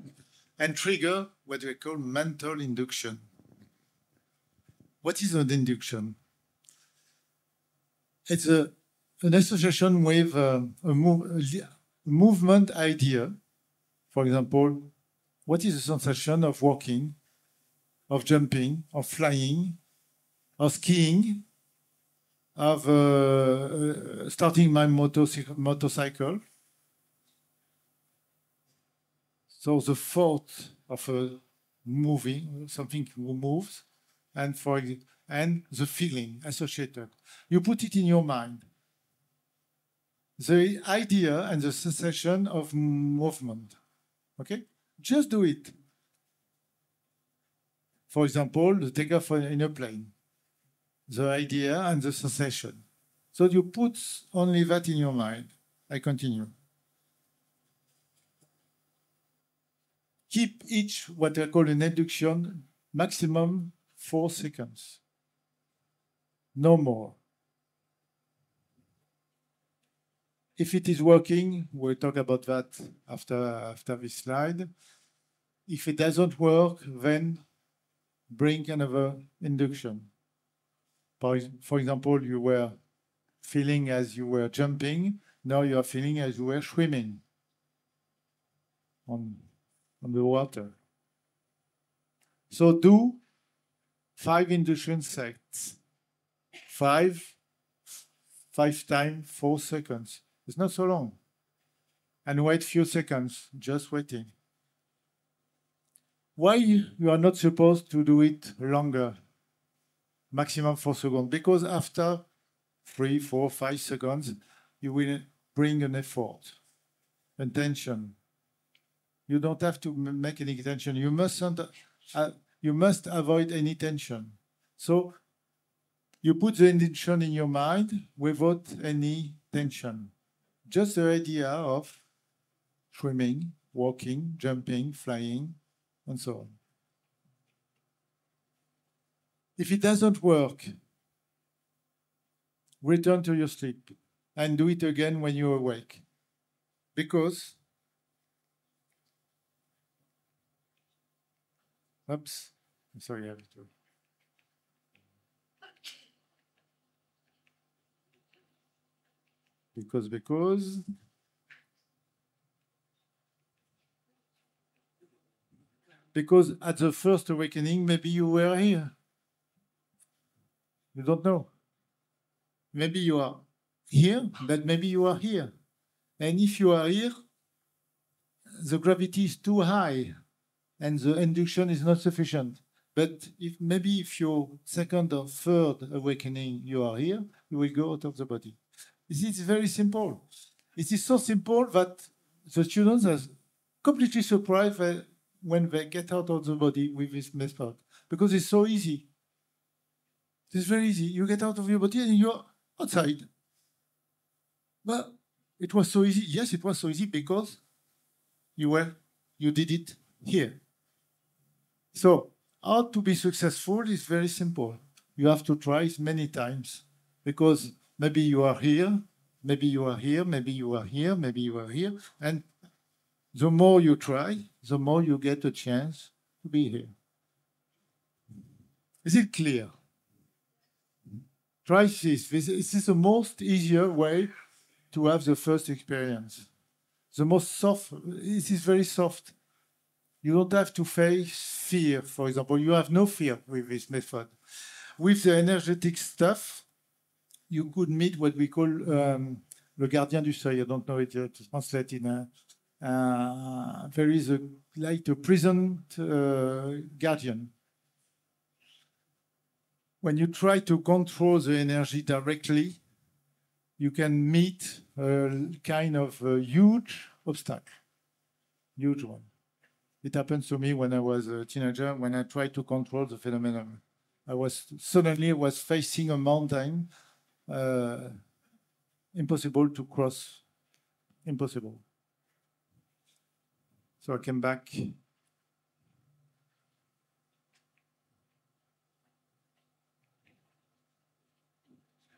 and trigger what we call mental induction. What is an induction? It's an association with a movement idea. For example, what is the sensation of walking, of jumping, of flying, of skiing, of starting my motorcycle? So the thought of moving, something moves, and the feeling associated. You put it in your mind. The idea and the sensation of movement. Okay? Just do it. For example, the takeoff in a plane. The idea and the sensation. So you put only that in your mind. I continue. Keep each what I call an induction maximum 4 seconds. No more. If it is working, we'll talk about that after this slide. If it doesn't work, then bring another induction. For example, you were feeling as you were jumping. Now you are feeling as you were swimming on the water. So do 5 induction sets. 5 times 4 seconds. It's not so long. And wait a few seconds, just waiting. Why you are not supposed to do it longer? Maximum 4 seconds. Because after 3, 4, 5 seconds, you will bring an effort, a tension. You don't have to make any tension. You must avoid any tension. So you put the intention in your mind without any tension. Just the idea of swimming, walking, jumping, flying, and so on. If it doesn't work, return to your sleep and do it again when you're awake. Because, oops, I'm sorry, I have to. Because. Because at the first awakening, maybe you were here. You don't know. Maybe you are here, but maybe you are here. And if you are here, the gravity is too high and the induction is not sufficient. But if your second or third awakening you are here, you will go out of the body. It is very simple. It is so simple that the students are completely surprised when they get out of the body with this method, because it's so easy. It's very easy. You get out of your body and you're outside. But it was so easy. Yes, it was so easy because you did it here. So how to be successful is very simple. You have to try it many times, because maybe you are here, maybe you are here, maybe you are here, maybe you are here. And the more you try, the more you get a chance to be here. Is it clear? Try this. This is the most easier way to have the first experience. The most soft, it is very soft. You don't have to face fear, for example. You have no fear with this method. With the energetic stuff, you could meet what we call le gardien du seuil. I don't know it to translate in. There is like a prison guardian. When you try to control the energy directly, you can meet a kind of huge obstacle, huge one. It happened to me when I was a teenager, when I tried to control the phenomenon. I was facing a mountain, impossible to cross, impossible. So I came back.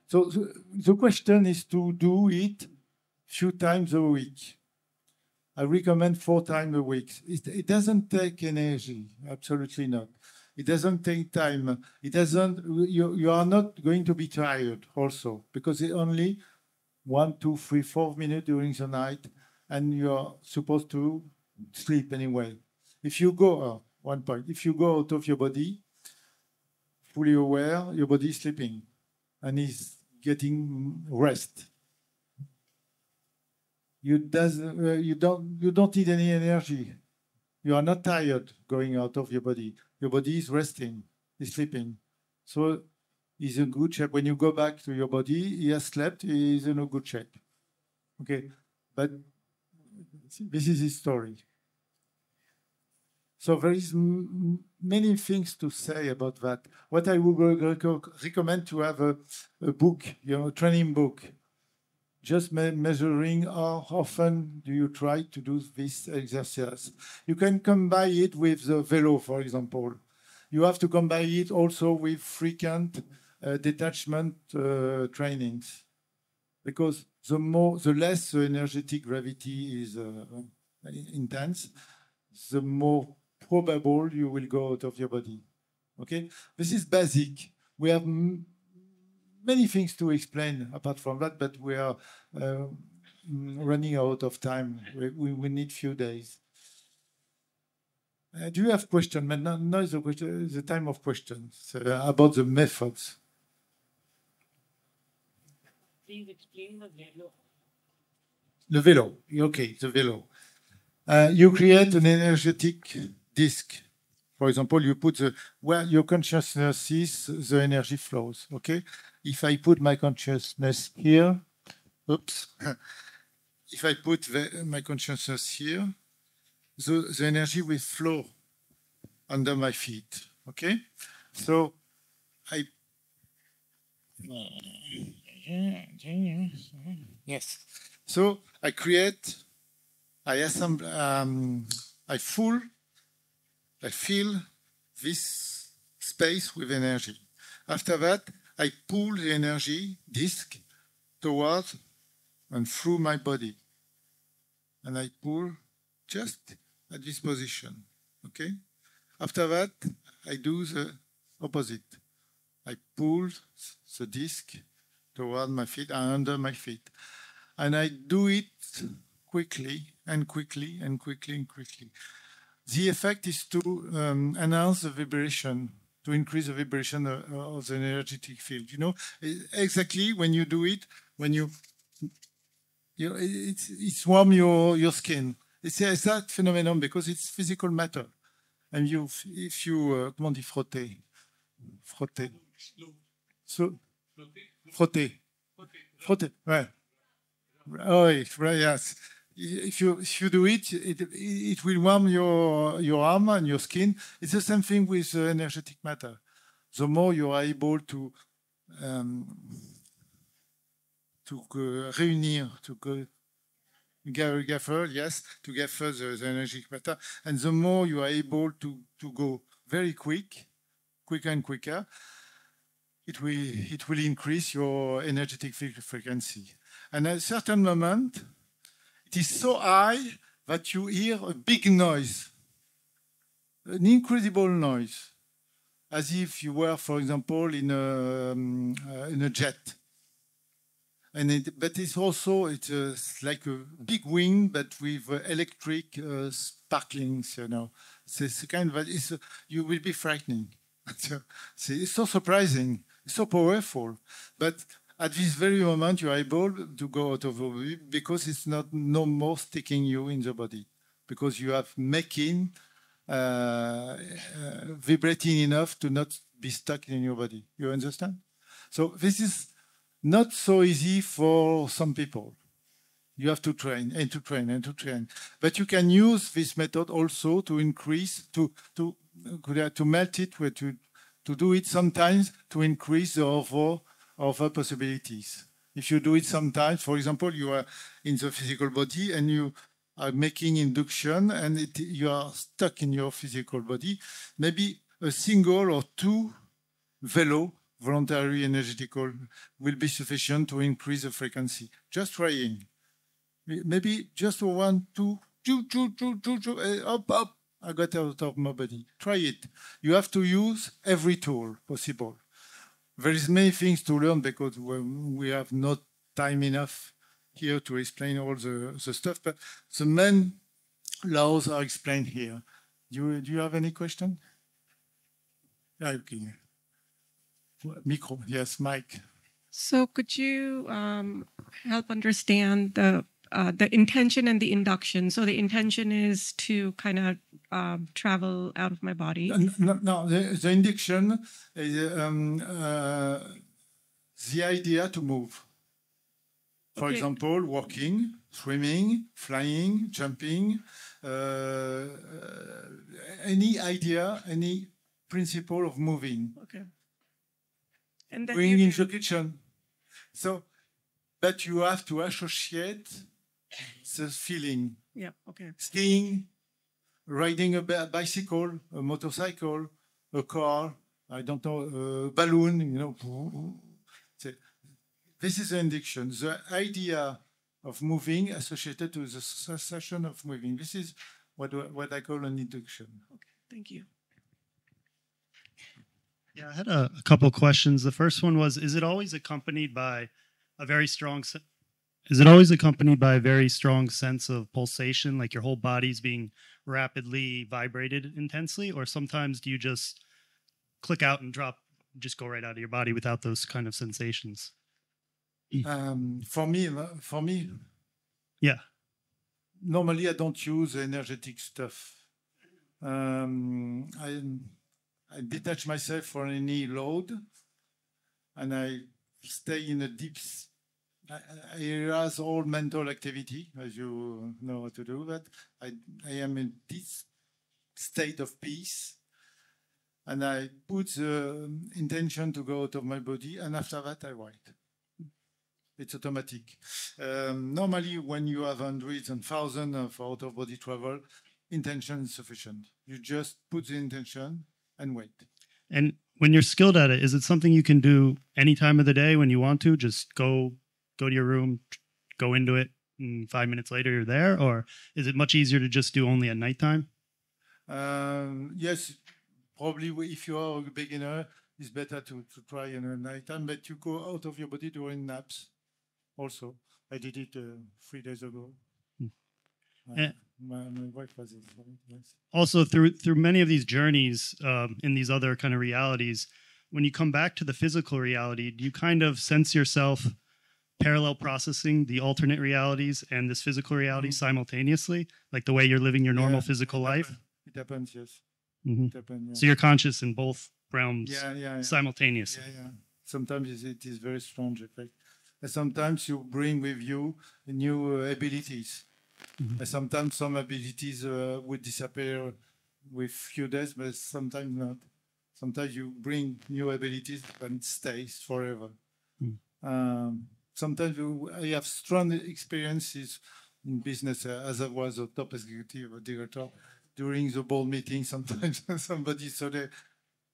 So the question is to do it few times a week. I recommend 4 times a week. It doesn't take energy, absolutely not. It doesn't take time. It doesn't. You are not going to be tired also, because it's only 1, 2, 3, 4 minutes during the night, and you are supposed to sleep anyway. If you go if you go out of your body, fully aware, your body is sleeping and is getting rest. You don't need any energy. You are not tired going out of your body. Your body is resting, is sleeping. So he's in good shape. When you go back to your body, he has slept, he is in a good shape. Okay, but this is his story. So there is many things to say about that. What I would recommend to have a book, a training book, just measuring how often do you try to do this exercise. You can combine it with the velo, for example. You have to combine it also with frequent detachment trainings, because the less the energetic gravity is intense, the more probable you will go out of your body. Okay, this is basic. We have many things to explain apart from that, but we are running out of time. We need few days. Do you have questions? Now is the time of questions about the methods. Please explain the velo. The velo. Okay, the velo. You create an energetic disk. For example, you put where your consciousness is, the energy flows. Okay. If I put my consciousness here, oops. If I put my consciousness here, the energy will flow under my feet. Okay. So yes. So I create. I assemble. I fill this space with energy. After that, I pull the energy disk towards and through my body. And I pull just at this position. Okay? After that, I do the opposite. I pull the disk toward my feet and under my feet. And I do it quickly and quickly and quickly and quickly. the effect is to enhance the vibration, to increase the vibration of the energetic field. You know, exactly when you do it, when it's warm your skin. It's that phenomenon because it's physical matter. And if you, comment on dit frotter? Frotter. So, frotter. Frotter, ouais. Oh, right, yes. If you do it, it will warm your arm and your skin. It's the same thing with energetic matter. The more you are able to réunir, to gather, yes, to gather the energetic matter, and the more you are able to go very quicker and quicker, it will increase your energetic frequency. And at a certain moment, it is so high that you hear a big noise, an incredible noise, as if you were, for example, in a jet. But it's also like a big wind, but with electric sparklings. You know, it's kind of you will be frightening. It's so surprising, it's so powerful, but at this very moment, you are able to go out of the body because it's no more sticking you in the body, because you have making vibrating enough to not be stuck in your body. You understand? So this is not so easy for some people. You have to train and to train and to train. But you can use this method also to increase, to melt it, to do it sometimes to increase the other possibilities. If you do it sometimes, for example, you are in the physical body and you are making induction and you are stuck in your physical body, maybe a single or two velo, voluntary energetical, will be sufficient to increase the frequency. Just trying. Maybe just 1, 2, up, I got out of my body. Try it. You have to use every tool possible. There is many things to learn because we have not time enough here to explain all the stuff, but the main laws are explained here. Do you have any question? Yeah, okay. Micro, yes, mic. So could you help understand the intention and the induction? So the intention is to kind of travel out of my body. No, the induction is the idea to move. For example, walking, swimming, flying, jumping, any idea, any principle of moving. Okay. And then Going into the kitchen. So, but you have to associate the feeling. Yeah, okay. Skiing, riding a bicycle, a motorcycle, a car, I don't know, a balloon, you know. This is the induction. The idea of moving associated to the sensation of moving. This is what I call an induction. Okay, thank you. Yeah, I had a couple questions. The first one was, is it always accompanied by a very strong sense of pulsation, like your whole body's being rapidly vibrated intensely, or sometimes do you just click out and just go right out of your body without those kind of sensations? For me, yeah. Normally I don't use energetic stuff. I detach myself from any load, and I stay in a deep. I erase all mental activity, as you know how to do that. I am in this state of peace, and I put the intention to go out of my body, and after that I write. It's automatic. Normally, when you have hundreds and thousands of out-of-body travel, intention is sufficient. You just put the intention and wait. And when you're skilled at it, is it something you can do any time of the day when you want to? Just go to your room, go into it, and 5 minutes later you're there? Or is it much easier to just do only at nighttime? Yes, probably if you are a beginner, it's better to try in a nighttime, but you go out of your body during naps also. I did it 3 days ago. My wife was it. Yes. Also, through many of these journeys in these other kind of realities, when you come back to the physical reality, do you kind of sense yourself parallel processing the alternate realities and this physical reality simultaneously, like the way you're living your normal physical life? It happens, yes. Mhm. It happens, yeah. So you're conscious in both realms Yeah. simultaneously. Yeah. Sometimes it is very strange effect. And sometimes you bring with you new abilities. And sometimes some abilities would disappear with few days, but sometimes not. Sometimes you bring new abilities and it stays forever. Sometimes I have strong experiences in business as I was a top executive or director. During the board meeting, sometimes somebody said,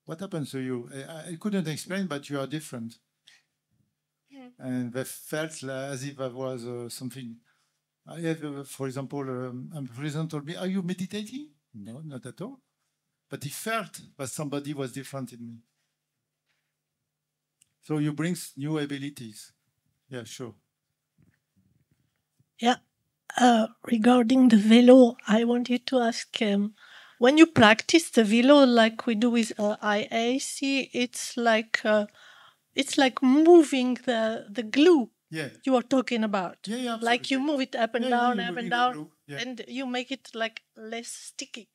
what happened to you? I couldn't explain, but you are different. And they felt as if I was something. I have, for example, a president told me, are you meditating? No, not at all. But he felt that somebody was different in me. So you bring new abilities. Yeah, sure. Yeah. Regarding the velo, I wanted to ask, when you practice the velo like we do with IAC, it's like moving the glue you are talking about. Yeah, like you move it up and down, up and down, Yeah. and you make it like less sticky.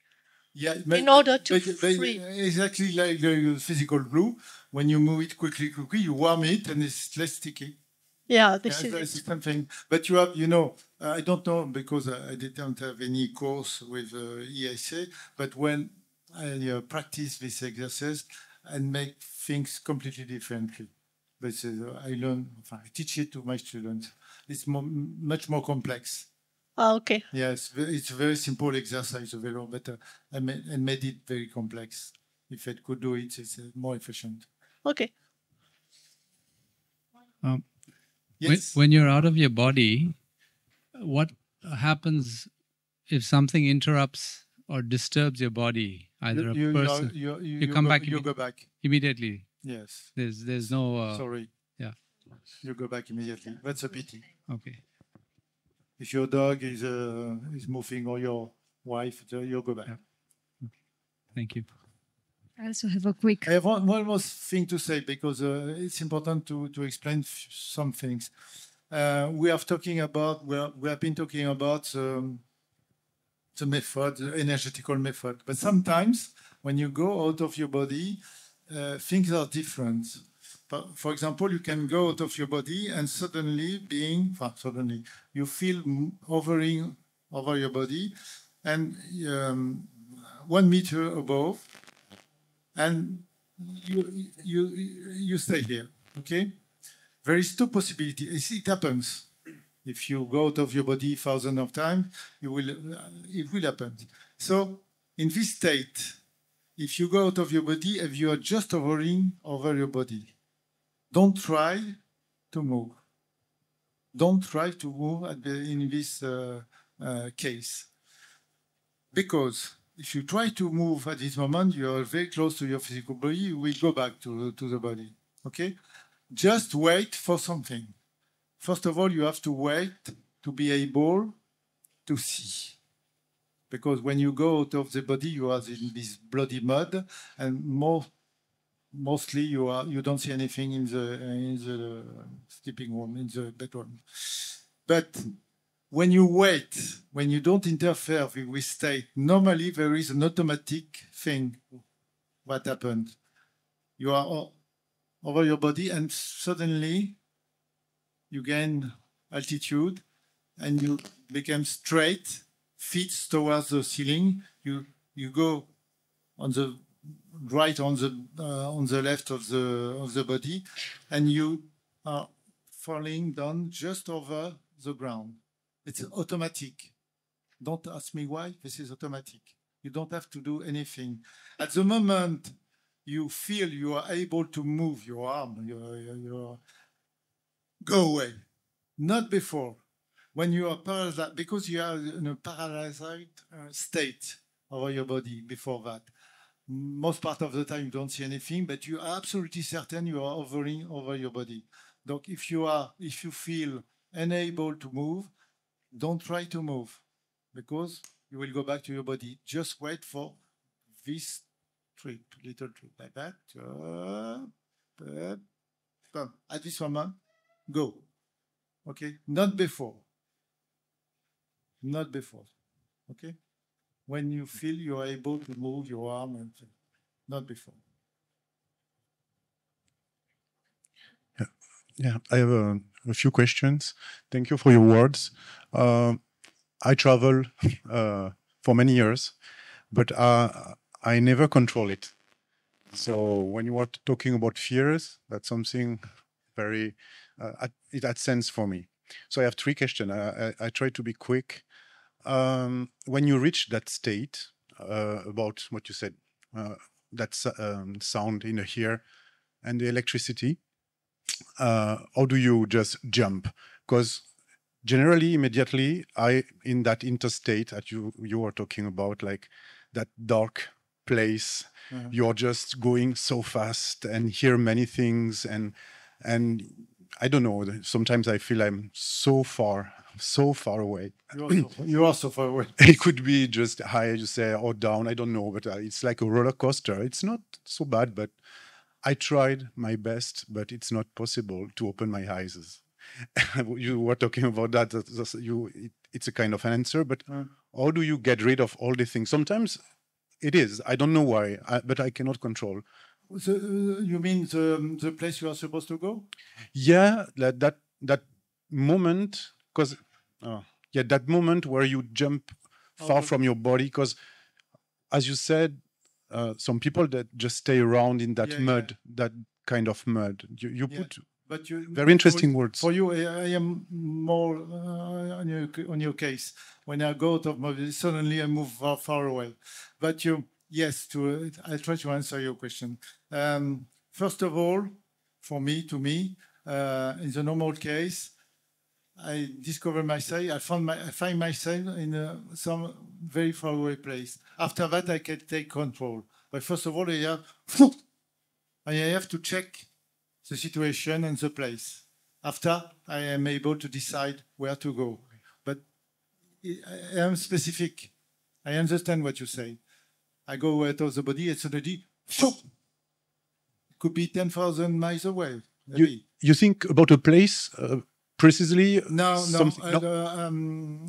Yeah, in order to free. Exactly like the physical glue. When you move it quickly, you warm it and it's less sticky. Yeah, this It's is the same thing. But you have, I don't know because I didn't have any course with EIC, but when I practice this exercise and make things completely differently. But I I teach it to my students. It's much more complex. okay. Yes, it's a very simple exercise, the velo, but I made it very complex. If I could do it, it's more efficient. Okay. Yes. When you're out of your body, what happens if something interrupts or disturbs your body? Either a person, you come back. You go back immediately. Yes. There's no. Sorry. Yeah. You go back immediately. That's a pity. Okay. If your dog is moving or your wife, you go back. Yeah. Thank you. I also have a quick. I have one more thing to say because it's important to explain some things. We have been talking about the method, the energetical method. But sometimes when you go out of your body, things are different. For example, you can go out of your body and suddenly you feel hovering over your body and 1 meter above, and you stay here, okay? There is two possibilities. It happens. If you go out of your body thousands of times, it will happen. So in this state, if you go out of your body and you are just hovering over your body, don't try to move. Don't try to move in this case. Because if you try to move at this moment, you are very close to your physical body, you will go back to the body, okay? Just wait for something. First of all, you have to wait to be able to see. Because when you go out of the body, you are in this bloody mud, and mostly you don't see anything in the sleeping room, in the bedroom. But when you wait, when you don't interfere with state, normally there is an automatic thing. What happened? You are over your body, and suddenly you gain altitude, and you become straight, feet towards the ceiling. You go on the right, on the left of the body, and you are falling down just over the ground. It's automatic. Don't ask me why. This is automatic. You don't have to do anything. At the moment you feel you are able to move your arm, go away. Not before. When you are paralyzed, because you are in a paralyzed state over your body before that. Most part of the time you don't see anything, but you are absolutely certain you are hovering over your body. So if you feel unable to move, don't try to move, because you will go back to your body. Just wait for this trip, little trip like that. At this moment, go. Okay, not before. Not before. Okay, when you feel you are able to move your arm, and not before. Yeah, I have a few questions. Thank you for your words. I travel for many years, but I never control it. So when you are talking about fears, that's something very, it had sense for me. So I have 3 questions. I try to be quick. When you reach that state, about what you said, that sound in the ear and the electricity, how do you just jump? Because generally, immediately, in that interstate that you were talking about, like that dark place, you're just going so fast and hear many things, and I don't know. Sometimes I feel I'm so far away. You are so far away. It could be just high, you say, or down. I don't know, but it's like a roller coaster. It's not so bad, but I tried my best, but it's not possible to open my eyes. You were talking about that. It's a kind of an answer, but how do you get rid of all the things? Sometimes it is. I don't know why, but I cannot control. You mean the place you are supposed to go? Yeah, that moment, because that moment where you jump far from your body, because as you said, some people that just stay around in that mud, that kind of mud. You put very interesting words. For you, I am more on your case. When I go out of mobility, suddenly I move far away. But yes, I'll try to answer your question. First of all, to me, in the normal case, I discover myself. I find myself in some very far away place. After that, I can take control. But first of all, I have to check the situation and the place. After, I am able to decide where to go. But I am specific. I understand what you say. I go out of the body and suddenly, it could be 10,000 miles away. You think about a place precisely? No.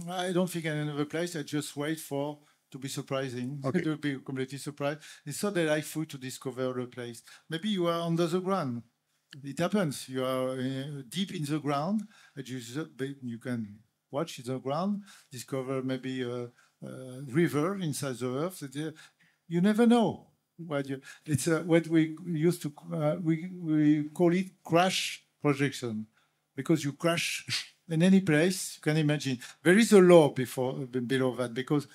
I don't think in another place. I just wait to be surprising, to be completely surprised. It's not that I feel to discover a place. Maybe you are under the ground. It happens. You are deep in the ground. You can watch the ground, discover maybe a river inside the earth. You never know. It's what we used to we call it crash projection, because you crash in any place you can imagine. There is a law below that, because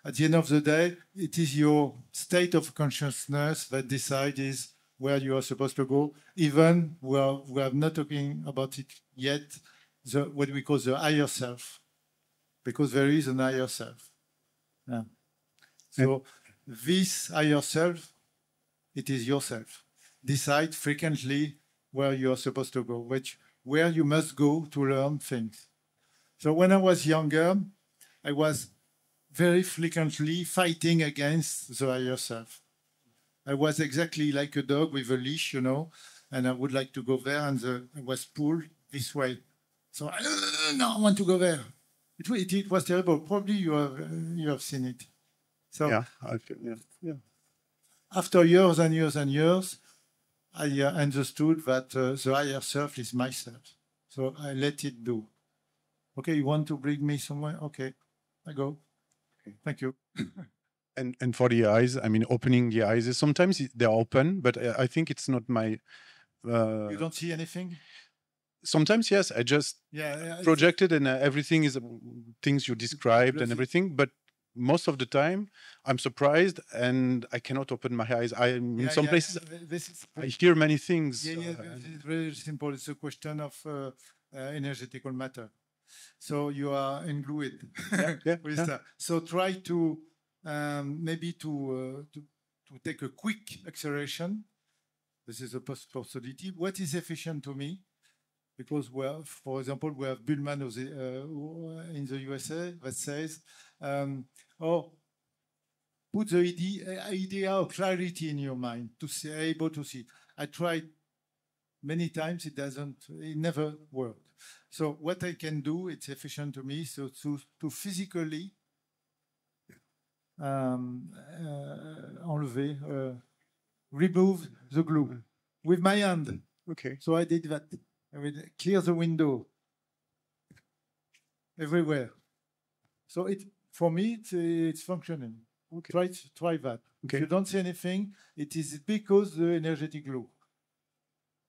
at the end of the day, it is your state of consciousness that decides where you are supposed to go. Even we are not talking about it yet, what we call the higher self, because there is an higher self. Yeah. So this higher self, it is yourself. Decide frequently where you are supposed to go, where you must go to learn things. So when I was younger, I was very frequently fighting against the higher self. I was exactly like a dog with a leash, and I would like to go there, and I was pulled this way. So I want to go there. It was terrible. Probably you have seen it. So yeah. After years and years and years, I understood that the higher self is myself. So I let it do. Okay, you want to bring me somewhere? Okay, I go. Okay, thank you. And for the eyes, I mean, opening the eyes, sometimes they're open, but I think it's not my... You don't see anything? Sometimes, yes. I just projected, and everything is things you described and everything, but most of the time, I'm surprised and I cannot open my eyes. In some places, I hear many things. It's very simple. It's a question of energetical matter. So you are englued with that. So try to maybe to take a quick acceleration. This is a possibility. What is efficient to me? Because for example, we have Bullman in the USA that says, or put the idea of clarity in your mind to be able to see. I tried many times, it never worked. So what I can do, it's efficient to me, so to physically remove the glue with my hand. Okay. So I did that. I would clear the window everywhere. So for me, it's functioning. Okay. Try that. Okay. If you don't see anything, it is because the energetic glue.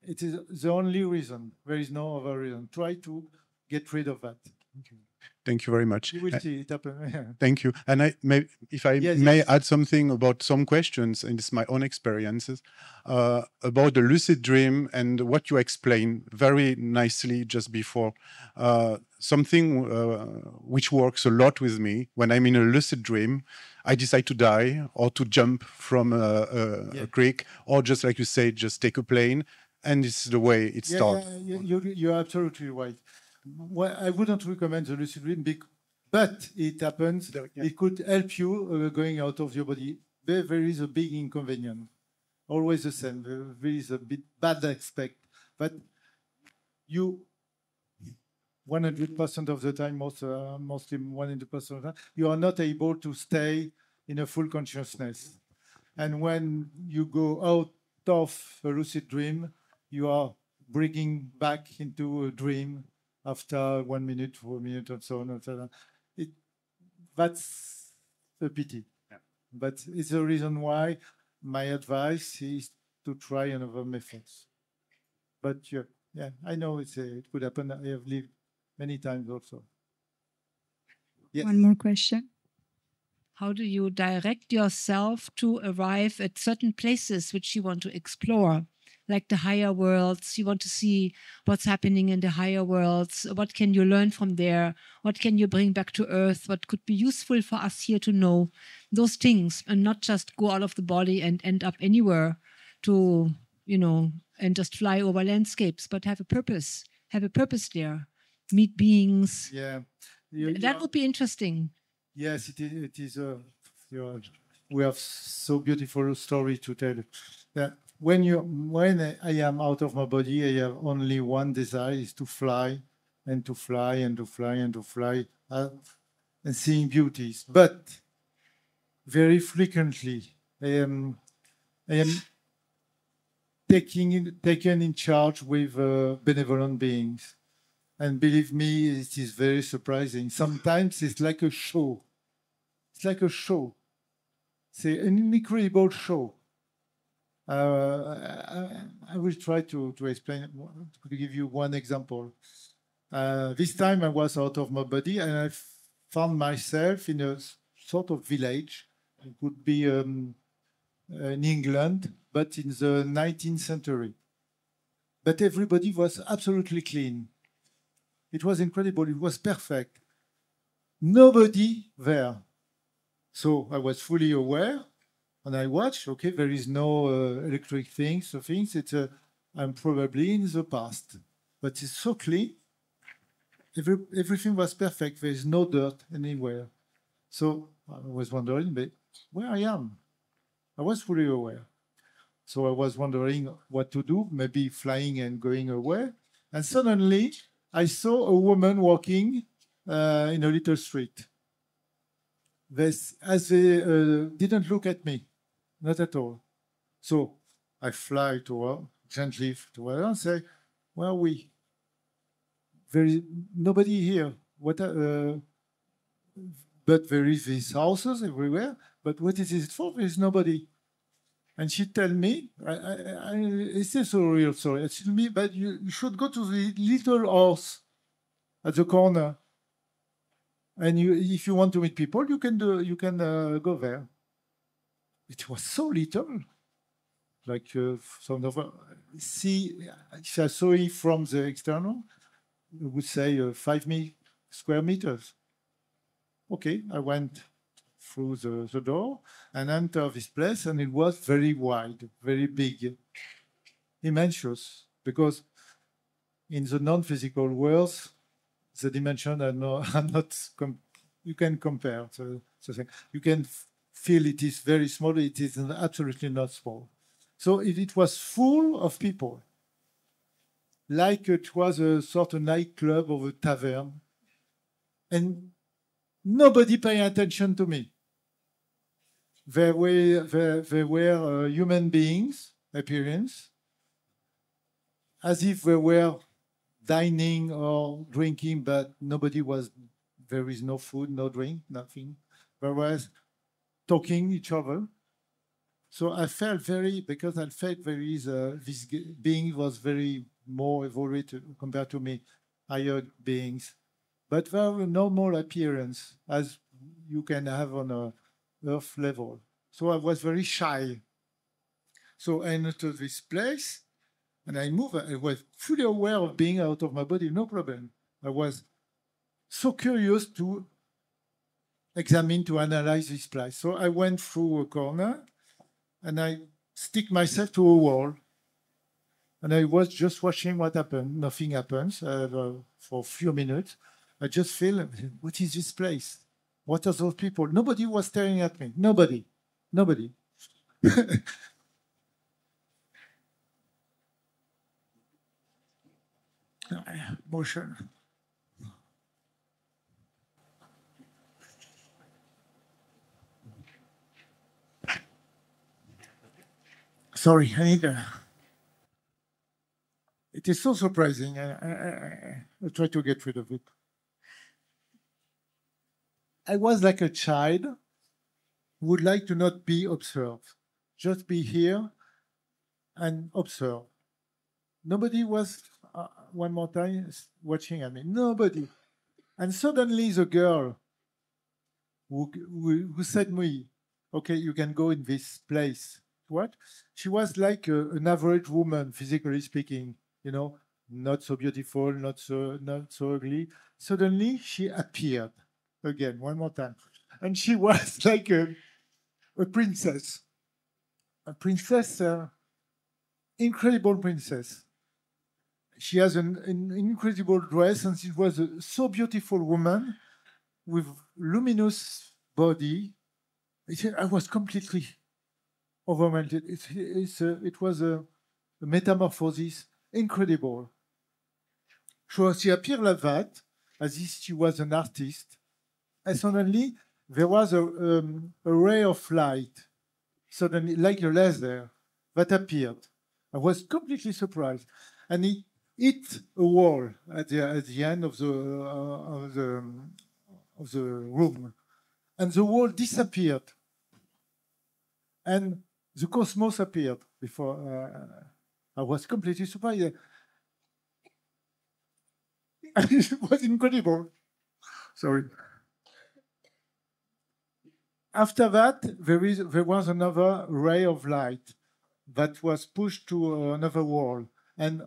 It is the only reason. There is no other reason. Try to get rid of that. Okay. Thank you very much. You will see it happen. Thank you. And if I may add something about some questions, and it's my own experiences, about the lucid dream and what you explained very nicely just before. Something which works a lot with me when I'm in a lucid dream, I decide to die or to jump from a creek, or just like you say, just take a plane, and it's the way it starts. You're absolutely right. Well, I wouldn't recommend the lucid dream, but it happens. It could help you going out of your body. There is a big inconvenience. Always the same. There is a bit bad aspect, but you 100% of the time, mostly 100% of the time, you are not able to stay in a full consciousness. And when you go out of a lucid dream, you are bringing back into a dream after 1 minute, 4 minutes, and so on and so on. That's a pity. Yeah. But it's the reason why my advice is to try another methods. But yeah, I know it could happen. I have lived many times also. Yes. One more question. How do you direct yourself to arrive at certain places which you want to explore? Like the higher worlds, you want to see what's happening in the higher worlds. What can you learn from there? What can you bring back to Earth? What could be useful for us here to know? Those things, and not just go out of the body and end up anywhere to, and just fly over landscapes, but have a purpose there. Meet beings. Yeah. That would be interesting. Yes, it is. We have so beautiful story to tell. That when I am out of my body, I have only one desire: is to fly and to fly and to fly and to fly and seeing beauties. But very frequently, I am taken in charge with benevolent beings. And believe me, it is very surprising. Sometimes it's like a show. It's like a show. It's an incredible show. I will try to explain, to give you one example. This time I was out of my body and I found myself in a sort of village. It could be in England, but in the 19th century. But everybody was absolutely clean. It was incredible. It was perfect. Nobody there. So I was fully aware, and I watched. Okay, there is no electric things. I'm probably in the past, but it's so clean. Everything was perfect. There is no dirt anywhere. So I was wondering, but where I am. I was fully aware. So I was wondering what to do. Maybe flying and going away. And suddenly, I saw a woman walking in a little street. They didn't look at me, not at all. So I fly to her, gently to her, and say, "Where are we? There is nobody here. But there is these houses everywhere. But what is it for? There is nobody." And she tell me, it's a real story. She told me, but you should go to the little house at the corner. And if you want to meet people, you can go there. It was so little, like some of see. If I saw it from the external, I would say 5 square meters. Okay, I went through the door and entered this place, and it was very wide, very big, immense, because in the non-physical world, the dimensions are not you can compare. So you can feel it is very small. It is absolutely not small. So it was full of people, like it was a sort of nightclub or a tavern, and nobody paying attention to me. There were human beings, appearance, as if they were dining or drinking, but nobody was. There is no food, no drink, nothing. There was talking each other. So I felt because I felt this being was very more evolved compared to me, higher beings. But very normal appearance as you can have on a Earth level. So I was very shy. So I entered this place and I moved. I was fully aware of being out of my body, no problem. I was so curious to examine, to analyze this place. So I went through a corner and I stick myself to a wall. And I was just watching what happened. Nothing happens for a few minutes. I just feel, what is this place? What are those people? Nobody was staring at me. Nobody. Motion. Sorry, I need it is so surprising. I'll try to get rid of it. I was like a child who would like to not be observed, just be here and observe. Nobody was, one more time, watching at me. Nobody. And suddenly the girl who said to me, okay, you can go in this place. What? She was like an average woman, physically speaking, you know, not so beautiful, not so ugly. Suddenly she appeared again, one more time. And she was like a princess. A princess, incredible princess. She has an incredible dress, and she was a so beautiful woman with luminous body. I was completely overwhelmed. It was a metamorphosis, incredible. So she appeared like that, as if she was an artist. And suddenly there was a ray of light, suddenly like a laser, that appeared. I was completely surprised, and it hit a wall at the end of the room, and the wall disappeared, and the cosmos appeared before. I was completely surprised. It was incredible. Sorry. After that, there was another ray of light that was pushed to another wall. And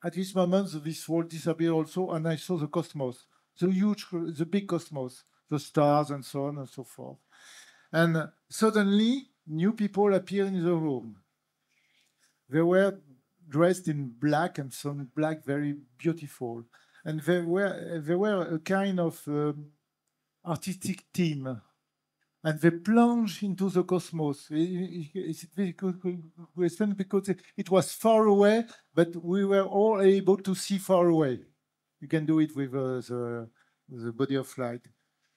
at this moment, this wall disappeared also, and I saw the cosmos, the big cosmos, the stars and so on and so forth. And suddenly, new people appeared in the room. They were dressed in black, and some black, very beautiful. And they were a kind of artistic team. And they plunged into the cosmos. It's difficult to explain because it was far away, but we were all able to see far away. You can do it with the body of light.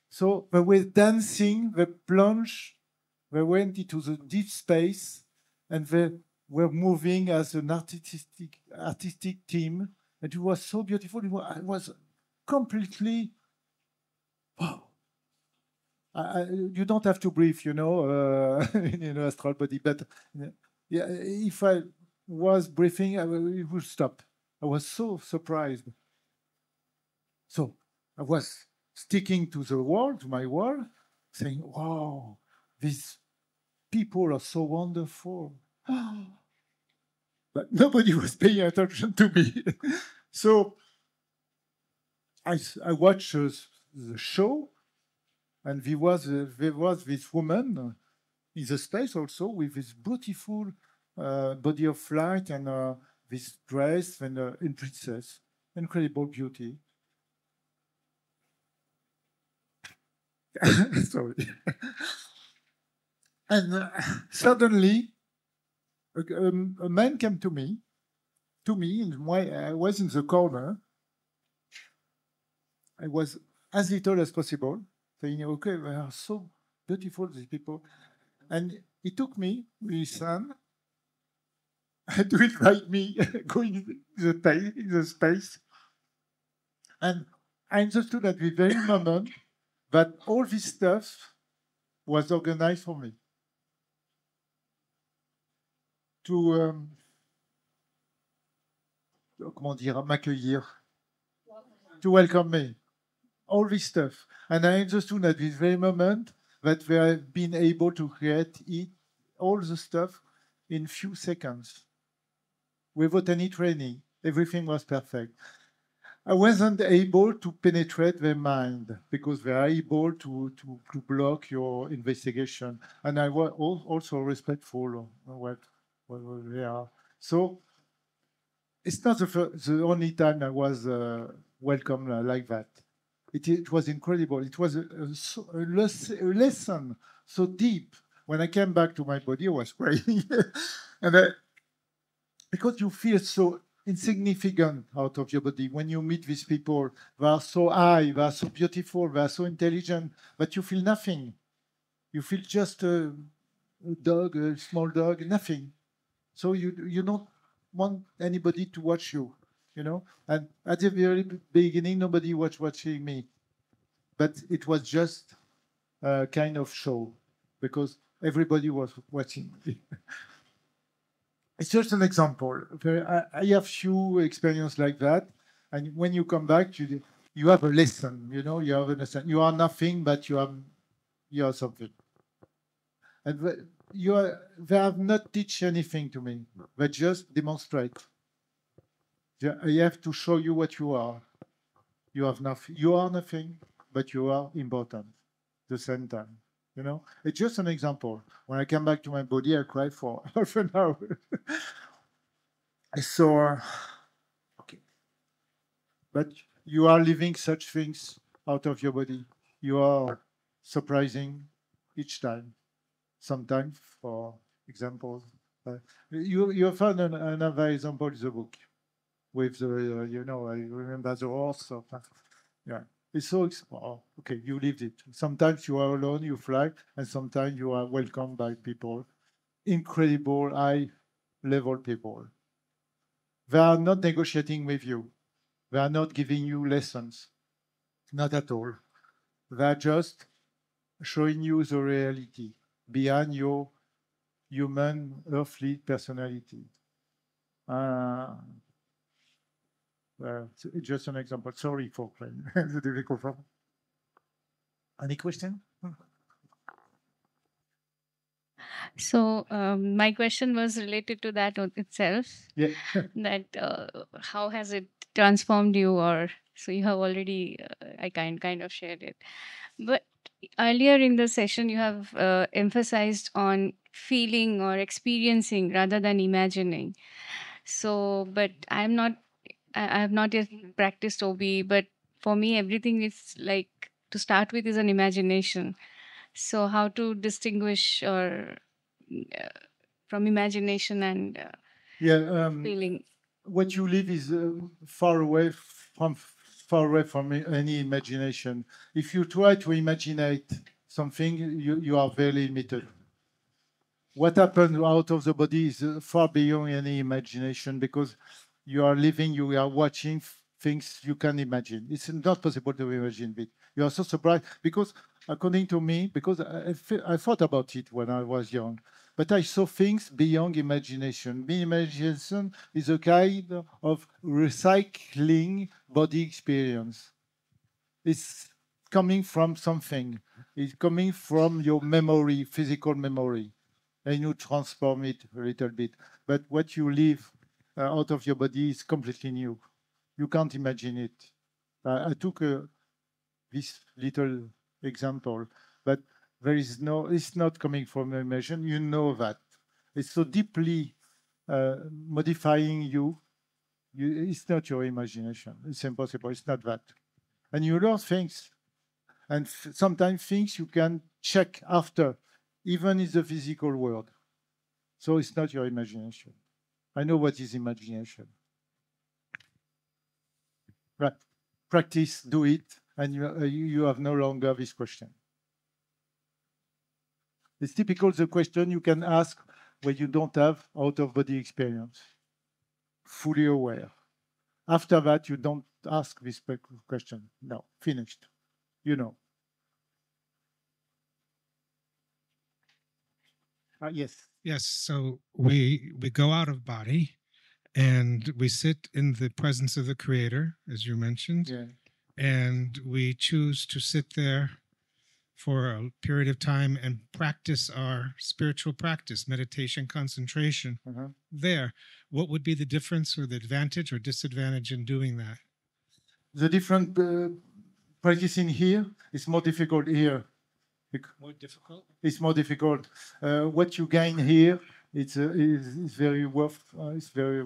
So they were dancing, they plunged, they went into the deep space, and they were moving as an artistic team. And it was so beautiful. I was completely, wow. You don't have to breathe, you know, in an astral body. But yeah, if I was breathing, it would stop. I was so surprised. So I was sticking to the wall, to my wall, saying, wow, these people are so wonderful. But nobody was paying attention to me. So I watched the show. And there was this woman in the space also with this beautiful body of light and this dress and in princess, incredible beauty. Sorry. And suddenly, a man came to me, and I was in the corner. I was as little as possible, saying, okay, they are so beautiful, these people. And he took me with his son to invite me going in the space. And I understood at the very moment that all this stuff was organized for me. To, comment dire, m'accueillir, to welcome me, all this stuff. And I understood at this very moment that they have been able to create all the stuff in few seconds without any training. Everything was perfect. I wasn't able to penetrate their mind because they are able to block your investigation. And I was also respectful of what they are. So it's not the only time I was welcome like that. It was incredible. It was a lesson so deep. When I came back to my body, I was praying. And because you feel so insignificant out of your body when you meet these people. They are so high, they are so beautiful, they are so intelligent, but you feel nothing. You feel just a dog, a small dog, nothing. So you don't want anybody to watch you, you know? And at the very beginning, nobody was watching me. But it was just a kind of show because everybody was watching me. It's just an example. I have few experiences like that. And when you come back, you have a lesson, you know, you have a lesson. You are nothing, but you are something. And they have not teach anything to me. They just demonstrate. I have to show you what you are. You have nothing. You are nothing, but you are important at the same time. You know, it's just an example. When I come back to my body, I cry for half an hour. So, okay. But you are living such things out of your body. You are surprising each time. Sometimes, for example, you found another example in the book with the, you know, I remember the horse. Yeah. It's so, oh, okay, you lived it. Sometimes you are alone, you fly, and sometimes you are welcomed by people, incredible, high-level people. They are not negotiating with you. They are not giving you lessons, not at all. They are just showing you the reality behind your human, earthly personality. It's just an example. Sorry for playing the difficult one. Any question? So my question was related to that itself. Yeah. That how has it transformed you? Or so you have already, I kind of shared it. But earlier in the session, you have emphasized on feeling or experiencing rather than imagining. So, but I have not yet practiced OB, but for me, everything is like to start with is an imagination. So, how to distinguish or from imagination and feeling? What you live is far away from any imagination. If you try to imagine something, you are very limited. What happens out of the body is far beyond any imagination because you are living, you are watching things you can imagine. It's not possible to imagine it. You are so surprised because, according to me, because I thought about it when I was young, but I saw things beyond imagination. Imagination is a kind of recycling body experience. It's coming from something. It's coming from your memory, physical memory, and you transform it a little bit. But what you live out of your body is completely new. You can't imagine it. I took this little example, but there is no, it's not coming from imagination. You know that. It's so deeply modifying you. It's not your imagination. It's impossible. It's not that. And you learn things. And sometimes things you can check after, even in the physical world. So it's not your imagination. I know what is imagination. Right. Practice, do it, and you have no longer this question. It's typical the question you can ask when you don't have out-of-body experience. Fully aware. After that, you don't ask this question. No, finished. You know. Yes. Yes. So we go out of body, and we sit in the presence of the Creator, as you mentioned, yeah. And we choose to sit there for a period of time and practice our spiritual practice, meditation, concentration. There, what would be the difference or the advantage or disadvantage in doing that? The different practicing here is more difficult here. More difficult? It's more difficult. What you gain here is very worth. It's very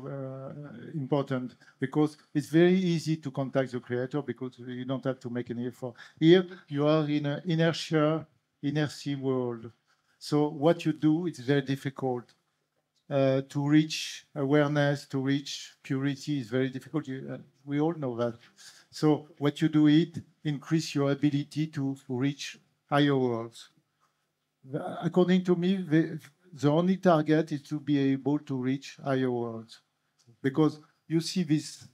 important because it's very easy to contact the Creator because you don't have to make any effort. Here you are in an inertia world. So what you do is very difficult. To reach awareness, to reach purity is very difficult. We all know that. So what you do it increase your ability to reach higher worlds. According to me, the only target is to be able to reach higher worlds. Because you see these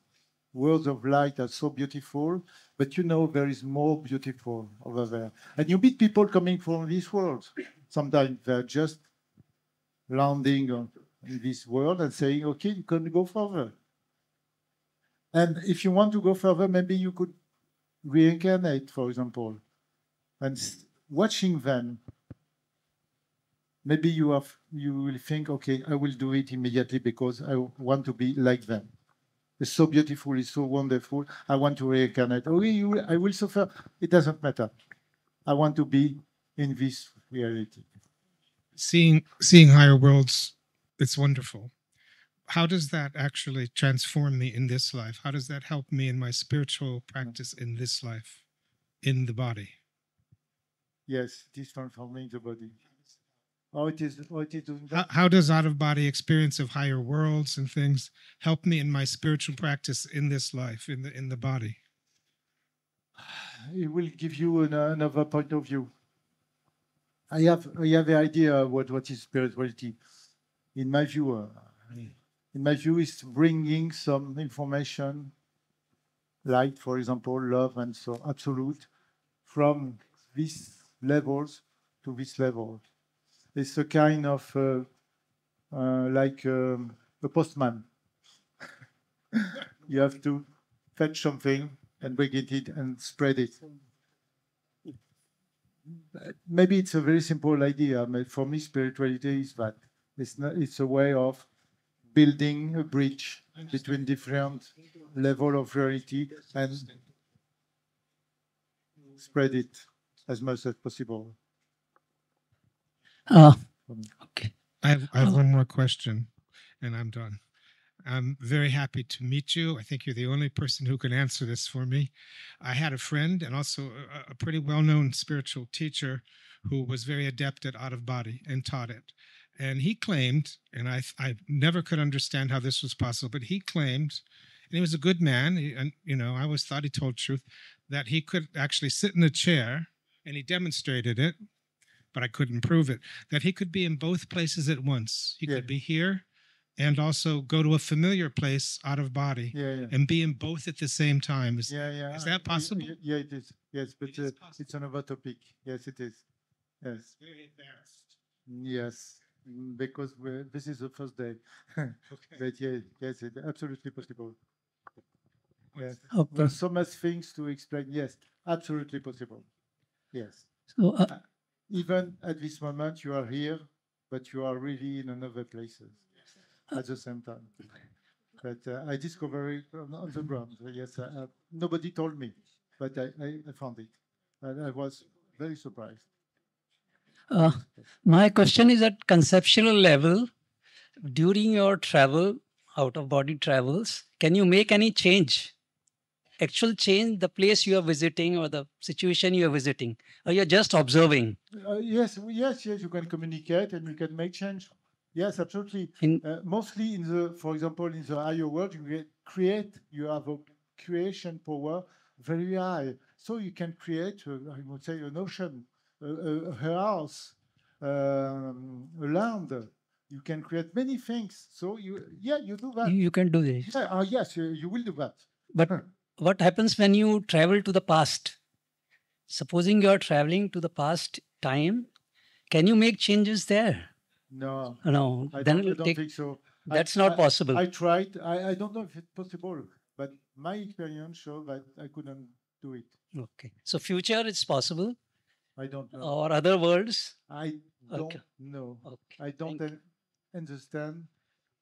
worlds of light are so beautiful, but you know there is more beautiful over there. And you meet people coming from these worlds. Sometimes they're just landing on this world and saying, okay, you can go further. And if you want to go further, maybe you could reincarnate, for example. And watching them, maybe you will think, okay, I will do it immediately because I want to be like them. It's so beautiful, it's so wonderful. I want to reincarnate. Okay, I will suffer. It doesn't matter. I want to be in this reality. Seeing higher worlds, it's wonderful. How does that actually transform me in this life? How does that help me in my spiritual practice in this life, in the body? Yes, it is transforming the body. How it is doing that? How does out-of-body experience of higher worlds and things help me in my spiritual practice in this life, in the body? It will give you another point of view. I have the idea of what is spirituality. In my view, is bringing some information, light, for example, love, and so absolute, from these levels to this level. It's a kind of like a postman. You have to fetch something and bring it and spread it. Maybe it's a very simple idea. But for me, spirituality is that. It's a way of building a bridge between different levels of reality and spread it as much as possible. Okay. I have one more question, and I'm done. I'm very happy to meet you. I think you're the only person who can answer this for me. I had a friend and also a pretty well-known spiritual teacher who was very adept at out-of-body and taught it. And he claimed, and I never could understand how this was possible, but he claimed, and he was a good man, and I always thought he told truth, that he could actually sit in a chair, and he demonstrated it, but I couldn't prove it, that he could be in both places at once. He could be here and also go to a familiar place out of body and be in both at the same time. Is that possible? Yeah, it is. Yes, but it's another topic. Yes, it is. Yes. Very embarrassed. Yes, because this is the first day. But yes, it's absolutely possible. Yes. Okay. There's so much things to explain. Yes, absolutely possible. Yes. So, even at this moment, you are here, but you are really in another places at the same time. But I discovered it on the ground. Yes, nobody told me, but I found it. And I was very surprised. My question is at conceptual level, during your travel, out-of-body travels, can you make any change actual change the place you are visiting or the situation you are visiting, or you're just observing? Yes, you can communicate and you can make change. Yes, absolutely. Mostly in the, for example, in the higher world, you have a creation power very high. So you can create, I would say, an ocean, a house, a land. You can create many things. So you do that. You can do this. Yeah, yes, you will do that. But what happens when you travel to the past? Supposing you are traveling to the past time, can you make changes there? No. No. I don't think so. That's not possible. I tried. I don't know if it's possible, but my experience showed that I couldn't do it. Okay. So future it's possible? I don't know. Or other worlds? I don't know. Okay. I don't understand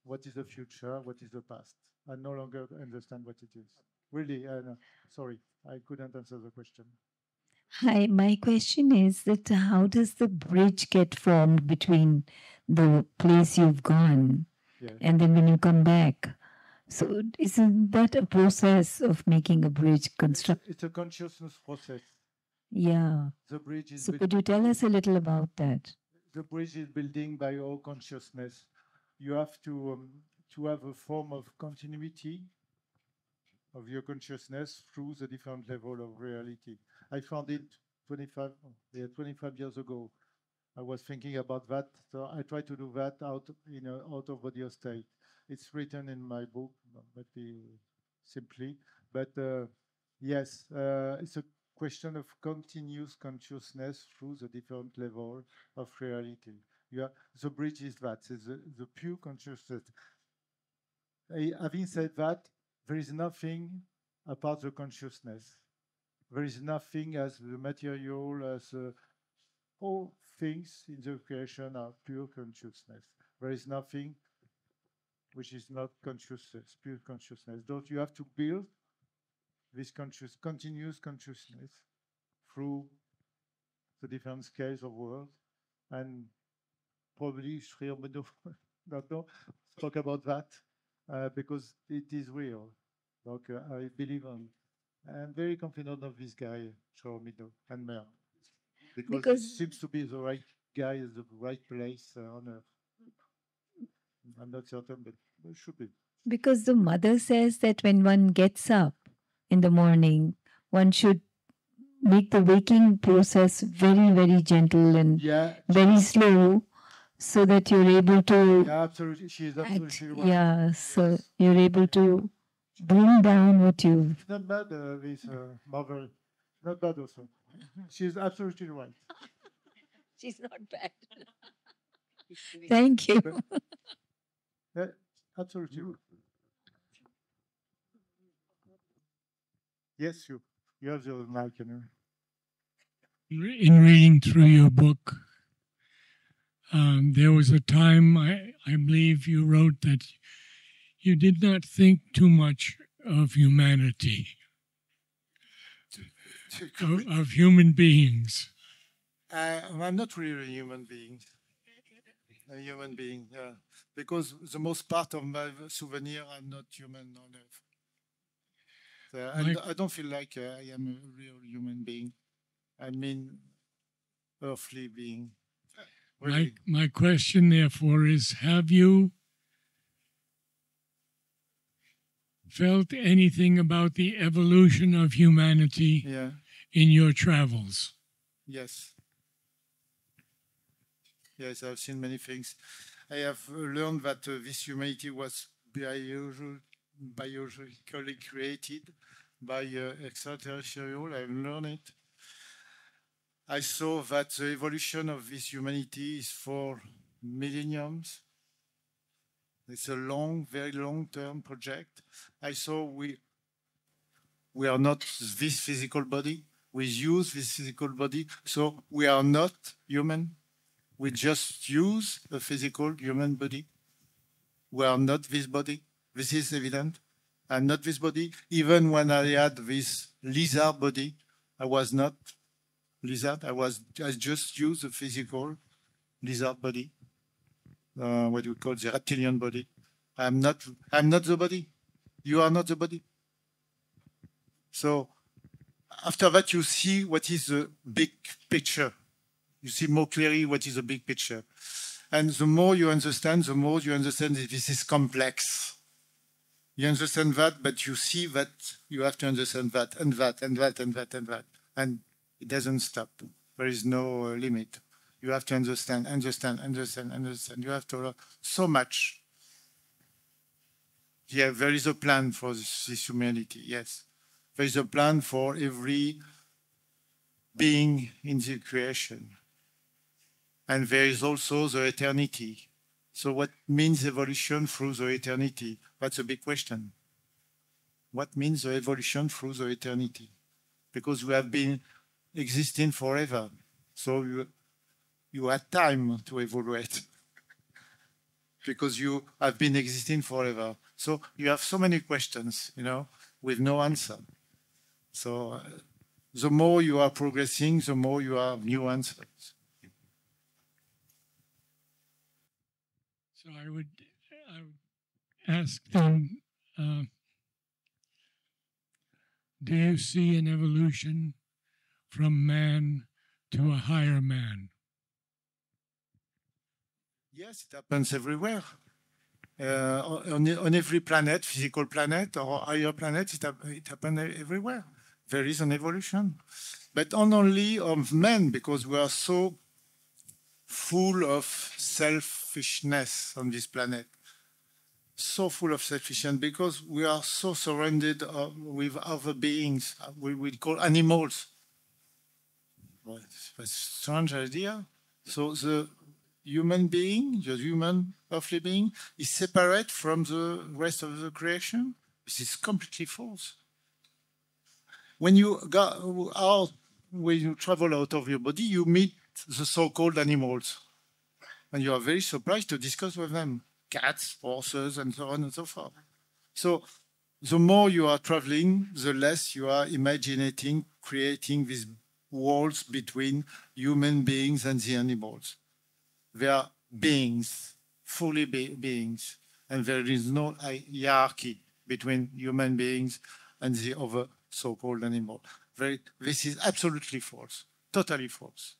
what is the future, what is the past. I no longer understand what it is. Really, sorry, I couldn't answer the question. Hi, my question is that how does the bridge get formed between the place you've gone and then when you come back? So isn't that a process of making a bridge construct? It's a consciousness process. Yeah. The bridge is. So could you tell us a little about that? The bridge is building by your consciousness. You have to have a form of continuity of your consciousness through the different level of reality. I found it 25 years ago. I was thinking about that, so I try to do that out of body state. It's written in my book, but simply. But yes, it's a question of continuous consciousness through the different level of reality. The bridge is that, it's the pure consciousness. Having said that, there is nothing apart the consciousness. There is nothing as the material, as all things in the creation are pure consciousness. There is nothing which is not consciousness, pure consciousness. Don't you have to build this continuous consciousness through the different scales of world, and probably Sri Aurobindo don't know, talk about that because it is real. Donc, I believe I'm very confident of this guy, Sri Aurobindo, and Mer, because he seems to be the right guy at the right place on Earth. I'm not certain, but it should be. Because the mother says that when one gets up in the morning, one should make the waking process very, very gentle and very slow, so that you're able to. Yeah, absolutely. She's absolutely right. Yeah, so you're able to bring down what you've. It's not bad, this mother. Not bad also. She's absolutely right. She's not bad. Thank you. Yeah, absolutely. Yes, you have the mic. In reading through your book, there was a time, I believe you wrote that you did not think too much of humanity, of human beings. I'm not really a human being. Yeah. Because the most part of my souvenir, I'm not human on Earth. I don't feel like I am a real human being. I mean, earthly being. Really. My question, therefore, is: have you felt anything about the evolution of humanity in your travels? Yes. Yes, I've seen many things. I have learned that this humanity was biologically created by extraterrestrial. I've learned it. I saw that the evolution of this humanity is for millenniums. It's a very long-term project. I saw we are not this physical body. We use this physical body, so we are not human. We just use a physical human body. We are not this body. This is evident. I'm not this body. Even when I had this lizard body, I was not lizard. I just used a physical lizard body. What we call the reptilian body. I'm not the body. You are not the body. So after that, you see what is the big picture. You see more clearly what is the big picture. And the more you understand that this is complex. You understand that, but you see that you have to understand that, and that, and that, and that, and that. And it doesn't stop. There is no limit. You have to understand. You have to learn so much. Yeah, there is a plan for this humanity, yes. There is a plan for every being in the creation. And there is also the eternity. So what means evolution through the eternity? That's a big question. What means the evolution through the eternity? Because we have been existing forever. So you had time to evaluate. Because you have been existing forever. So you have so many questions, with no answer. So the more you are progressing, the more you have new answers. So I would ask them, do you see an evolution from man to a higher man? Yes, it happens everywhere. On every planet, physical planet or higher planet, it happens everywhere. There is an evolution. But not only of men, because we are so full of selfishness on this planet. So full of selfishness because we are so surrounded with other beings we call animals. Well, it's a strange idea. So the human being, the human earthly being, is separate from the rest of the creation. This is completely false. When you go out, when you travel out of your body, you meet the so-called animals. And you are very surprised to discuss with them. Cats, horses, and so on and so forth. So the more you are traveling, the less you are imagining, creating these walls between human beings and the animals. They are beings, fully beings, and there is no hierarchy between human beings and the other so-called animal. This is absolutely false, totally false.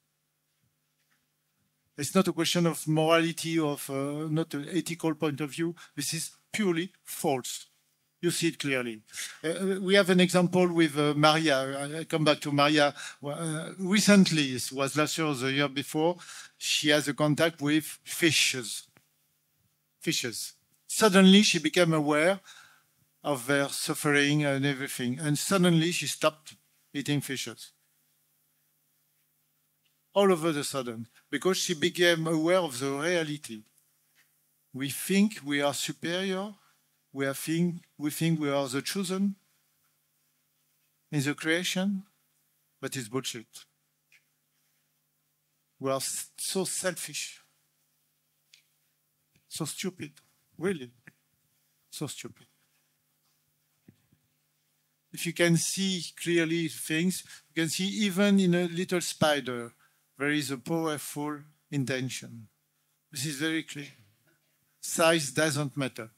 It's not a question of morality, of not an ethical point of view. This is purely false. You see it clearly. We have an example with Maria. I come back to Maria. Recently, it was last year or the year before, she has a contact with fishes. Suddenly, she became aware of their suffering and everything. And suddenly, she stopped eating fishes. All of a sudden, because she became aware of the reality. We think we are superior. We think we are the chosen in the creation, but it's bullshit. We are so selfish, so stupid, really, so stupid. If you can see clearly things, you can see even in a little spider, there is a powerful intention. This is very clear. Size doesn't matter.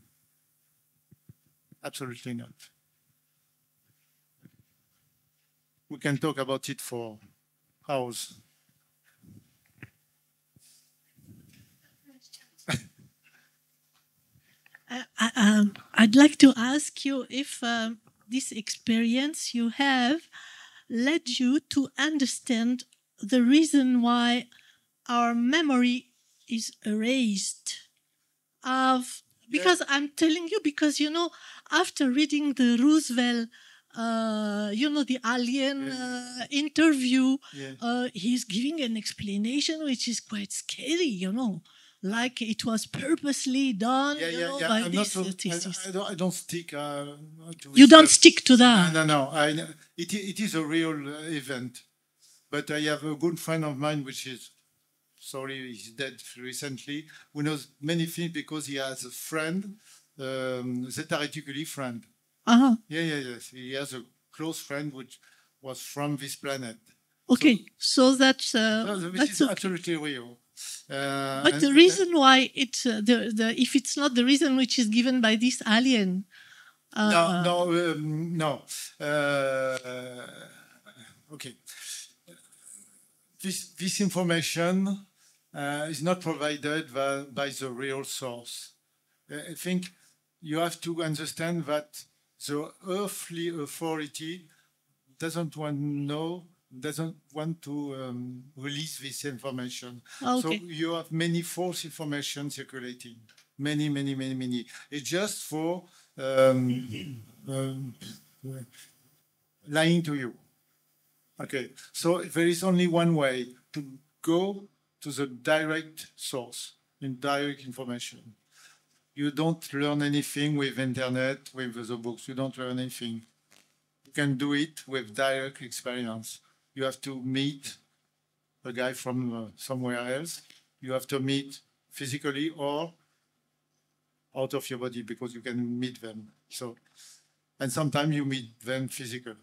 Absolutely not. We can talk about it for hours. I'd like to ask you if this experience you have led you to understand the reason why our memory is erased. Because I'm telling you, because, after reading the Roosevelt, the alien interview, he's giving an explanation which is quite scary, like it was purposely done. By this. I don't stick to You don't stick to that? No. It is a real event. But I have a good friend of mine, which is, sorry, he's dead recently, who knows many things because he has a friend, Zeta Reticuli friend. Uh-huh. Yes. He has a close friend which was from this planet. Okay, so that's this is absolutely real. But the reason why it's if it's not the reason which is given by this alien, No. Okay. This information is not provided by the real source. I think you have to understand that the earthly authority doesn't want to release this information. Okay. So you have many false information circulating. Many. It's just for lying to you. Okay, so there is only one way to go to the direct source, in direct information. You don't learn anything with internet, with the books. You don't learn anything. You can do it with direct experience. You have to meet a guy from somewhere else. You have to meet physically or out of your body, because you can meet them. So, and sometimes you meet them physically.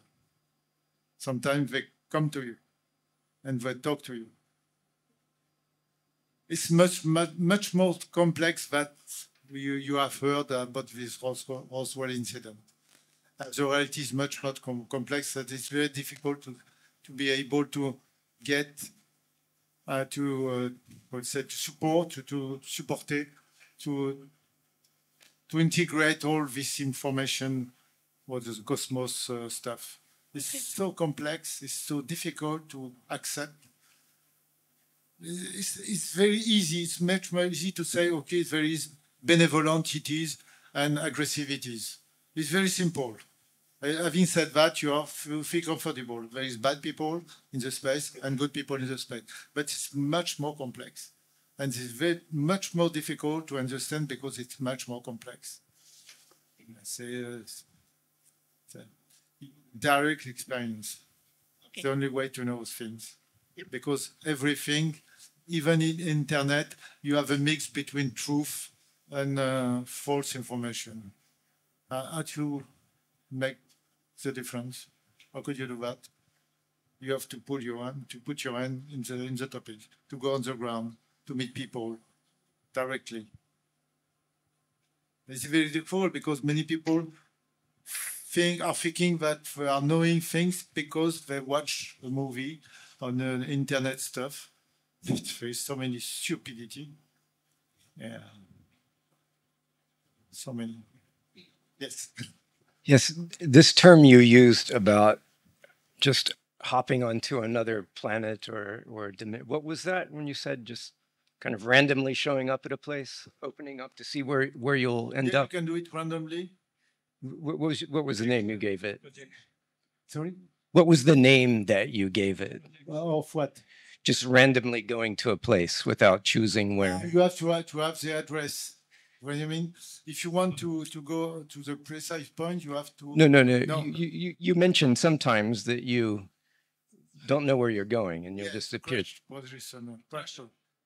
Sometimes they come to you and they talk to you. It's much more complex that you have heard about this Roswell incident. The reality is much more complex, that it's very difficult to be able to get to integrate all this information with the cosmos stuff. It's so complex, it's so difficult to accept. It's very easy, it's much more easy to say, okay, there is benevolent entities and aggressivities. It's very simple. Having said that, you feel comfortable. There is bad people in the space and good people in the space. But it's much more complex. And it's much more difficult to understand because it's much more complex. Direct experience. Okay. The only way to know things. Yep. Because everything, even in internet, you have a mix between truth and false information. How to make the difference? How could you do that? You have to put your hand in the topic, to go on the ground, to meet people directly. It's very difficult because many people are thinking that they are knowing things because they watch a movie on the internet stuff. There is so many stupidity. Yeah. So many. Yes. Yes, this term you used about just hopping onto another planet or what was that when you said just kind of randomly showing up at a place, opening up to see where you'll end up? You can do it randomly. What was the name you gave it? Sorry? What was the name that you gave it? Of what? Just randomly going to a place without choosing where. You have to have the address. What do you mean? If you want to go to the precise point, you have to. No. You mentioned sometimes that you don't know where you're going and you'll just appear.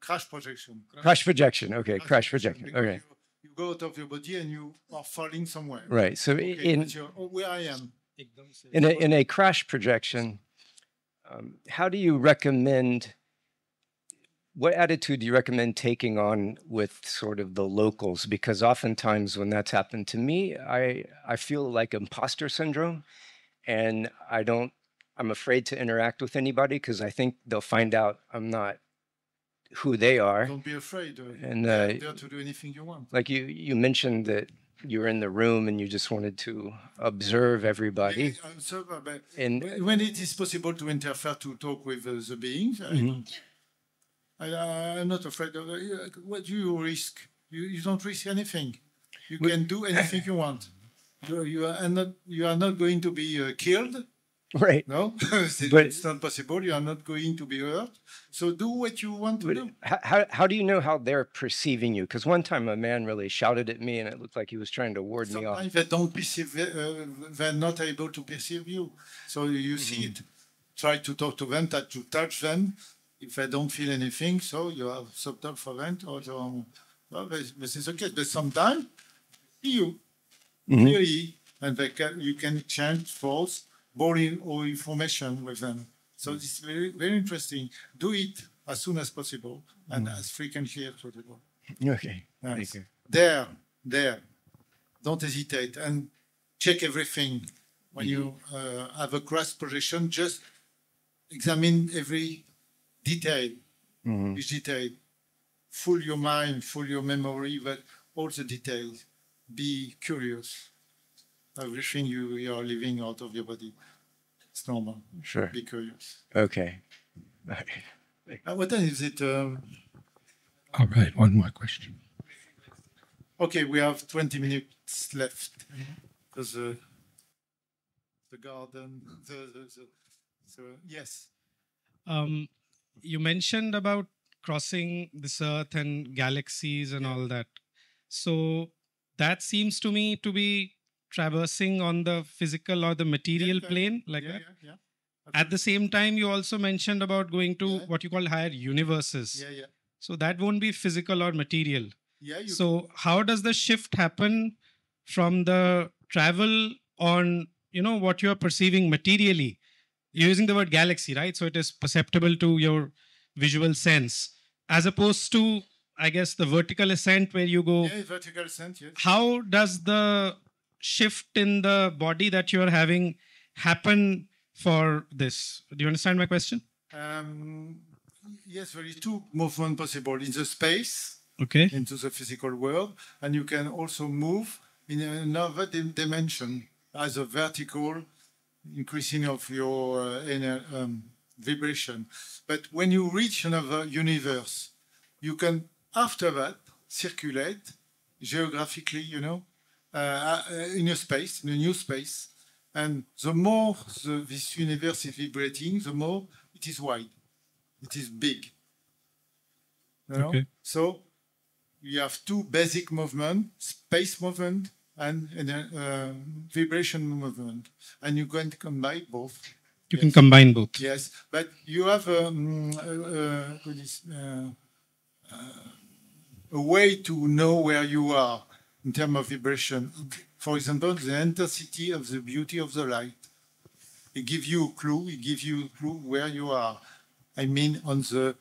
Crash projection. Crash projection. Okay, crash projection. Okay. You go out of your body and you are falling somewhere. Right. So where I am. In a crash projection, how do you recommend? What attitude do you recommend taking on with sort of the locals? Because oftentimes when that's happened to me, I feel like imposter syndrome, and I'm afraid to interact with anybody because I think they'll find out I'm not who they are. Don't be afraid. And they're there to do anything you want. Like you mentioned that you were in the room and you just wanted to observe everybody. And when it is possible to interfere, to talk with the beings, I'm not afraid of what do you risk? You don't risk anything. You can do anything you want. You are not going to be killed. Right. No, it's not possible. You are not going to be hurt. So do what you want to do. How do you know how they're perceiving you? Because one time a man really shouted at me and it looked like he was trying to ward me off. Sometimes they don't perceive, they're not able to perceive you. So you see it. Try to talk to them, to touch them. If they don't feel anything, so you have subtle for them. Well, this is okay. But sometimes you, really, and you can exchange false boring or information with them. So it's very, very interesting. Do it as soon as possible and as frequently as possible. Okay. Nice. Thank you. There. Don't hesitate. And check everything. When you have a cross projection, just examine every detail, each detail. Full your mind, full your memory, but all the details. Be curious. Everything you are living out of your body. It's normal. Sure. Be curious. Okay. What time is it? All right, one more question. Okay, we have 20 minutes left. Because the garden, yes. You mentioned about crossing this earth and galaxies and all that. So that seems to me to be traversing on the physical or the material plane like that. At the same time, you also mentioned about going to what you call higher universes. So that won't be physical or material. So how does the shift happen from the travel on, what you are perceiving materially? You're using the word galaxy, right? So it is perceptible to your visual sense, as opposed to, I guess, the vertical ascent where you go. Yeah, vertical ascent, yes. How does the shift in the body that you are having happen for this? Do you understand my question? Yes, there is two movements possible in the space, into the physical world, and you can also move in another dimension as a vertical increasing of your vibration. But when you reach another universe, you can, after that, circulate geographically, in a space, in a new space. And the more this universe is vibrating, the more it is wide. It is big. So you have two basic movements, space movement and vibration movement. And you can combine both. You can combine both. Yes, but you have a way to know where you are in terms of vibration. For example, the intensity of the beauty of the light. It gives you a clue. It gives you a clue where you are. I mean, on the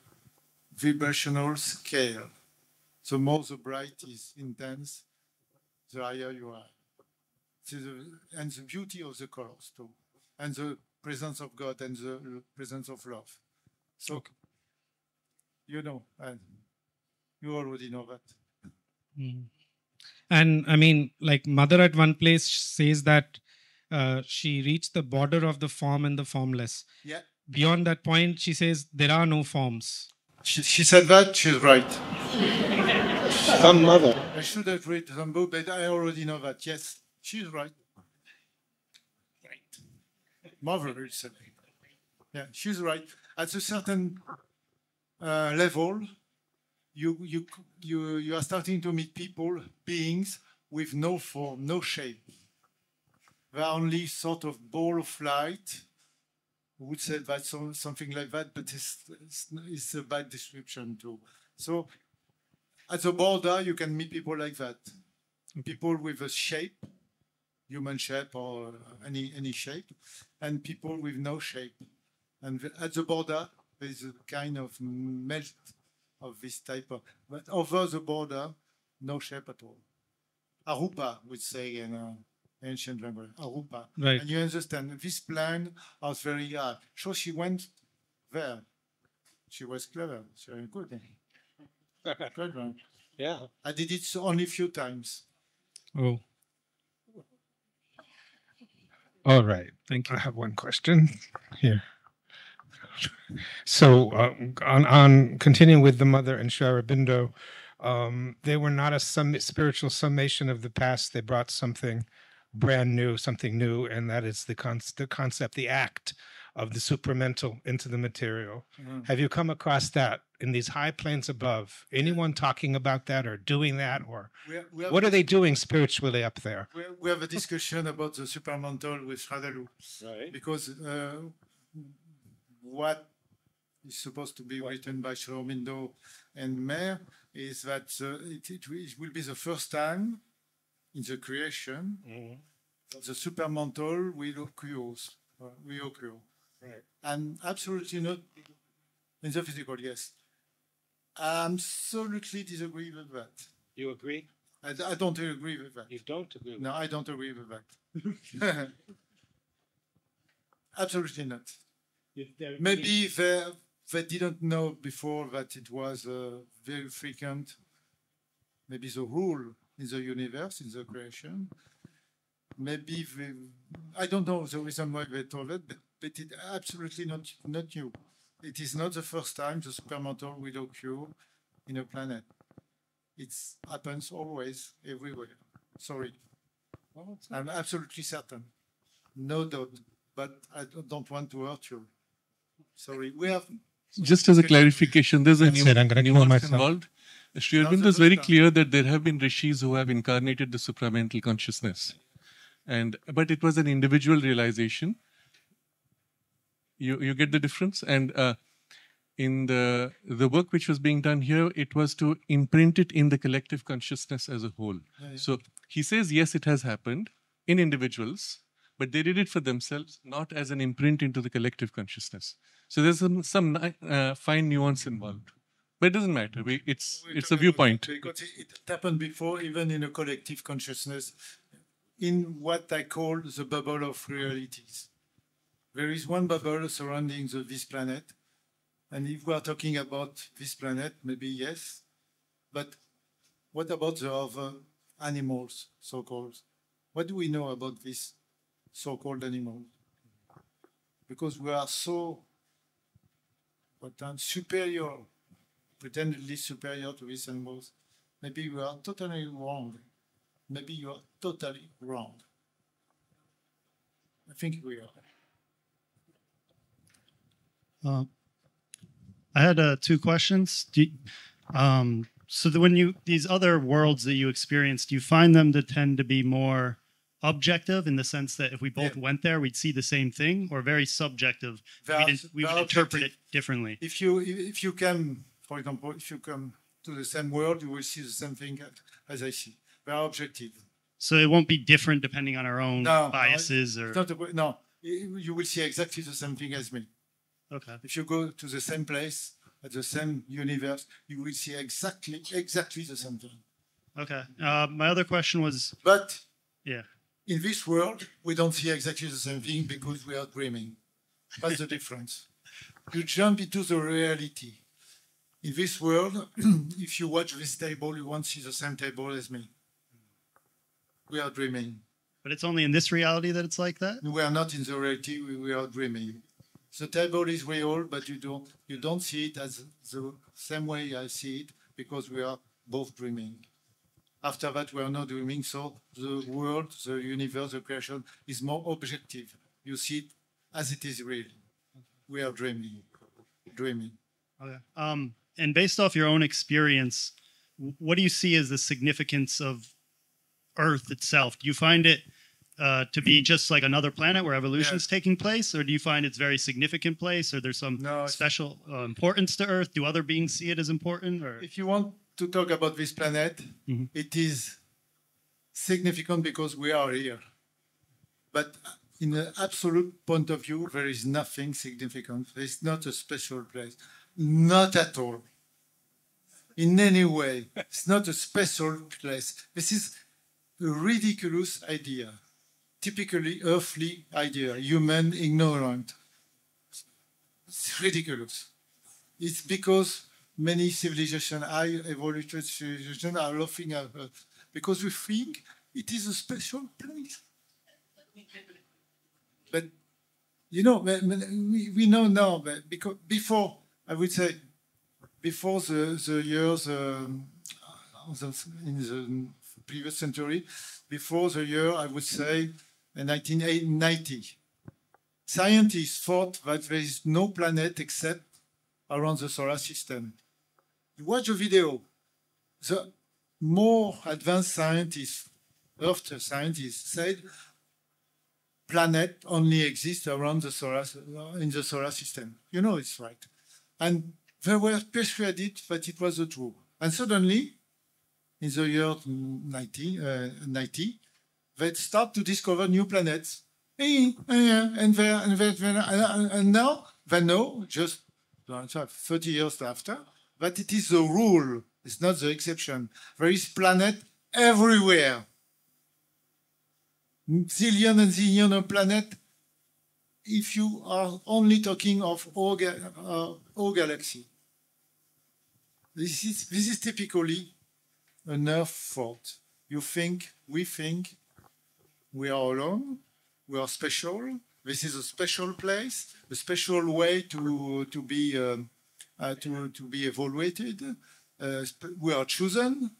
vibrational scale. The more the bright is intense, the higher you are. And the beauty of the colors too, and the presence of God and the presence of love. So, and you already know that. And I mean, like Mother at one place says that she reached the border of the form and the formless. Yeah. Beyond that point, she says there are no forms. She said that, she's right. Some mother. I should have read some book, but I already know that. Yes, she's right. Marvelous. Yeah, she's right. At a certain level, you are starting to meet people, beings with no form, no shape. They are only sort of ball of light. We would say that something like that, but it's a bad description too. So at the border, you can meet people like that. People with a shape, human shape or any shape, and people with no shape. And at the border, there is a kind of melt of this type of, but over the border, no shape at all. Arupa would say in ancient language, Arupa. Right. And you understand, this plan was very hard. So she went there. She was clever. She was good. Good one. Yeah. I did it only a few times. Oh. All right. Thank you. I have one question here. So on continuing with the Mother and Sri Aurobindo, they were not a spiritual summation of the past. They brought something brand new, something new, and that is the concept, the act of the supramental into the material. Have you come across that in these high planes above? Anyone talking about that or doing that? Or what are they doing spiritually up there? We have a discussion about the supramental with Radhalou. Right. Because what is supposed to be written by Sri Aurobindo and Mer is that it will be the first time in the creation that the supramental will occur. Right. And absolutely not in the physical, yes. I absolutely disagree with that. You agree? I don't agree with that. You don't agree with No, I don't agree with that. Absolutely not. Maybe they didn't know before that it was very frequent. Maybe the rule in the universe, in the creation. Maybe I don't know the reason why they told it, but it's absolutely not new. It is not the first time the supermantle will occur in a planet. It happens always, everywhere. Sorry. I'm absolutely certain. No doubt. But I don't want to hurt you. Sorry. We have... Just as a clarification, there's a nuance involved. Sri Aurobindo is very clear that there have been rishis who have incarnated the supramental consciousness. But it was an individual realization. You get the difference? And in the work which was being done here, it was to imprint it in the collective consciousness as a whole. Yeah. So he says, yes, it has happened in individuals, but they did it for themselves, not as an imprint into the collective consciousness. So there's some fine nuance involved. But it doesn't matter. It's a viewpoint. Because it happened before, even in a collective consciousness, in what I call the bubble of realities. There is one bubble surrounding this planet. And if we are talking about this planet, maybe yes. But what about the other animals, so-called? What do we know about these so-called animals? Because we are so superior, pretendedly superior to these animals. Maybe we are totally wrong. Maybe you are totally wrong. I think we are. I had 2 questions. So that when these other worlds that you experienced, do you find them to tend to be more objective in the sense that if we both went there, we'd see the same thing, or very subjective? We would interpret it differently. If you come, for example, if you come to the same world, you will see the same thing as I see. They are objective. So it won't be different depending on our own biases, or no, you will see exactly the same thing as me. Okay. If you go to the same place at the same universe, you will see exactly the same thing. Okay. My other question was. But yeah, in this world, we don't see exactly the same thing because we are dreaming. That's the difference. You jump into the reality. In this world, if you watch this table, you won't see the same table as me. We are dreaming. But it's only in this reality that it's like that? We are not in the reality, we are dreaming. The table is real, but you don't see it as the same way I see it, because we are both dreaming. After that, we are not dreaming, so the world, the universe, the creation is more objective. You see it as it is real. We are dreaming. Okay. And based off your own experience, what do you see as the significance of Earth itself? Do you find it to be just like another planet where evolution is taking place, or do you find it's a very significant place, or there's some special importance to Earth? Do other beings see it as important? Or if you want to talk about this planet, it is significant because we are here. But in an absolute point of view, there is nothing significant. It's not a special place. Not at all. In any way. It's not a special place. This is a ridiculous idea. Typically earthly idea, human ignorant. It's ridiculous. It's because many civilizations, high evolutionary civilizations, are laughing at Earth because we think it is a special place. But you know, we know now that because before, I would say, before the years in the previous century, before the year, I would say, 1990, scientists thought that there is no planet except around the solar system. You watch a video, the more advanced scientists, Earth scientists, said planet only exists around the in the solar system. You know it's right. And they were persuaded that it was the truth. And suddenly, in the year 90, they start to discover new planets. And now they know, just 30 years after, that it is the rule. It's not the exception. There is planet everywhere. zillion and zillion of planets if you are only talking of our galaxy. This is typically a nerve thought. We think we are alone, we are special. This is a special place, a special way to be evaluated. We are chosen.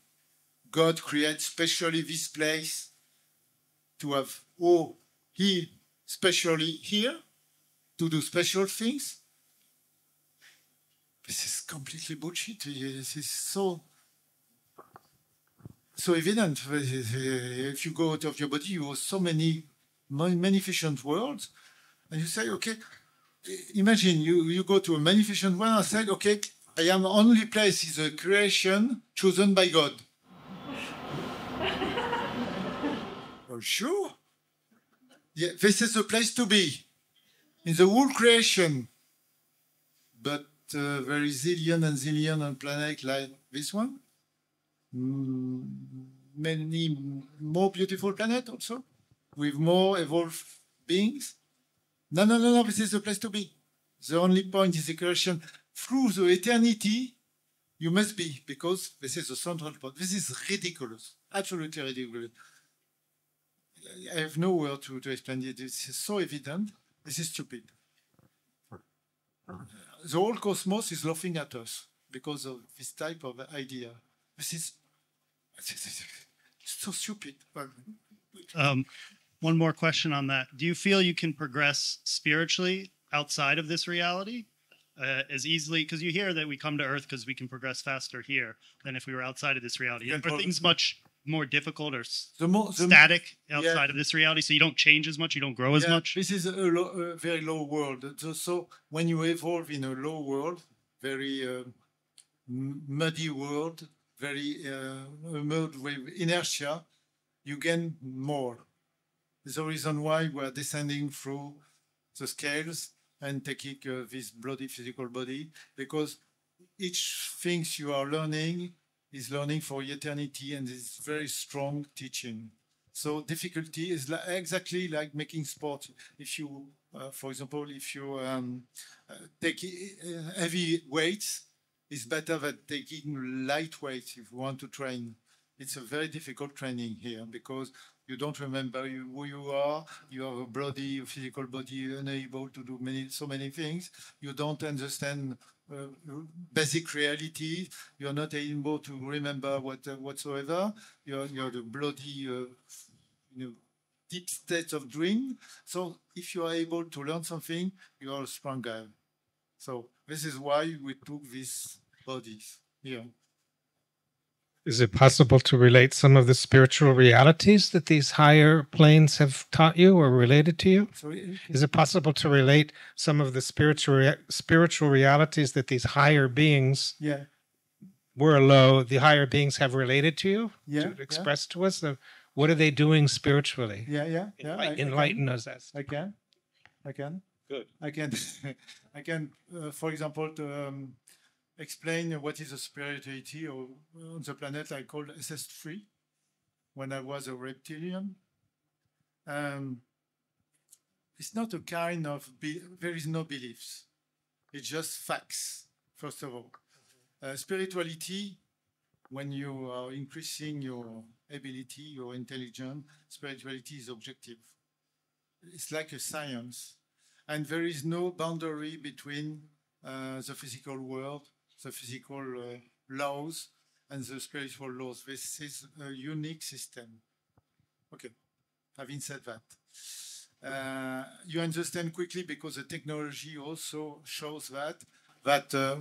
God creates specially this place to have, he specially here to do special things. This is completely bullshit. This is so evident. If you go out of your body, you have so many magnificent worlds, and you say, okay, imagine you go to a magnificent world and say, okay, I am only place is a creation chosen by God. Oh, sure. Yeah, this is the place to be in the whole creation. But there is zillion and zillion on planet like this one. Many more beautiful planets also, with more evolved beings. No, this is the place to be. The only point is the creation. Through the eternity, you must be, because this is the central point. This is ridiculous, absolutely ridiculous. I have no word to explain it. This is so evident. This is stupid. The whole cosmos is laughing at us because of this type of idea. This is so stupid. One more question on that. Do you feel you can progress spiritually outside of this reality as easily? Because you hear that we come to Earth because we can progress faster here than if we were outside of this reality. Are things much more difficult or static outside of this reality, so you don't change as much, you don't grow as much? This is a very low world. So when you evolve in a low world, very muddy world, very mode with inertia, you gain more. There's a reason why we are descending through the scales and taking this bloody physical body, because each thing you are learning is learning for eternity, and it's very strong teaching. So difficulty is exactly like making sport. If you, for example, if you take heavy weights, it's better than taking light weights if you want to train. It's a very difficult training here because you don't remember who you are. You have a bloody physical body, unable to do so many things. You don't understand basic reality. You're not able to remember whatsoever. You're the bloody deep state of dream. So if you are able to learn something, you are a strong guy. So this is why we took these bodies here. Is it possible to relate some of the spiritual realities that these higher planes have taught you or related to you? Sorry? Is it possible to relate some of the spiritual realities that these higher beings were low, the higher beings have related to you? To express to us? What are they doing spiritually? Enlighten us. I can. Good. I can, for example, explain what is a spirituality on the planet I called SS3 when I was a reptilian. It's not a kind of, there is no beliefs. It's just facts, first of all. Spirituality, when you are increasing your ability, your intelligence, spirituality is objective. It's like a science. And there is no boundary between the physical world, the physical laws, and the spiritual laws. This is a unique system. Okay, having said that, you understand quickly because the technology also shows that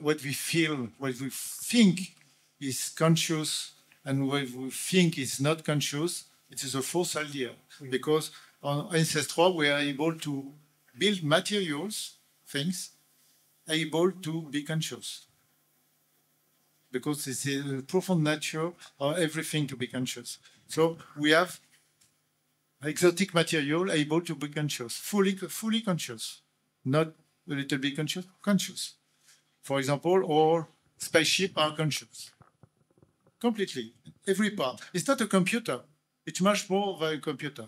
what we feel, what we think is conscious, and what we think is not conscious, it is a false idea. Because on Ancestral, we are able to build materials, things, able to be conscious. Because it's a profound nature of everything to be conscious. So we have exotic material able to be conscious, fully conscious, not a little bit conscious, conscious. For example, our spaceship are conscious, completely, every part. It's not a computer. It's much more than a computer.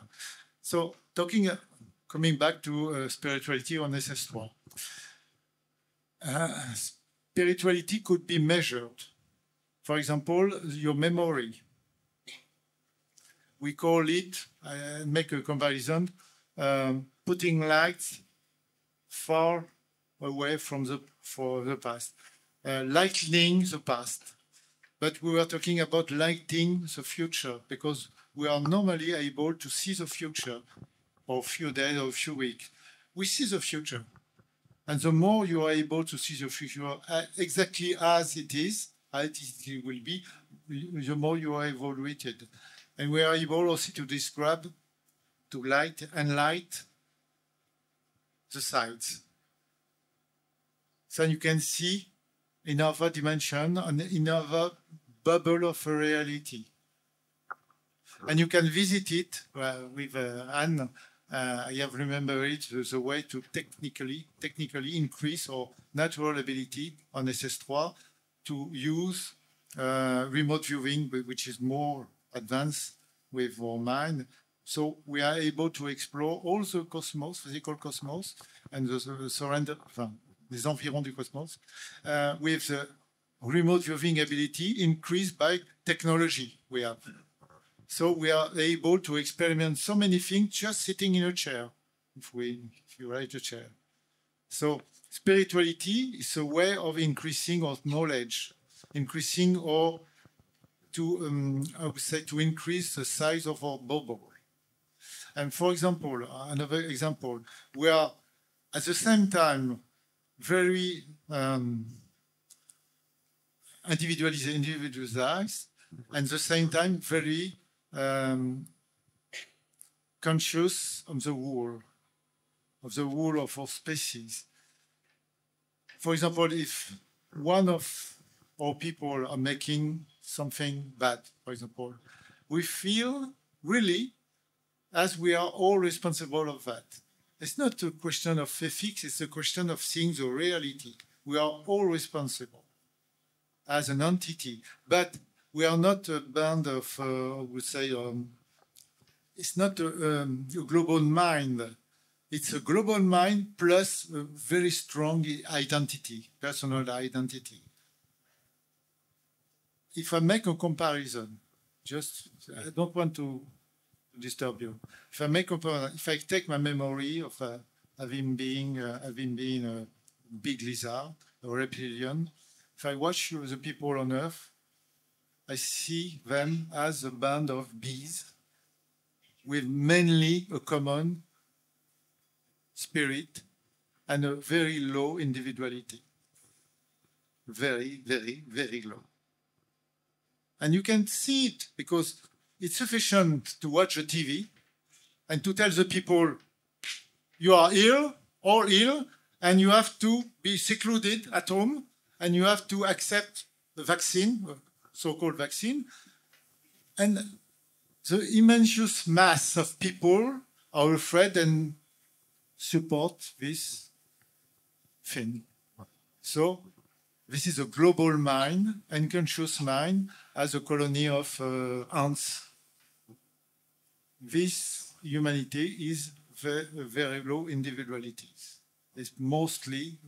So coming back to spirituality on SS3. Spirituality could be measured. For example, your memory. We call it, make a comparison, putting lights far away from the past, lightening the past. But we were talking about lighting the future because we are normally able to see the future for a few days or a few weeks. We see the future. And the more you are able to see the future exactly as it is, as it will be, the more you are evaluated. And we are able also to describe, to light the sides. So you can see another dimension, another bubble of reality. And you can visit it with Anne. I have remembered it the way to technically increase our natural ability on SS3 to use remote viewing, which is more advanced with our mind. So we are able to explore all the cosmos, physical cosmos, and the surrounding, les environs du cosmos, with the remote viewing ability increased by technology we have. So we are able to experiment so many things just sitting in a chair, if you write a chair. So spirituality is a way of increasing our knowledge, increasing our, I would say, to increase the size of our bubble. And for example, another example, we are at the same time very individualized, and at the same time very conscious of the whole of our species. For example, if one of our people are making something bad, for example, we feel really as we are all responsible of that. It's not a question of ethics, it's a question of seeing the reality. We are all responsible as an entity, but we are not a band of, I would say, it's not a global mind. It's a global mind plus a very strong identity, personal identity. If I make a comparison, I don't want to disturb you. If I make a comparison, if I take my memory of having been a big lizard, a reptilian, if I watch the people on Earth, I see them as a band of bees with mainly a common spirit and a very low individuality. Very, very, very low. And you can see it because it's sufficient to watch the TV and to tell the people you are ill or ill and you have to be secluded at home and you have to accept the vaccine, so-called vaccine. And the immense mass of people are afraid and support this thing. So this is a global mind, unconscious mind, as a colony of ants. This humanity is very, very low individualities. It's mostly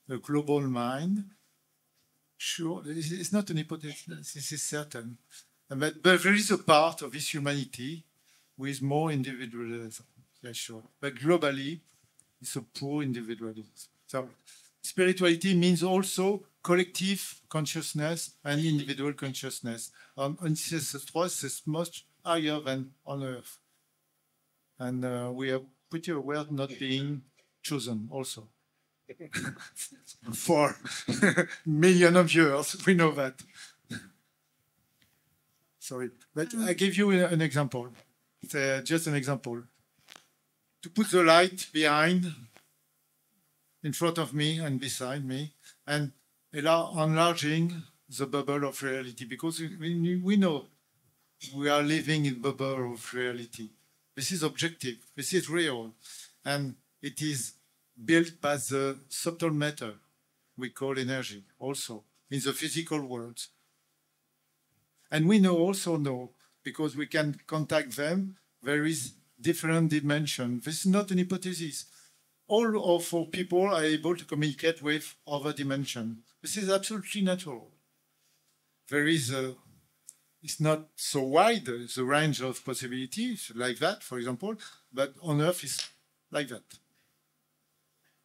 a global mind. Sure, it's not an hypothesis, this is certain. But there is a part of this humanity with more individualism, yeah, sure. But globally, it's a poor individualism. So spirituality means also collective consciousness and individual consciousness. On SS3, it's much higher than on Earth. And we are pretty aware of not being chosen also. For millions of years, we know that. Sorry, but I give you an example. Just an example. To put the light behind, in front of me and beside me, and enlarging the bubble of reality, because we know we are living in the bubble of reality. This is objective, this is real, and it is built by the subtle matter we call energy, also in the physical world. And we also know, because we can contact them, there is different dimensions. This is not an hypothesis. All of our people are able to communicate with other dimensions. This is absolutely natural. There is it's not so wide, the range of possibilities like that, for example, but on Earth is like that.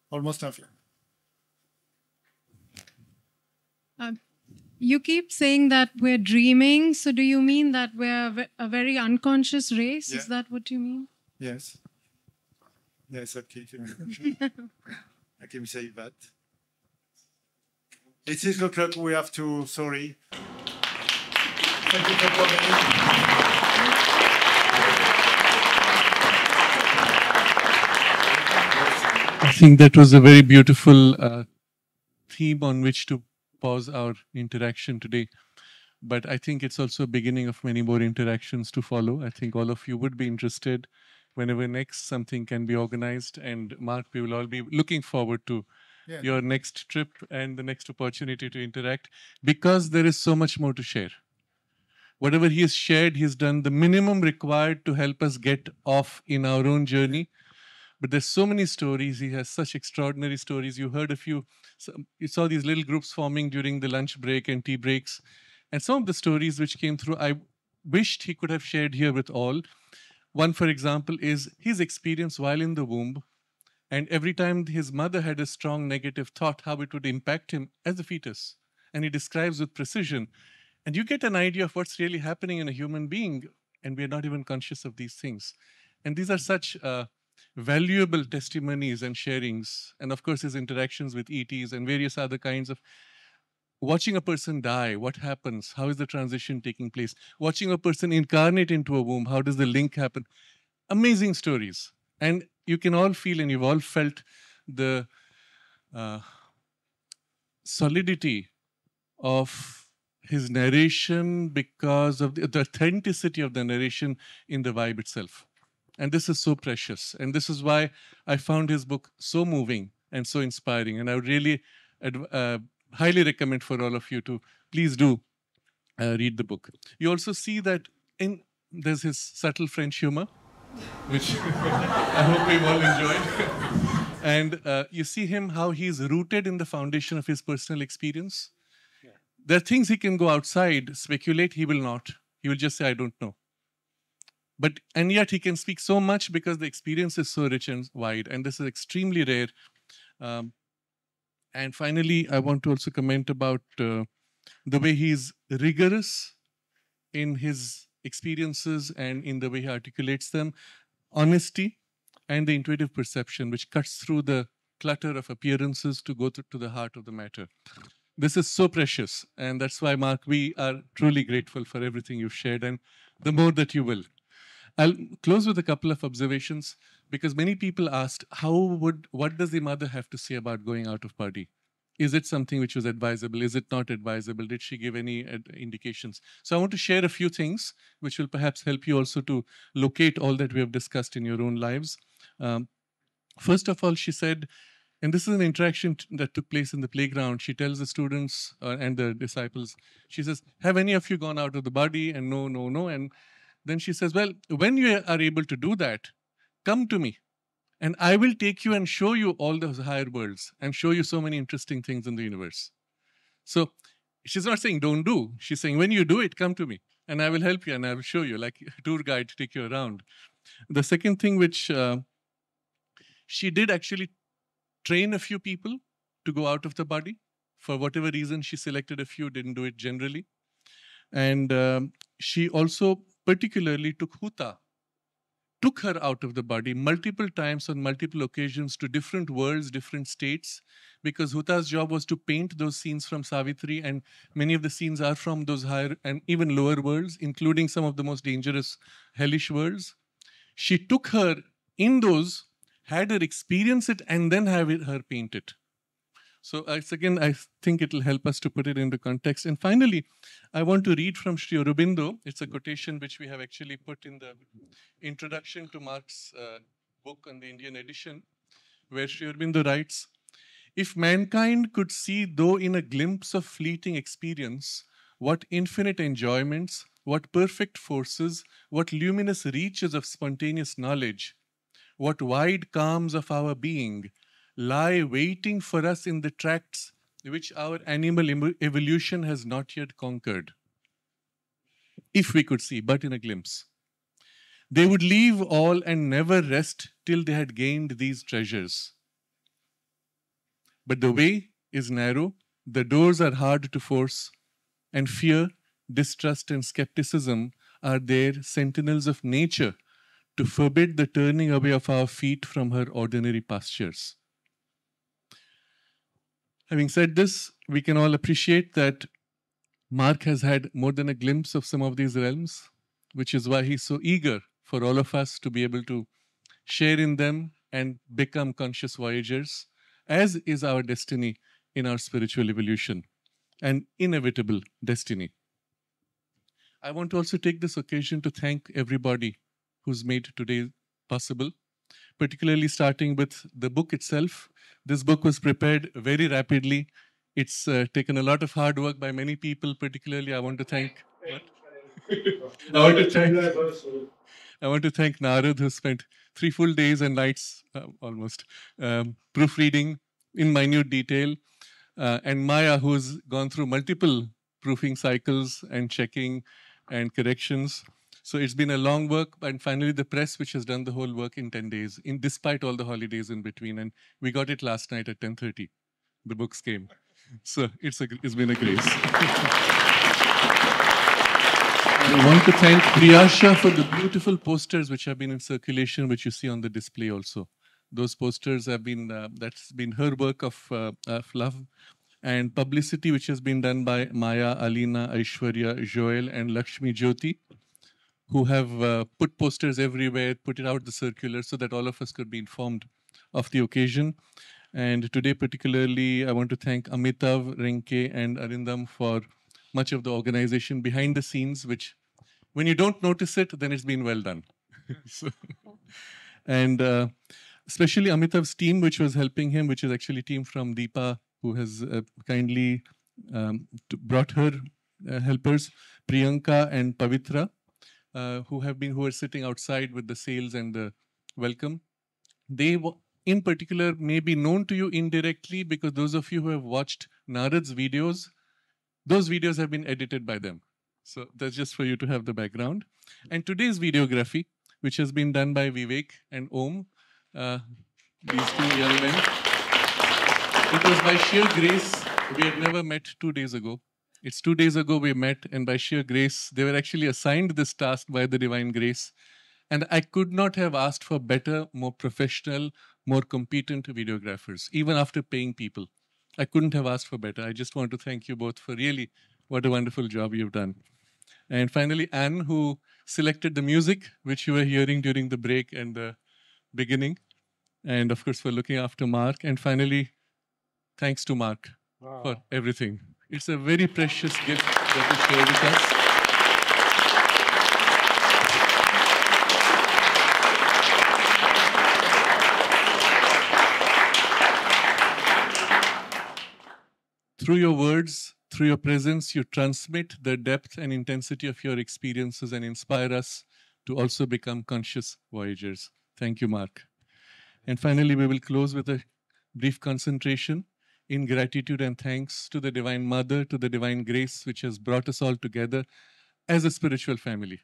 Almost nothing. You keep saying that we're dreaming. So do you mean that we're a very unconscious race? Yeah. Is that what you mean? Yes. Yes, okay. I can say that. It's 6 o'clock. We have to, sorry. Thank you for coming. I think that was a very beautiful theme on which to pause our interaction today. But I think it's also a beginning of many more interactions to follow. I think all of you would be interested whenever next something can be organized. And Mark, we will all be looking forward to your next trip and the next opportunity to interact, because there is so much more to share. Whatever he has shared, he's done the minimum required to help us get off in our own journey. But there's so many stories. He has such extraordinary stories. You heard a few. You saw these little groups forming during the lunch break and tea breaks. And some of the stories which came through, I wished he could have shared here with all. One, for example, is his experience while in the womb. And every time his mother had a strong negative thought, how it would impact him as a fetus. And he describes with precision. And you get an idea of what's really happening in a human being. And we're not even conscious of these things. And these are such valuable testimonies and sharings. And of course, his interactions with ETs and various other kinds of watching a person die, what happens? How is the transition taking place? Watching a person incarnate into a womb, how does the link happen? Amazing stories. And you can all feel, and you've all felt the solidity of his narration because of the authenticity of the narration in the vibe itself. And this is so precious. And this is why I found his book so moving and so inspiring. And I would really highly recommend for all of you to please do read the book. You also see that there's his subtle French humor, which I hope we've all enjoyed. And you see him, how he's rooted in the foundation of his personal experience. Yeah. There are things he can go outside, speculate, he will not. He will just say, I don't know. And yet he can speak so much because the experience is so rich and wide. And this is extremely rare. And finally, I want to also comment about the way he's rigorous in his experiences and in the way he articulates them. Honesty and the intuitive perception, which cuts through the clutter of appearances to go to the heart of the matter. This is so precious. And that's why, Mark, we are truly grateful for everything you've shared, and the more that you will. I'll close with a couple of observations, because many people asked, what does the mother have to say about going out of body? Is it something which was advisable? Is it not advisable? Did she give any indications? So I want to share a few things which will perhaps help you also to locate all that we have discussed in your own lives. First of all, she said, and this is an interaction that took place in the playground. She tells the students and the disciples, she says, have any of you gone out of the body? And no, no, no. And then she says, well, when you are able to do that, come to me. And I will take you and show you all those higher worlds and show you so many interesting things in the universe. So she's not saying don't do. She's saying when you do it, come to me and I will help you and I will show you, like a tour guide to take you around. The second thing which she did actually train a few people to go out of the body. For whatever reason, she selected a few, didn't do it generally. And she also particularly took Huta, took her out of the body multiple times on multiple occasions to different worlds, different states, because Huta's job was to paint those scenes from Savitri, and many of the scenes are from those higher and even lower worlds, including some of the most dangerous, hellish worlds. She took her in those, had her experience it, and then have her paint it. So again, I think it will help us to put it into context. And finally, I want to read from Sri Aurobindo. It's a quotation which we have actually put in the introduction to Mark's book on the Indian edition, where Sri Aurobindo writes, if mankind could see, though in a glimpse of fleeting experience, what infinite enjoyments, what perfect forces, what luminous reaches of spontaneous knowledge, what wide calms of our being lie waiting for us in the tracts which our animal evolution has not yet conquered. If we could see, but in a glimpse. They would leave all and never rest till they had gained these treasures. But the way is narrow, the doors are hard to force, and fear, distrust, and skepticism are there sentinels of nature to forbid the turning away of our feet from her ordinary pastures. Having said this, we can all appreciate that Mark has had more than a glimpse of some of these realms, which is why he's so eager for all of us to be able to share in them and become conscious voyagers, as is our destiny in our spiritual evolution, an inevitable destiny. I want to also take this occasion to thank everybody who's made today possible, particularly starting with the book itself. This book was prepared very rapidly. It's taken a lot of hard work by many people, particularly I want to thank... I want to thank Narad, who spent 3 full days and nights, almost, proofreading in minute detail, and Maya, who's gone through multiple proofing cycles and checking and corrections. So it's been a long work, and finally the press, which has done the whole work in 10 days, despite all the holidays in between. And we got it last night at 10:30. The books came. So it's been a grace. I want to thank Priyasha for the beautiful posters which have been in circulation, which you see on the display also. Those posters have been, that's been her work of love and publicity, which has been done by Maya, Alina, Aishwarya, Joel, and Lakshmi Jyoti, who have put posters everywhere, put it out the circular so that all of us could be informed of the occasion. And today particularly, I want to thank Amitav, Renke, and Arindam for much of the organization behind the scenes, which when you don't notice it, then it's been well done. And especially Amitav's team, which was helping him, which is actually a team from Deepa, who has kindly brought her helpers, Priyanka and Pavitra, who are sitting outside with the sales and the welcome. They in particular may be known to you indirectly because those of you who have watched Narad's videos, those videos have been edited by them. So that's just for you to have the background. And today's videography, which has been done by Vivek and Om, these 2 young men. It was by sheer grace. We had never met 2 days ago. It's 2 days ago we met, and by sheer grace, they were actually assigned this task by the divine grace. And I could not have asked for better, more professional, more competent videographers, even after paying people. I couldn't have asked for better. I just want to thank you both for really what a wonderful job you've done. And finally, Anne, who selected the music, which you were hearing during the break and the beginning. And of course, for looking after Mark. And finally, thanks to Mark for everything. It's a very precious gift that you share with us. Through your words, through your presence, you transmit the depth and intensity of your experiences and inspire us to also become conscious voyagers. Thank you, Mark. And finally, we will close with a brief concentration in gratitude and thanks to the Divine Mother, to the Divine Grace, which has brought us all together as a spiritual family.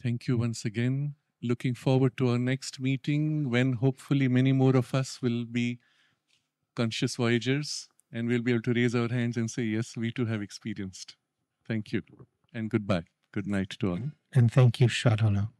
Thank you once again. Looking forward to our next meeting when hopefully many more of us will be conscious voyagers and we'll be able to raise our hands and say, yes, we too have experienced. Thank you and goodbye. Good night to all. And thank you, Sadhana.